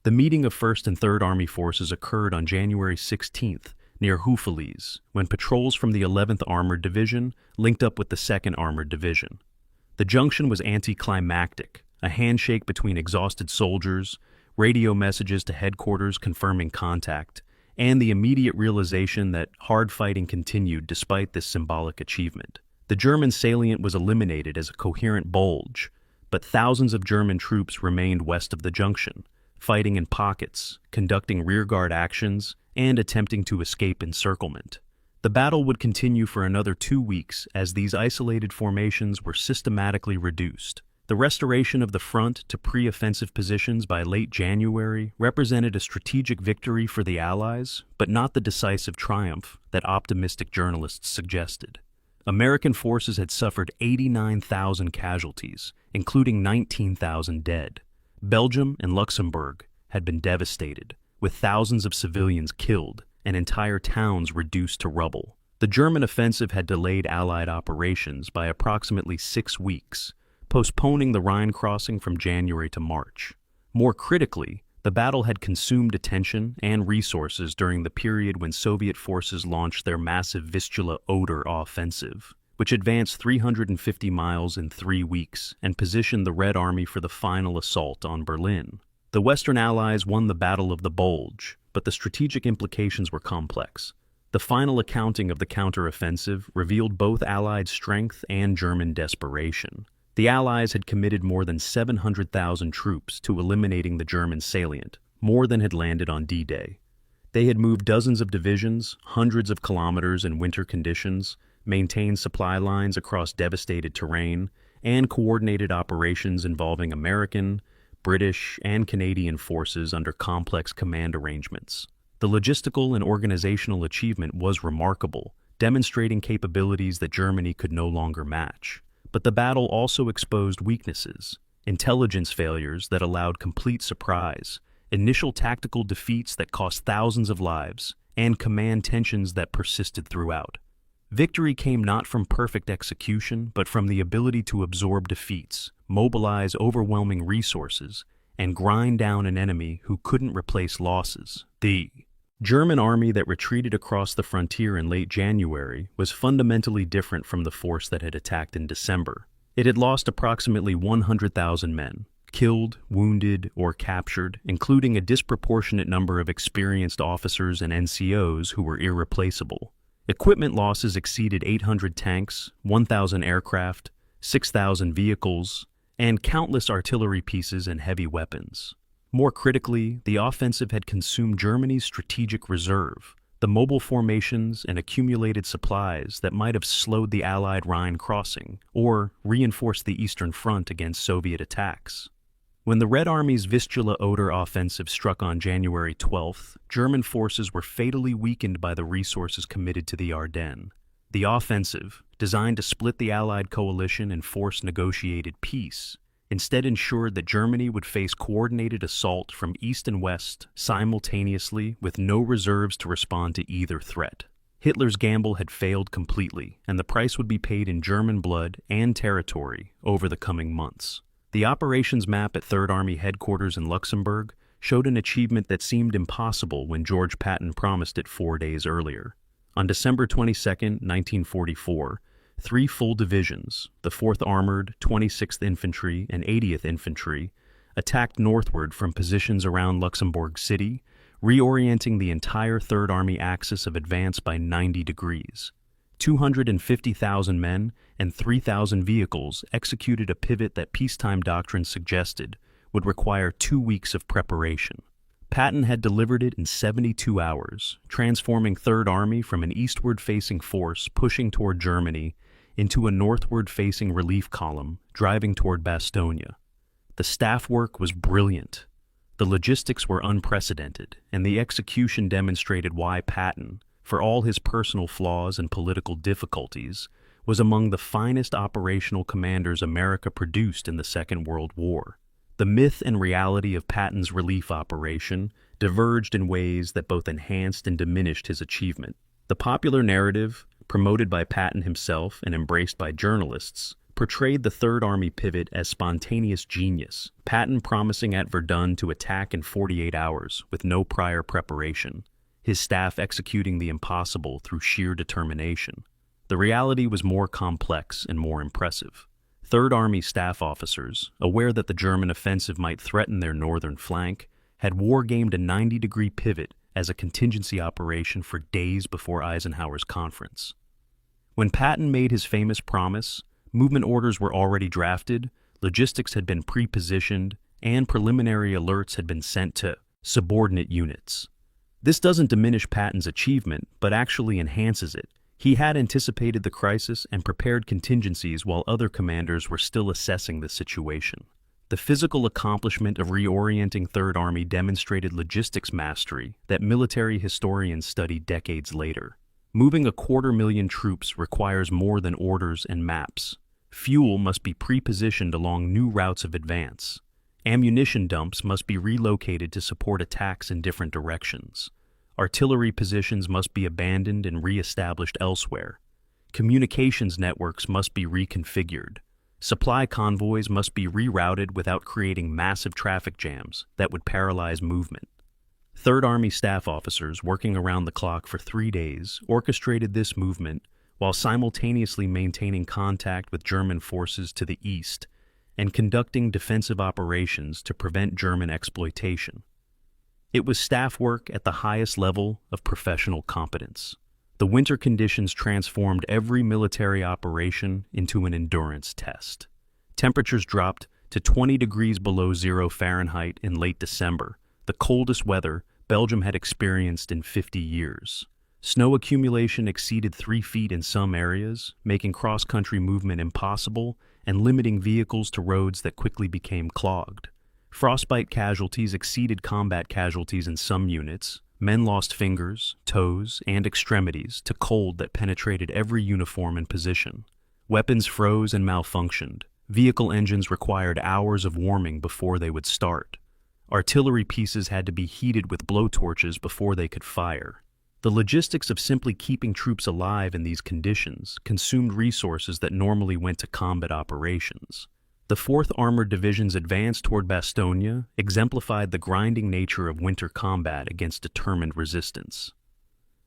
The meeting of 1st and 3rd Army forces occurred on January 16th near Houffalize, when patrols from the 11th Armored Division linked up with the 2nd Armored Division. The junction was anticlimactic, a handshake between exhausted soldiers, radio messages to headquarters confirming contact, and the immediate realization that hard fighting continued despite this symbolic achievement. The German salient was eliminated as a coherent bulge, but thousands of German troops remained west of the junction, fighting in pockets, conducting rearguard actions, and attempting to escape encirclement. The battle would continue for another 2 weeks as these isolated formations were systematically reduced. The restoration of the front to pre-offensive positions by late January represented a strategic victory for the Allies, but not the decisive triumph that optimistic journalists suggested. American forces had suffered 89,000 casualties, including 19,000 dead. Belgium and Luxembourg had been devastated, with thousands of civilians killed and entire towns reduced to rubble. The German offensive had delayed Allied operations by approximately 6 weeks, postponing the Rhine crossing from January to March. More critically, the battle had consumed attention and resources during the period when Soviet forces launched their massive Vistula-Oder offensive, which advanced 350 miles in 3 weeks and positioned the Red Army for the final assault on Berlin. The Western Allies won the Battle of the Bulge, but the strategic implications were complex. The final accounting of the counteroffensive revealed both Allied strength and German desperation. The Allies had committed more than 700,000 troops to eliminating the German salient, more than had landed on D-Day. They had moved dozens of divisions, hundreds of kilometers in winter conditions, maintained supply lines across devastated terrain, and coordinated operations involving American, British, and Canadian forces under complex command arrangements. The logistical and organizational achievement was remarkable, demonstrating capabilities that Germany could no longer match. But the battle also exposed weaknesses, intelligence failures that allowed complete surprise, initial tactical defeats that cost thousands of lives, and command tensions that persisted throughout. Victory came not from perfect execution, but from the ability to absorb defeats, mobilize overwhelming resources, and grind down an enemy who couldn't replace losses. The German army that retreated across the frontier in late January was fundamentally different from the force that had attacked in December. It had lost approximately 100,000 men, killed, wounded, or captured, including a disproportionate number of experienced officers and NCOs who were irreplaceable. Equipment losses exceeded 800 tanks, 1,000 aircraft, 6,000 vehicles, and countless artillery pieces and heavy weapons. More critically, the offensive had consumed Germany's strategic reserve, the mobile formations and accumulated supplies that might have slowed the Allied Rhine crossing or reinforced the Eastern Front against Soviet attacks. When the Red Army's Vistula-Oder offensive struck on January 12th, German forces were fatally weakened by the resources committed to the Ardennes. The offensive, designed to split the Allied coalition and force negotiated peace, instead ensured that Germany would face coordinated assault from east and west simultaneously with no reserves to respond to either threat. Hitler's gamble had failed completely, and the price would be paid in German blood and territory over the coming months. The operations map at 3rd Army headquarters in Luxembourg showed an achievement that seemed impossible when George Patton promised it 4 days earlier. On December 22, 1944, 3 full divisions, the 4th Armored, 26th Infantry, and 80th Infantry, attacked northward from positions around Luxembourg City, reorienting the entire 3rd Army axis of advance by 90 degrees. 250,000 men and 3,000 vehicles executed a pivot that peacetime doctrine suggested would require 2 weeks of preparation. Patton had delivered it in 72 hours, transforming 3rd Army from an eastward-facing force pushing toward Germany into a northward-facing relief column driving toward Bastogne. The staff work was brilliant. The logistics were unprecedented, and the execution demonstrated why Patton, for all his personal flaws and political difficulties, was among the finest operational commanders America produced in the Second World War. The myth and reality of Patton's relief operation diverged in ways that both enhanced and diminished his achievement. The popular narrative, promoted by Patton himself and embraced by journalists, portrayed the Third Army pivot as spontaneous genius, Patton promising at Verdun to attack in 48 hours with no prior preparation, his staff executing the impossible through sheer determination. The reality was more complex and more impressive. Third Army staff officers, aware that the German offensive might threaten their northern flank, had wargamed a 90-degree pivot as a contingency operation for days before Eisenhower's conference. When Patton made his famous promise, movement orders were already drafted, logistics had been pre-positioned, and preliminary alerts had been sent to subordinate units. This doesn't diminish Patton's achievement, but actually enhances it. He had anticipated the crisis and prepared contingencies while other commanders were still assessing the situation. The physical accomplishment of reorienting Third Army demonstrated logistics mastery that military historians study decades later. Moving 250,000 troops requires more than orders and maps. Fuel must be pre-positioned along new routes of advance. Ammunition dumps must be relocated to support attacks in different directions. Artillery positions must be abandoned and re-established elsewhere. Communications networks must be reconfigured. Supply convoys must be rerouted without creating massive traffic jams that would paralyze movement. Third Army staff officers, working around the clock for 3 days, orchestrated this movement while simultaneously maintaining contact with German forces to the east and conducting defensive operations to prevent German exploitation. It was staff work at the highest level of professional competence. The winter conditions transformed every military operation into an endurance test. Temperatures dropped to 20 degrees below 0 Fahrenheit in late December, the coldest weather Belgium had experienced in 50 years. Snow accumulation exceeded 3 feet in some areas, making cross-country movement impossible and limiting vehicles to roads that quickly became clogged. Frostbite casualties exceeded combat casualties in some units. Men lost fingers, toes, and extremities to cold that penetrated every uniform and position. Weapons froze and malfunctioned. Vehicle engines required hours of warming before they would start. Artillery pieces had to be heated with blowtorches before they could fire. The logistics of simply keeping troops alive in these conditions consumed resources that normally went to combat operations. The 4th Armored Division's advance toward Bastogne exemplified the grinding nature of winter combat against determined resistance.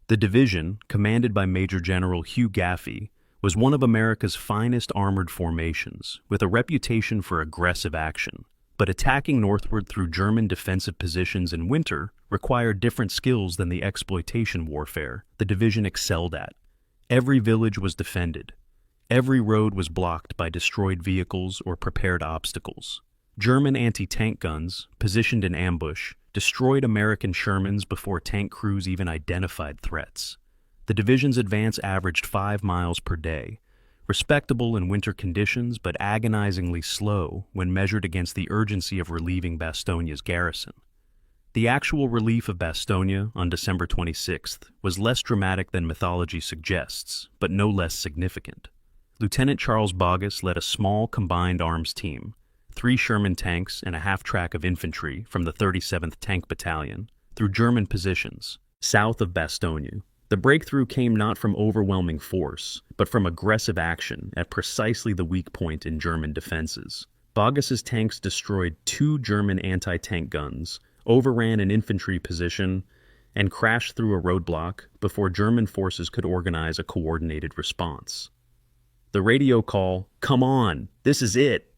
The division, commanded by Major General Hugh Gaffey, was one of America's finest armored formations, with a reputation for aggressive action. But attacking northward through German defensive positions in winter required different skills than the exploitation warfare the division excelled at. Every village was defended. Every road was blocked by destroyed vehicles or prepared obstacles. German anti-tank guns, positioned in ambush, destroyed American Shermans before tank crews even identified threats. The division's advance averaged 5 miles per day, respectable in winter conditions but agonizingly slow when measured against the urgency of relieving Bastogne's garrison. The actual relief of Bastogne on December 26th was less dramatic than mythology suggests, but no less significant. Lieutenant Charles Boggess led a small combined arms team, 3 Sherman tanks and a half-track of infantry from the 37th Tank Battalion, through German positions, south of Bastogne. The breakthrough came not from overwhelming force, but from aggressive action at precisely the weak point in German defenses. Boggess's tanks destroyed 2 German anti-tank guns, overran an infantry position, and crashed through a roadblock before German forces could organize a coordinated response. The radio call, "Come on, this is it,"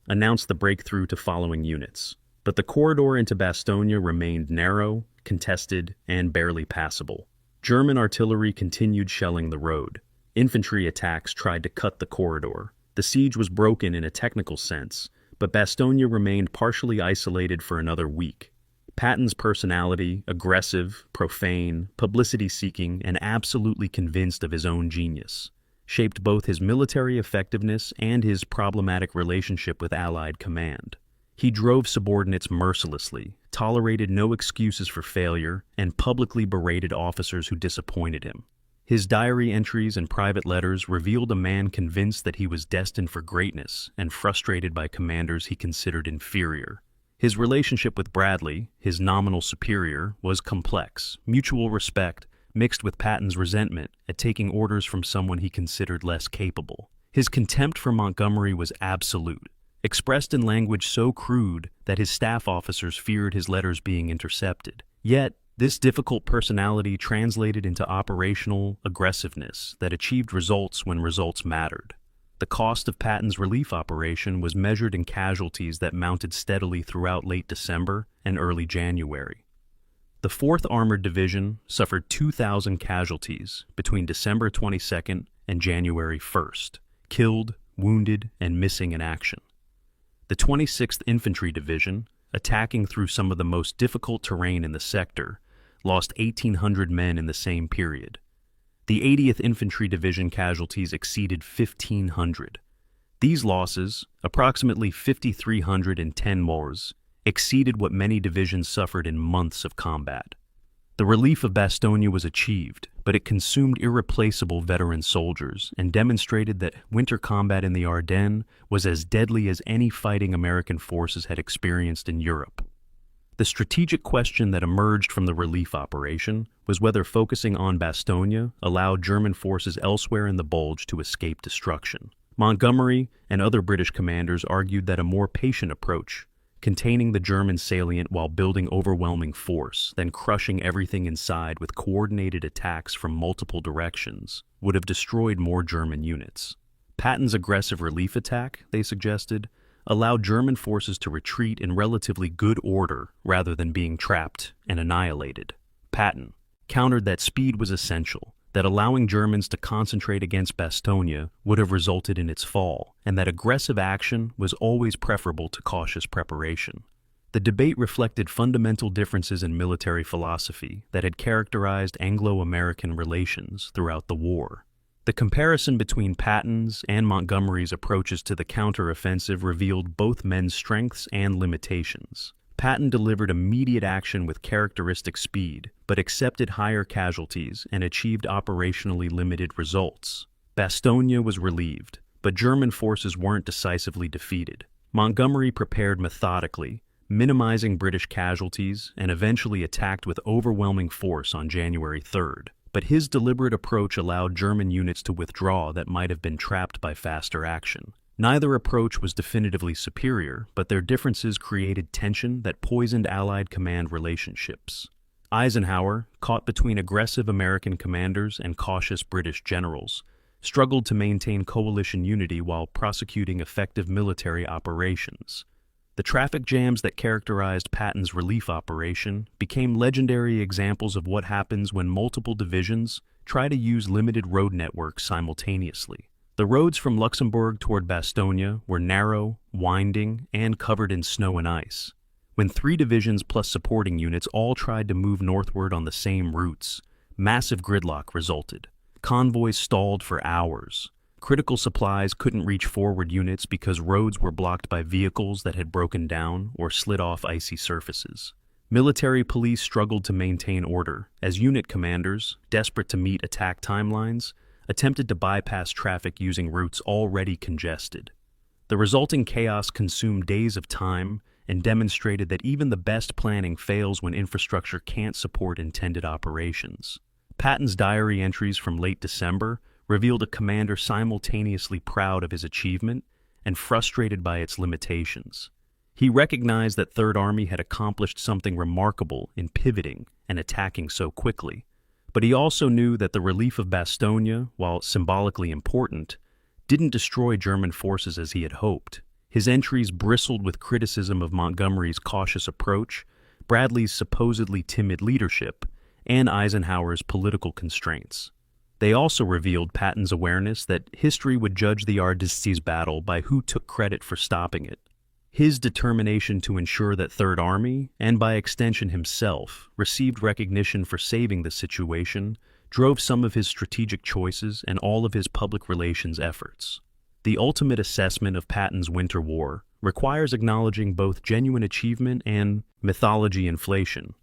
announced the breakthrough to following units. But the corridor into Bastogne remained narrow, contested, and barely passable. German artillery continued shelling the road. Infantry attacks tried to cut the corridor. The siege was broken in a technical sense, but Bastogne remained partially isolated for another week. Patton's personality, aggressive, profane, publicity-seeking, and absolutely convinced of his own genius, shaped both his military effectiveness and his problematic relationship with Allied command. He drove subordinates mercilessly, tolerated no excuses for failure, and publicly berated officers who disappointed him. His diary entries and private letters revealed a man convinced that he was destined for greatness and frustrated by commanders he considered inferior. His relationship with Bradley, his nominal superior, was complex. Mutual respect, mixed with Patton's resentment at taking orders from someone he considered less capable. His contempt for Montgomery was absolute, expressed in language so crude that his staff officers feared his letters being intercepted. Yet, this difficult personality translated into operational aggressiveness that achieved results when results mattered. The cost of Patton's relief operation was measured in casualties that mounted steadily throughout late December and early January. The 4th Armored Division suffered 2,000 casualties between December 22nd and January 1st, killed, wounded, and missing in action. The 26th Infantry Division, attacking through some of the most difficult terrain in the sector, lost 1,800 men in the same period. The 80th Infantry Division casualties exceeded 1,500. These losses, approximately 5,310 morts, exceeded what many divisions suffered in months of combat. The relief of Bastogne was achieved, but it consumed irreplaceable veteran soldiers and demonstrated that winter combat in the Ardennes was as deadly as any fighting American forces had experienced in Europe. The strategic question that emerged from the relief operation was whether focusing on Bastogne allowed German forces elsewhere in the Bulge to escape destruction. Montgomery and other British commanders argued that a more patient approach, containing the German salient while building overwhelming force, then crushing everything inside with coordinated attacks from multiple directions, would have destroyed more German units. Patton's aggressive relief attack, they suggested, allowed German forces to retreat in relatively good order rather than being trapped and annihilated. Patton countered that speed was essential, that allowing Germans to concentrate against Bastogne would have resulted in its fall, and that aggressive action was always preferable to cautious preparation. The debate reflected fundamental differences in military philosophy that had characterized Anglo-American relations throughout the war. The comparison between Patton's and Montgomery's approaches to the counter-offensive revealed both men's strengths and limitations. Patton delivered immediate action with characteristic speed, but accepted higher casualties and achieved operationally limited results. Bastogne was relieved, but German forces weren't decisively defeated. Montgomery prepared methodically, minimizing British casualties, and eventually attacked with overwhelming force on January 3rd. But his deliberate approach allowed German units to withdraw that might have been trapped by faster action. Neither approach was definitively superior, but their differences created tension that poisoned Allied command relationships. Eisenhower, caught between aggressive American commanders and cautious British generals, struggled to maintain coalition unity while prosecuting effective military operations. The traffic jams that characterized Patton's relief operation became legendary examples of what happens when multiple divisions try to use limited road networks simultaneously. The roads from Luxembourg toward Bastogne were narrow, winding, and covered in snow and ice. When 3 divisions plus supporting units all tried to move northward on the same routes, massive gridlock resulted. Convoys stalled for hours. Critical supplies couldn't reach forward units because roads were blocked by vehicles that had broken down or slid off icy surfaces. Military police struggled to maintain order, as unit commanders, desperate to meet attack timelines, attempted to bypass traffic using routes already congested. The resulting chaos consumed days of time and demonstrated that even the best planning fails when infrastructure can't support intended operations. Patton's diary entries from late December revealed a commander simultaneously proud of his achievement and frustrated by its limitations. He recognized that Third Army had accomplished something remarkable in pivoting and attacking so quickly, but he also knew that the relief of Bastogne, while symbolically important, didn't destroy German forces as he had hoped. His entries bristled with criticism of Montgomery's cautious approach, Bradley's supposedly timid leadership, and Eisenhower's political constraints. They also revealed Patton's awareness that history would judge the Ardennes battle by who took credit for stopping it. His determination to ensure that Third Army, and by extension himself, received recognition for saving the situation drove some of his strategic choices and all of his public relations efforts. The ultimate assessment of Patton's Winter War requires acknowledging both genuine achievement and mythology inflation.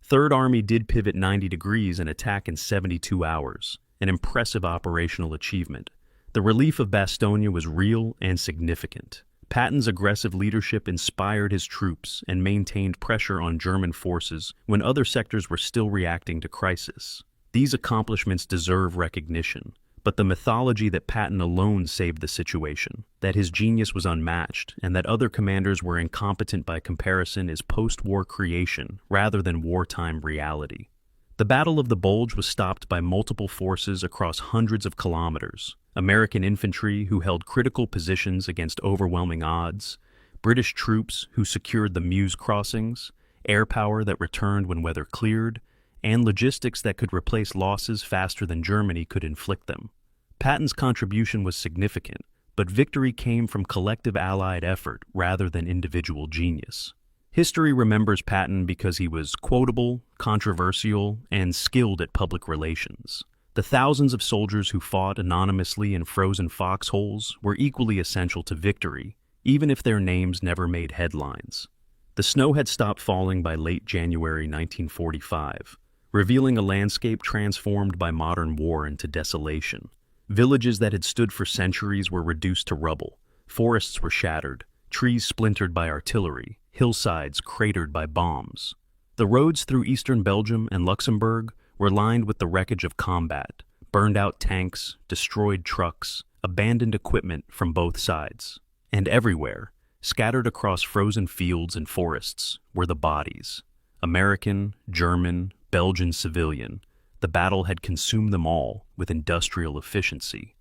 Third Army did pivot 90 degrees and attack in 72 hours, an impressive operational achievement. The relief of Bastogne was real and significant. Patton's aggressive leadership inspired his troops and maintained pressure on German forces when other sectors were still reacting to crisis. These accomplishments deserve recognition, but the mythology that Patton alone saved the situation, that his genius was unmatched, and that other commanders were incompetent by comparison is post-war creation rather than wartime reality. The Battle of the Bulge was stopped by multiple forces across hundreds of kilometers: American infantry who held critical positions against overwhelming odds, British troops who secured the Meuse crossings, air power that returned when weather cleared, and logistics that could replace losses faster than Germany could inflict them. Patton's contribution was significant, but victory came from collective Allied effort rather than individual genius. History remembers Patton because he was quotable, controversial, and skilled at public relations. The thousands of soldiers who fought anonymously in frozen foxholes were equally essential to victory, even if their names never made headlines. The snow had stopped falling by late January 1945, revealing a landscape transformed by modern war into desolation. Villages that had stood for centuries were reduced to rubble, forests were shattered, trees splintered by artillery, hillsides cratered by bombs. The roads through eastern Belgium and Luxembourg were lined with the wreckage of combat, burned-out tanks, destroyed trucks, abandoned equipment from both sides. And everywhere, scattered across frozen fields and forests, were the bodies. American, German, Belgian civilian. The battle had consumed them all with industrial efficiency.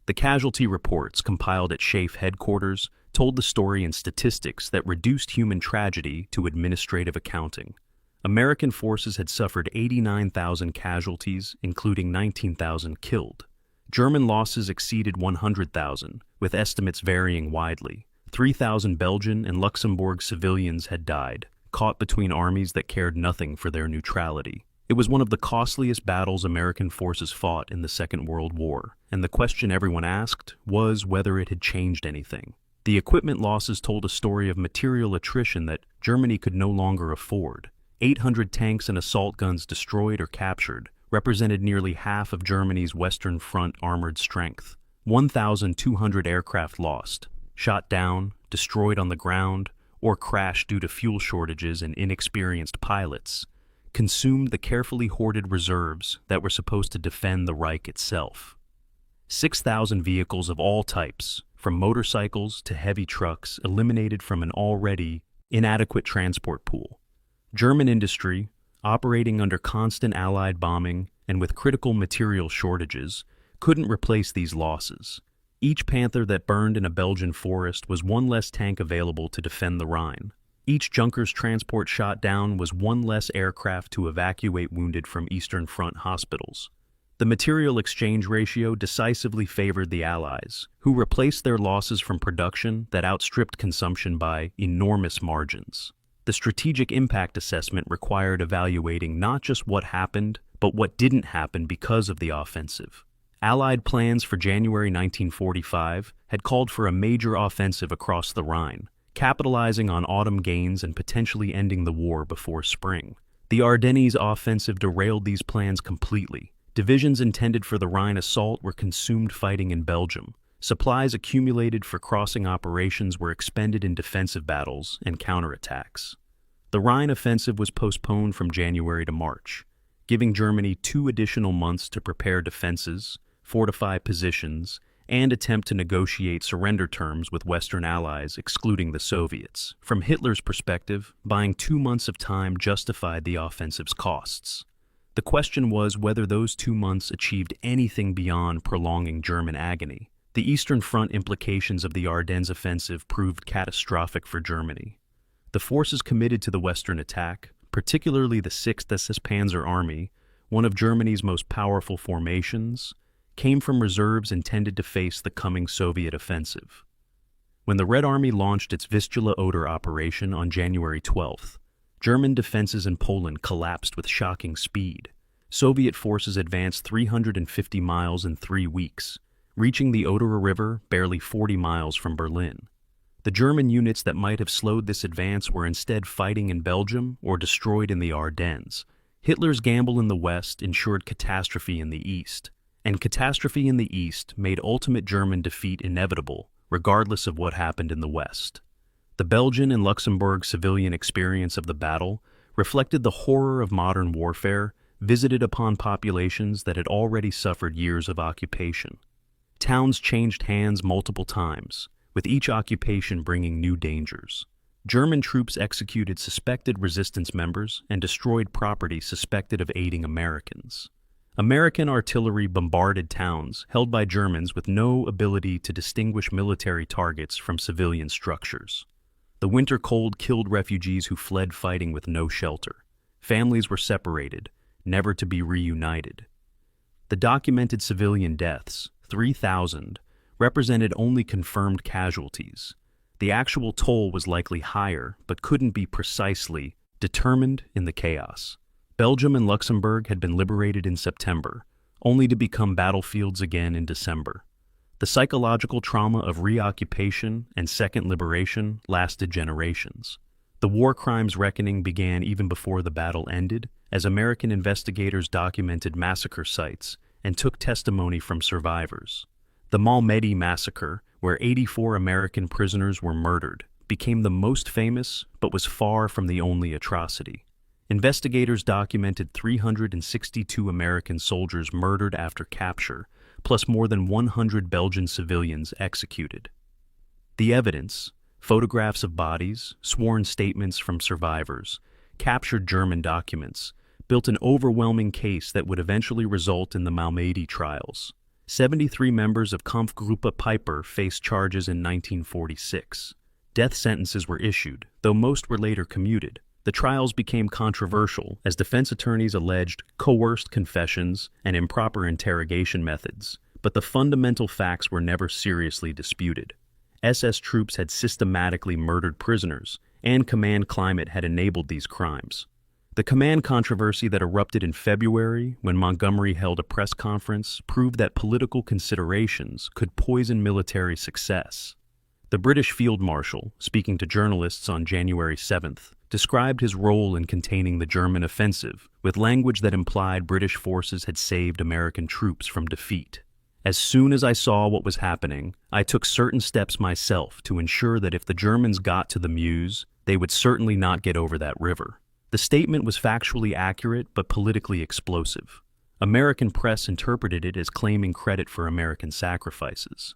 The casualty reports compiled at SHAEF headquarters told the story in statistics that reduced human tragedy to administrative accounting. American forces had suffered 89,000 casualties, including 19,000 killed. German losses exceeded 100,000, with estimates varying widely. 3,000 Belgian and Luxembourg civilians had died, caught between armies that cared nothing for their neutrality. It was one of the costliest battles American forces fought in the Second World War, and the question everyone asked was whether it had changed anything. The equipment losses told a story of material attrition that Germany could no longer afford. 800 tanks and assault guns destroyed or captured represented nearly half of Germany's Western Front armored strength. 1,200 aircraft lost, shot down, destroyed on the ground, or crashed due to fuel shortages and inexperienced pilots, consumed the carefully hoarded reserves that were supposed to defend the Reich itself. 6,000 vehicles of all types, from motorcycles to heavy trucks, eliminated from an already inadequate transport pool. German industry, operating under constant Allied bombing and with critical material shortages, couldn't replace these losses. Each Panther that burned in a Belgian forest was one less tank available to defend the Rhine. Each Junkers transport shot down was one less aircraft to evacuate wounded from Eastern Front hospitals. The material exchange ratio decisively favored the Allies, who replaced their losses from production that outstripped consumption by enormous margins. The strategic impact assessment required evaluating not just what happened, but what didn't happen because of the offensive. Allied plans for January 1945 had called for a major offensive across the Rhine, capitalizing on autumn gains and potentially ending the war before spring. The Ardennes Offensive derailed these plans completely. Divisions intended for the Rhine assault were consumed fighting in Belgium. Supplies accumulated for crossing operations were expended in defensive battles and counterattacks. The Rhine offensive was postponed from January to March, giving Germany 2 additional months to prepare defenses, fortify positions, and attempt to negotiate surrender terms with Western allies, excluding the Soviets. From Hitler's perspective, buying 2 months of time justified the offensive's costs. The question was whether those 2 months achieved anything beyond prolonging German agony. The Eastern Front implications of the Ardennes offensive proved catastrophic for Germany. The forces committed to the Western attack, particularly the 6th SS Panzer Army, one of Germany's most powerful formations, came from reserves intended to face the coming Soviet offensive. When the Red Army launched its Vistula-Oder operation on January 12th, German defenses in Poland collapsed with shocking speed. Soviet forces advanced 350 miles in 3 weeks, reaching the Oder River barely 40 miles from Berlin. The German units that might have slowed this advance were instead fighting in Belgium or destroyed in the Ardennes. Hitler's gamble in the West ensured catastrophe in the East, and catastrophe in the East made ultimate German defeat inevitable, regardless of what happened in the West. The Belgian and Luxembourg civilian experience of the battle reflected the horror of modern warfare visited upon populations that had already suffered years of occupation. Towns changed hands multiple times, with each occupation bringing new dangers. German troops executed suspected resistance members and destroyed property suspected of aiding Americans. American artillery bombarded towns held by Germans with no ability to distinguish military targets from civilian structures. The winter cold killed refugees who fled fighting with no shelter. Families were separated, never to be reunited. The documented civilian deaths, 3,000, represented only confirmed casualties. The actual toll was likely higher, but couldn't be precisely determined in the chaos. Belgium and Luxembourg had been liberated in September, only to become battlefields again in December. The psychological trauma of reoccupation and second liberation lasted generations. The war crimes reckoning began even before the battle ended, as American investigators documented massacre sites and took testimony from survivors. The Malmedy massacre, where 84 American prisoners were murdered, became the most famous but was far from the only atrocity. Investigators documented 362 American soldiers murdered after capture, plus more than 100 Belgian civilians executed. The evidence, photographs of bodies, sworn statements from survivors, captured German documents, built an overwhelming case that would eventually result in the Malmedy trials. 73 members of Kampfgruppe Piper faced charges in 1946. Death sentences were issued, though most were later commuted. The trials became controversial as defense attorneys alleged coerced confessions and improper interrogation methods, but the fundamental facts were never seriously disputed. SS troops had systematically murdered prisoners, and command climate had enabled these crimes. The command controversy that erupted in February when Montgomery held a press conference proved that political considerations could poison military success. The British Field Marshal, speaking to journalists on January 7th, described his role in containing the German offensive with language that implied British forces had saved American troops from defeat. As soon as I saw what was happening, I took certain steps myself to ensure that if the Germans got to the Meuse, they would certainly not get over that river. The statement was factually accurate but politically explosive. American press interpreted it as claiming credit for American sacrifices.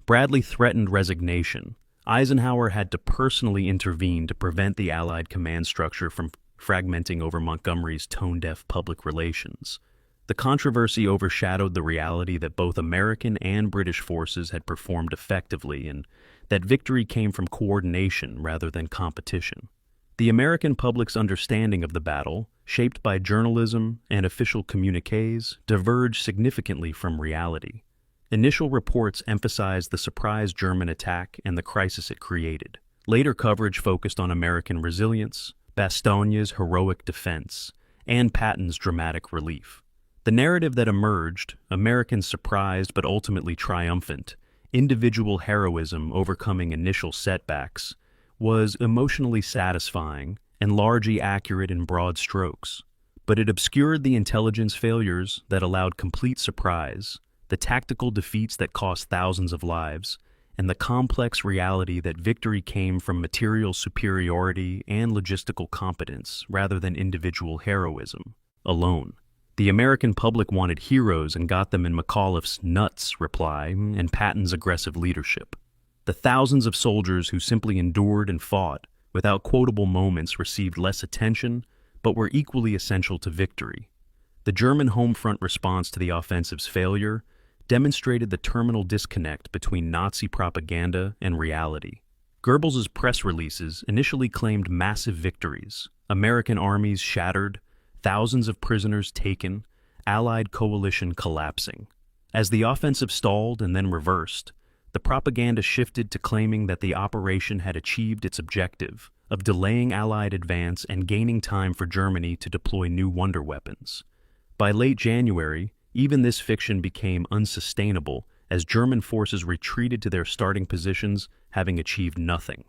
Bradley threatened resignation. Eisenhower had to personally intervene to prevent the Allied command structure from fragmenting over Montgomery's tone-deaf public relations. The controversy overshadowed the reality that both American and British forces had performed effectively and that victory came from coordination rather than competition. The American public's understanding of the battle, shaped by journalism and official communiques, diverged significantly from reality. Initial reports emphasized the surprise German attack and the crisis it created. Later coverage focused on American resilience, Bastogne's heroic defense, and Patton's dramatic relief. The narrative that emerged, Americans surprised but ultimately triumphant, individual heroism overcoming initial setbacks, was emotionally satisfying and largely accurate in broad strokes. But it obscured the intelligence failures that allowed complete surprise, the tactical defeats that cost thousands of lives, and the complex reality that victory came from material superiority and logistical competence rather than individual heroism alone. The American public wanted heroes and got them in McAuliffe's nuts reply and Patton's aggressive leadership. The thousands of soldiers who simply endured and fought without quotable moments received less attention, but were equally essential to victory. The German home front response to the offensive's failure demonstrated the terminal disconnect between Nazi propaganda and reality. Goebbels's press releases initially claimed massive victories, American armies shattered, thousands of prisoners taken, Allied coalition collapsing. As the offensive stalled and then reversed, the propaganda shifted to claiming that the operation had achieved its objective of delaying Allied advance and gaining time for Germany to deploy new wonder weapons. By late January, even this fiction became unsustainable as German forces retreated to their starting positions, having achieved nothing.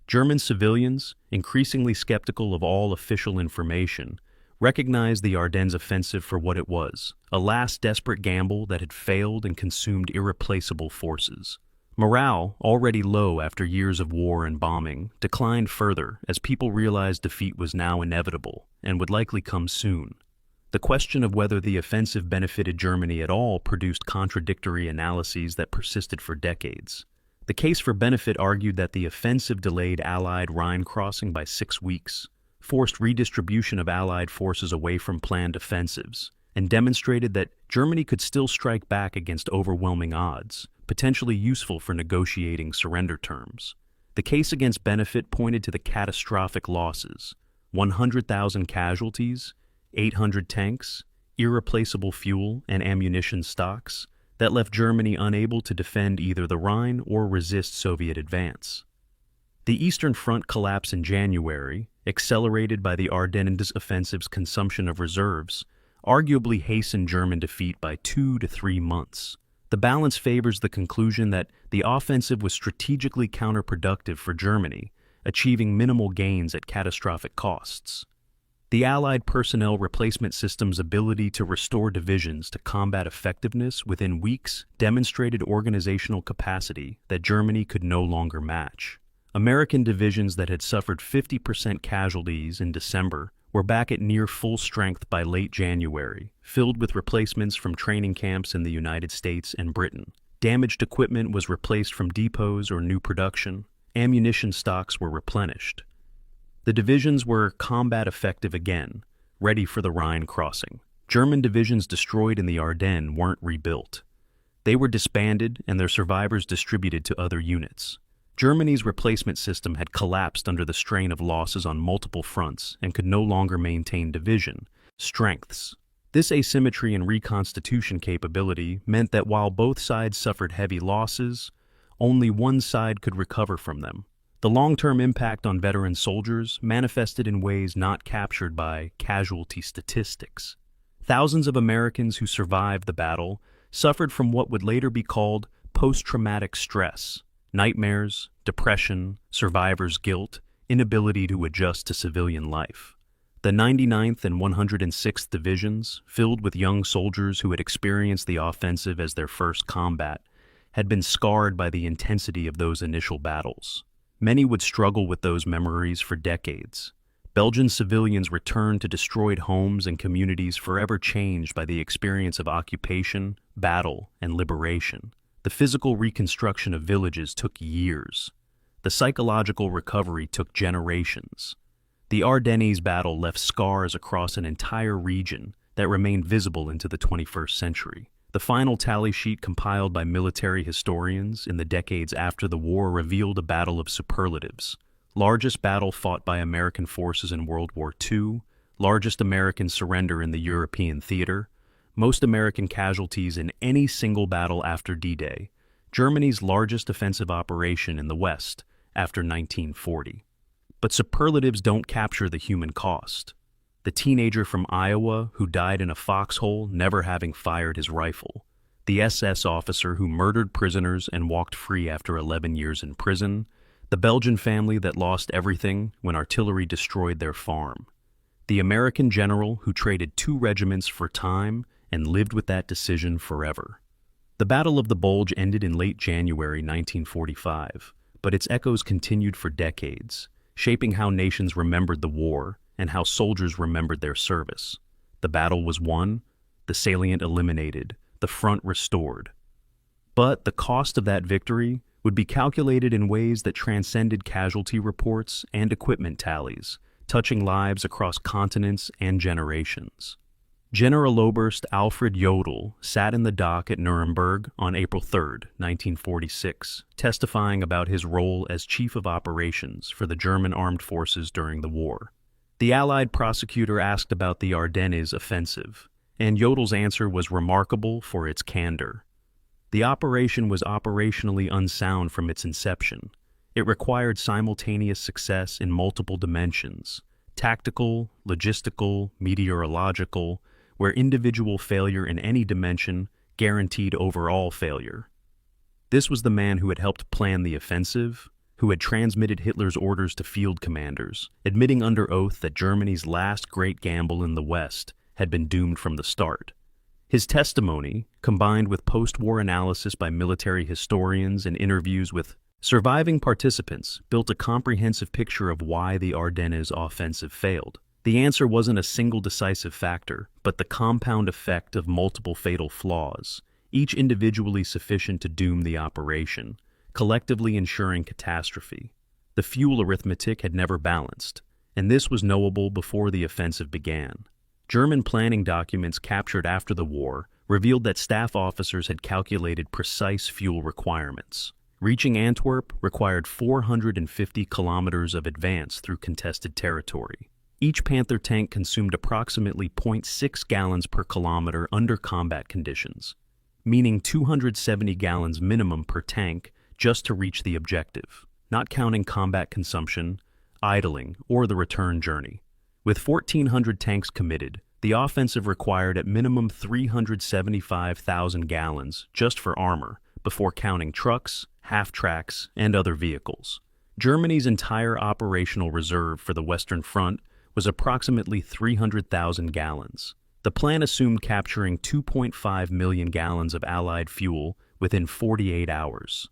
German civilians, increasingly skeptical of all official information, recognized the Ardennes Offensive for what it was, a last desperate gamble that had failed and consumed irreplaceable forces. Morale, already low after years of war and bombing, declined further as people realized defeat was now inevitable and would likely come soon. The The question of whether the offensive benefited Germany at all produced contradictory analyses that persisted for decades. The case for benefit argued that the offensive delayed Allied Rhine crossing by 6 weeks, forced redistribution of Allied forces away from planned offensives, and demonstrated that Germany could still strike back against overwhelming odds, potentially useful for negotiating surrender terms. The case against benefit pointed to the catastrophic losses: 100,000 casualties, 800 tanks, irreplaceable fuel and ammunition stocks that left Germany unable to defend either the Rhine or resist Soviet advance. The Eastern Front collapse in January, accelerated by the Ardennes Offensive's consumption of reserves, arguably hastened German defeat by 2 to 3 months. The balance favors the conclusion that the offensive was strategically counterproductive for Germany, achieving minimal gains at catastrophic costs. The Allied personnel replacement system's ability to restore divisions to combat effectiveness within weeks demonstrated organizational capacity that Germany could no longer match. American divisions that had suffered 50% casualties in December were back at near full strength by late January, filled with replacements from training camps in the United States and Britain. Damaged equipment was replaced from depots or new production. Ammunition stocks were replenished. The divisions were combat effective again, ready for the Rhine crossing. German divisions destroyed in the Ardennes weren't rebuilt. They were disbanded and their survivors distributed to other units. Germany's replacement system had collapsed under the strain of losses on multiple fronts and could no longer maintain division strengths. This asymmetry in reconstitution capability meant that while both sides suffered heavy losses, only one side could recover from them. The long-term impact on veteran soldiers manifested in ways not captured by casualty statistics. Thousands of Americans who survived the battle suffered from what would later be called post-traumatic stress: nightmares, depression, survivor's guilt, inability to adjust to civilian life. The 99th and 106th Divisions, filled with young soldiers who had experienced the offensive as their first combat, had been scarred by the intensity of those initial battles. Many would struggle with those memories for decades. Belgian civilians returned to destroyed homes and communities forever changed by the experience of occupation, battle, and liberation. The physical reconstruction of villages took years. The psychological recovery took generations. The Ardennes battle left scars across an entire region that remained visible into the 21st century. The final tally sheet compiled by military historians in the decades after the war revealed a battle of superlatives. Largest battle fought by American forces in World War II, largest American surrender in the European theater, most American casualties in any single battle after D-Day, Germany's largest offensive operation in the West after 1940. But superlatives don't capture the human cost. The teenager from Iowa who died in a foxhole never having fired his rifle. The SS officer who murdered prisoners and walked free after 11 years in prison. The Belgian family that lost everything when artillery destroyed their farm. The American general who traded 2 regiments for time and lived with that decision forever. The Battle of the Bulge ended in late January 1945, but its echoes continued for decades, shaping how nations remembered the war and how soldiers remembered their service. The battle was won, the salient eliminated, the front restored. But the cost of that victory would be calculated in ways that transcended casualty reports and equipment tallies, touching lives across continents and generations. Generaloberst Alfred Jodl sat in the dock at Nuremberg on April 3, 1946, testifying about his role as Chief of Operations for the German Armed Forces during the war. The Allied prosecutor asked about the Ardennes Offensive, and Jodl's answer was remarkable for its candor. The operation was operationally unsound from its inception. It required simultaneous success in multiple dimensions: tactical, logistical, meteorological, where individual failure in any dimension guaranteed overall failure. This was the man who had helped plan the offensive, who had transmitted Hitler's orders to field commanders, admitting under oath that Germany's last great gamble in the West had been doomed from the start. His testimony, combined with post-war analysis by military historians and interviews with surviving participants, built a comprehensive picture of why the Ardennes offensive failed. The answer wasn't a single decisive factor, but the compound effect of multiple fatal flaws, each individually sufficient to doom the operation, collectively ensuring catastrophe. The fuel arithmetic had never balanced, and this was knowable before the offensive began. German planning documents captured after the war revealed that staff officers had calculated precise fuel requirements. Reaching Antwerp required 450 kilometers of advance through contested territory. Each Panther tank consumed approximately 0.6 gallons per kilometer under combat conditions, meaning 270 gallons minimum per tank just to reach the objective, not counting combat consumption, idling, or the return journey. With 1,400 tanks committed, the offensive required at minimum 375,000 gallons just for armor, before counting trucks, half-tracks, and other vehicles. Germany's entire operational reserve for the Western Front was approximately 300,000 gallons. The plan assumed capturing 2.5 million gallons of Allied fuel within 48 hours.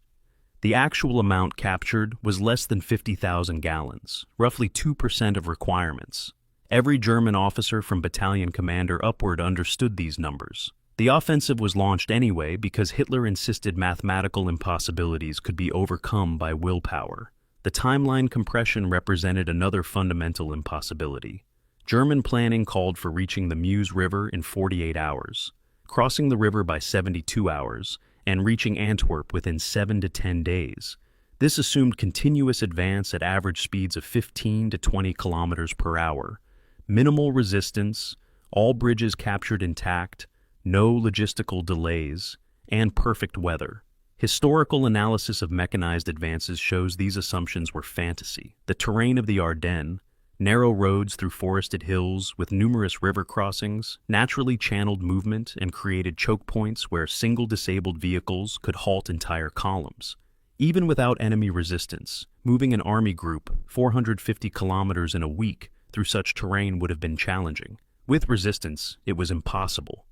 The actual amount captured was less than 50,000 gallons, roughly 2% of requirements. Every German officer from battalion commander upward understood these numbers. The offensive was launched anyway because Hitler insisted mathematical impossibilities could be overcome by willpower. The timeline compression represented another fundamental impossibility. German planning called for reaching the Meuse River in 48 hours, crossing the river by 72 hours, and reaching Antwerp within 7 to 10 days. This assumed continuous advance at average speeds of 15 to 20 kilometers per hour, minimal resistance, all bridges captured intact, no logistical delays, and perfect weather. Historical analysis of mechanized advances shows these assumptions were fantasy. The terrain of the Ardennes, narrow roads through forested hills with numerous river crossings, naturally channeled movement and created choke points where single disabled vehicles could halt entire columns. Even without enemy resistance, moving an army group 450 kilometers in a week through such terrain would have been challenging. With resistance, it was impossible.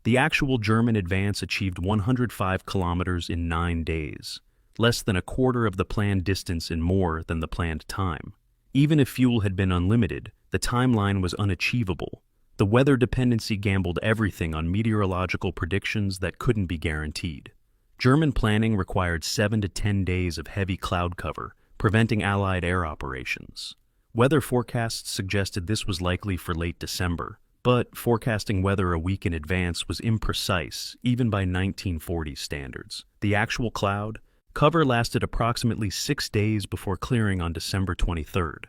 The actual German advance achieved 105 kilometers in 9 days, less than a quarter of the planned distance in more than the planned time. Even if fuel had been unlimited, the timeline was unachievable. The weather dependency gambled everything on meteorological predictions that couldn't be guaranteed. German planning required 7 to 10 days of heavy cloud cover, preventing Allied air operations. Weather forecasts suggested this was likely for late December, but forecasting weather a week in advance was imprecise, even by 1940s standards. The actual cloud cover lasted approximately 6 days before clearing on December 23rd.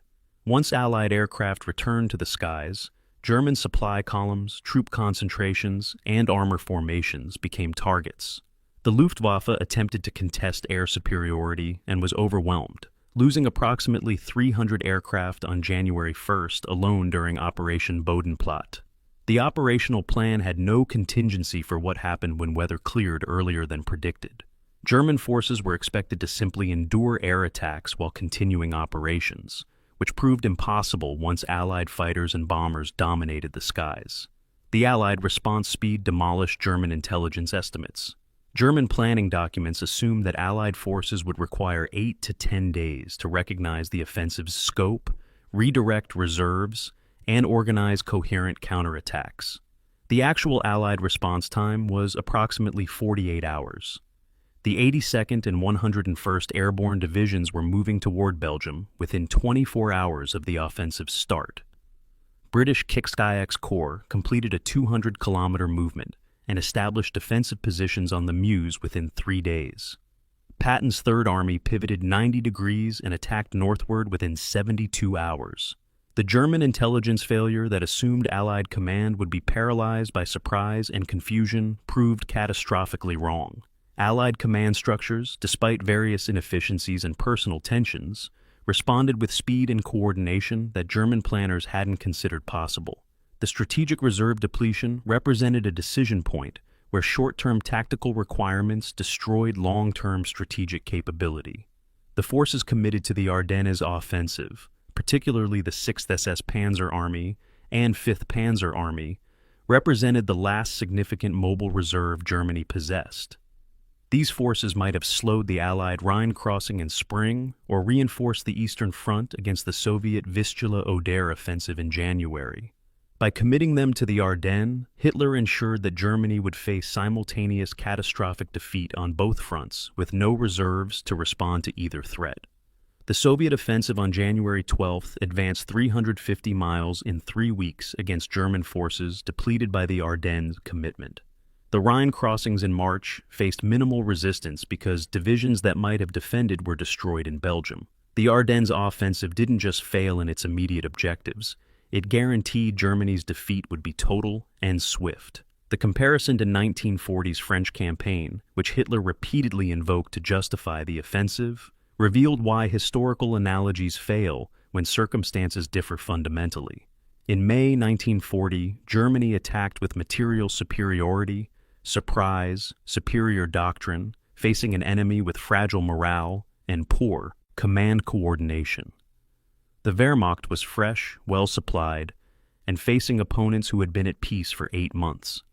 Once Allied aircraft returned to the skies, German supply columns, troop concentrations, and armor formations became targets. The Luftwaffe attempted to contest air superiority and was overwhelmed, losing approximately 300 aircraft on January 1st alone during Operation Bodenplatte. The operational plan had no contingency for what happened when weather cleared earlier than predicted. German forces were expected to simply endure air attacks while continuing operations, which proved impossible once Allied fighters and bombers dominated the skies. The Allied response speed demolished German intelligence estimates. German planning documents assumed that Allied forces would require 8 to 10 days to recognize the offensive's scope, redirect reserves, and organize coherent counterattacks. The actual Allied response time was approximately 48 hours. The 82nd and 101st Airborne Divisions were moving toward Belgium within 24 hours of the offensive's start. British Kikskayaks Corps completed a 200-kilometer movement and established defensive positions on the Meuse within 3 days. Patton's Third Army pivoted 90 degrees and attacked northward within 72 hours. The German intelligence failure that assumed Allied command would be paralyzed by surprise and confusion proved catastrophically wrong. Allied command structures, despite various inefficiencies and personal tensions, responded with speed and coordination that German planners hadn't considered possible. The strategic reserve depletion represented a decision point where short-term tactical requirements destroyed long-term strategic capability. The forces committed to the Ardennes Offensive, particularly the 6th SS Panzer Army and 5th Panzer Army, represented the last significant mobile reserve Germany possessed. These forces might have slowed the Allied Rhine crossing in spring or reinforced the Eastern Front against the Soviet Vistula-Oder offensive in January. By committing them to the Ardennes, Hitler ensured that Germany would face simultaneous catastrophic defeat on both fronts with no reserves to respond to either threat. The Soviet offensive on January 12th advanced 350 miles in 3 weeks against German forces depleted by the Ardennes commitment. The Rhine crossings in March faced minimal resistance because divisions that might have defended were destroyed in Belgium. The Ardennes offensive didn't just fail in its immediate objectives, it guaranteed Germany's defeat would be total and swift. The comparison to 1940's French campaign, which Hitler repeatedly invoked to justify the offensive, revealed why historical analogies fail when circumstances differ fundamentally. In May 1940, Germany attacked with material superiority, surprise, superior doctrine, facing an enemy with fragile morale and poor command coordination. The Wehrmacht was fresh, well-supplied, and facing opponents who had been at peace for 8 months.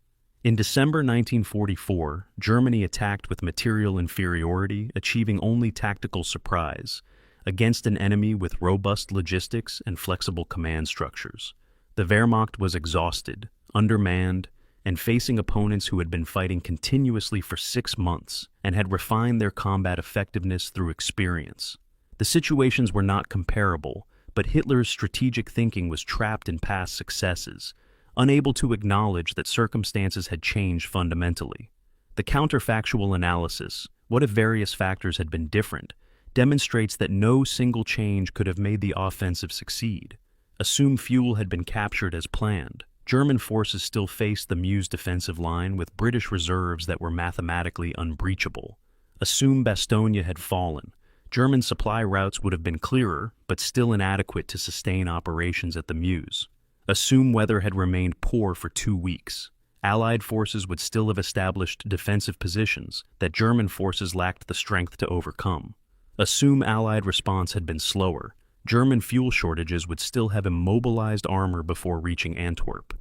In December 1944, Germany attacked with material inferiority, achieving only tactical surprise, against an enemy with robust logistics and flexible command structures. The Wehrmacht was exhausted, undermanned, and facing opponents who had been fighting continuously for 6 months and had refined their combat effectiveness through experience. The situations were not comparable, but Hitler's strategic thinking was trapped in past successes, unable to acknowledge that circumstances had changed fundamentally. The counterfactual analysis, what if various factors had been different, demonstrates that no single change could have made the offensive succeed. Assume fuel had been captured as planned. German forces still faced the Meuse defensive line with British reserves that were mathematically unbreachable. Assume Bastogne had fallen. German supply routes would have been clearer, but still inadequate to sustain operations at the Meuse. Assume weather had remained poor for 2 weeks. Allied forces would still have established defensive positions that German forces lacked the strength to overcome. Assume Allied response had been slower. German fuel shortages would still have immobilized armor before reaching Antwerp.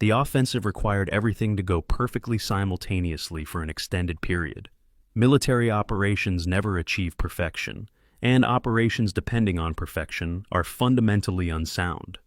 The offensive required everything to go perfectly simultaneously for an extended period. Military operations never achieve perfection, and operations depending on perfection are fundamentally unsound.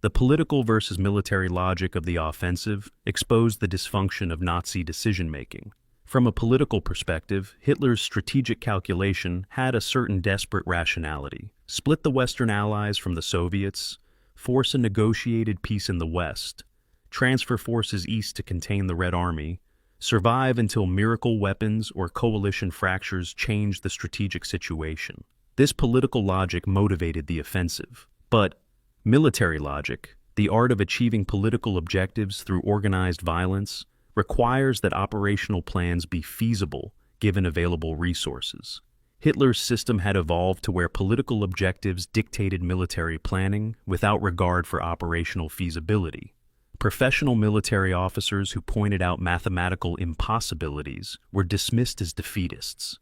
The political versus military logic of the offensive exposed the dysfunction of Nazi decision-making. From a political perspective, Hitler's strategic calculation had a certain desperate rationality. Split the Western Allies from the Soviets, force a negotiated peace in the West, transfer forces east to contain the Red Army, survive until miracle weapons or coalition fractures changed the strategic situation. This political logic motivated the offensive. But military logic, the art of achieving political objectives through organized violence, requires that operational plans be feasible given available resources. Hitler's system had evolved to where political objectives dictated military planning without regard for operational feasibility. Professional military officers who pointed out mathematical impossibilities were dismissed as defeatists.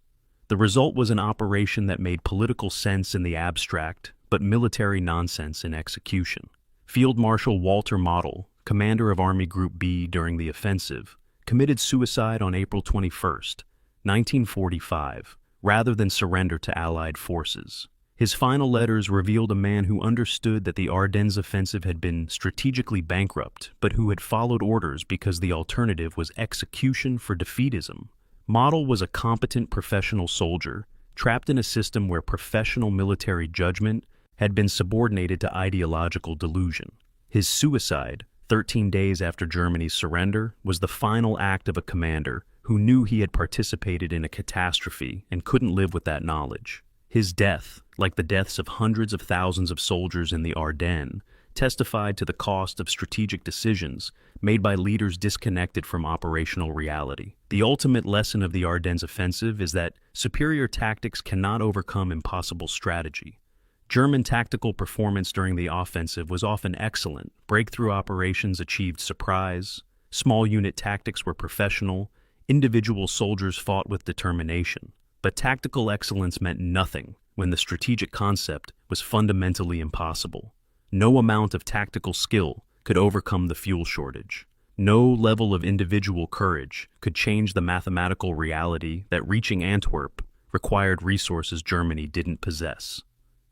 The result was an operation that made political sense in the abstract, but military nonsense in execution. Field Marshal Walter Model, commander of Army Group B during the offensive, committed suicide on April 21, 1945, rather than surrender to Allied forces. His final letters revealed a man who understood that the Ardennes offensive had been strategically bankrupt, but who had followed orders because the alternative was execution for defeatism. Model was a competent professional soldier, trapped in a system where professional military judgment had been subordinated to ideological delusion. His suicide, 13 days after Germany's surrender, was the final act of a commander who knew he had participated in a catastrophe and couldn't live with that knowledge. His death, like the deaths of hundreds of thousands of soldiers in the Ardennes, testified to the cost of strategic decisions made by leaders disconnected from operational reality. The ultimate lesson of the Ardennes offensive is that superior tactics cannot overcome impossible strategy. German tactical performance during the offensive was often excellent. Breakthrough operations achieved surprise, small unit tactics were professional, individual soldiers fought with determination. But tactical excellence meant nothing when the strategic concept was fundamentally impossible. No amount of tactical skill could overcome the fuel shortage. No level of individual courage could change the mathematical reality that reaching Antwerp required resources Germany didn't possess.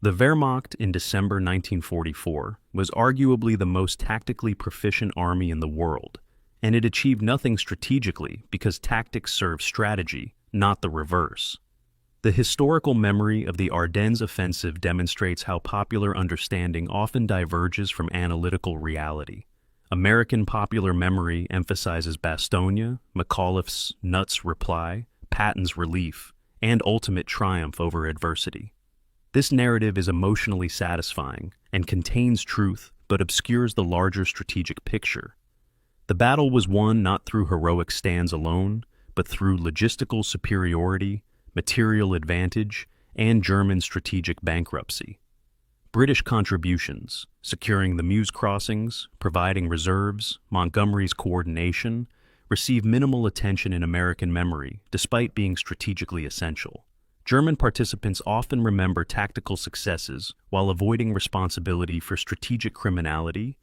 The Wehrmacht in December 1944 was arguably the most tactically proficient army in the world, and it achieved nothing strategically because tactics serve strategy, not the reverse. The historical memory of the Ardennes Offensive demonstrates how popular understanding often diverges from analytical reality. American popular memory emphasizes Bastogne, McAuliffe's Nutt's reply, Patton's relief, and ultimate triumph over adversity. This narrative is emotionally satisfying and contains truth but obscures the larger strategic picture. The battle was won not through heroic stands alone, but through logistical superiority, material advantage, and German strategic bankruptcy. British contributions, securing the Meuse crossings, providing reserves, Montgomery's coordination, receive minimal attention in American memory, despite being strategically essential. German participants often remember tactical successes while avoiding responsibility for strategic criminality.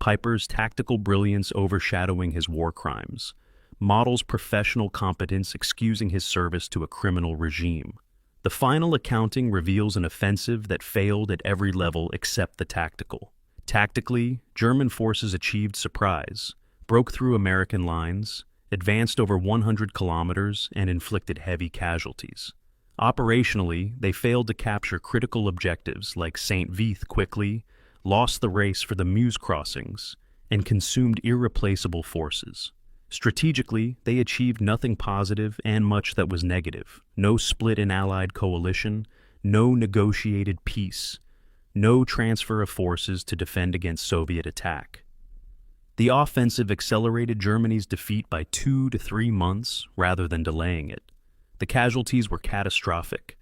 Piper's tactical brilliance overshadowing his war crimes, models professional competence excusing his service to a criminal regime. The final accounting reveals an offensive that failed at every level except the tactical. Tactically, German forces achieved surprise, broke through American lines, advanced over 100 kilometers, and inflicted heavy casualties. Operationally, they failed to capture critical objectives like St. Vith quickly, lost the race for the Meuse crossings, and consumed irreplaceable forces. Strategically, they achieved nothing positive and much that was negative. No split in Allied coalition, no negotiated peace, no transfer of forces to defend against Soviet attack. The offensive accelerated Germany's defeat by 2 to 3 months rather than delaying it. The casualties were catastrophic,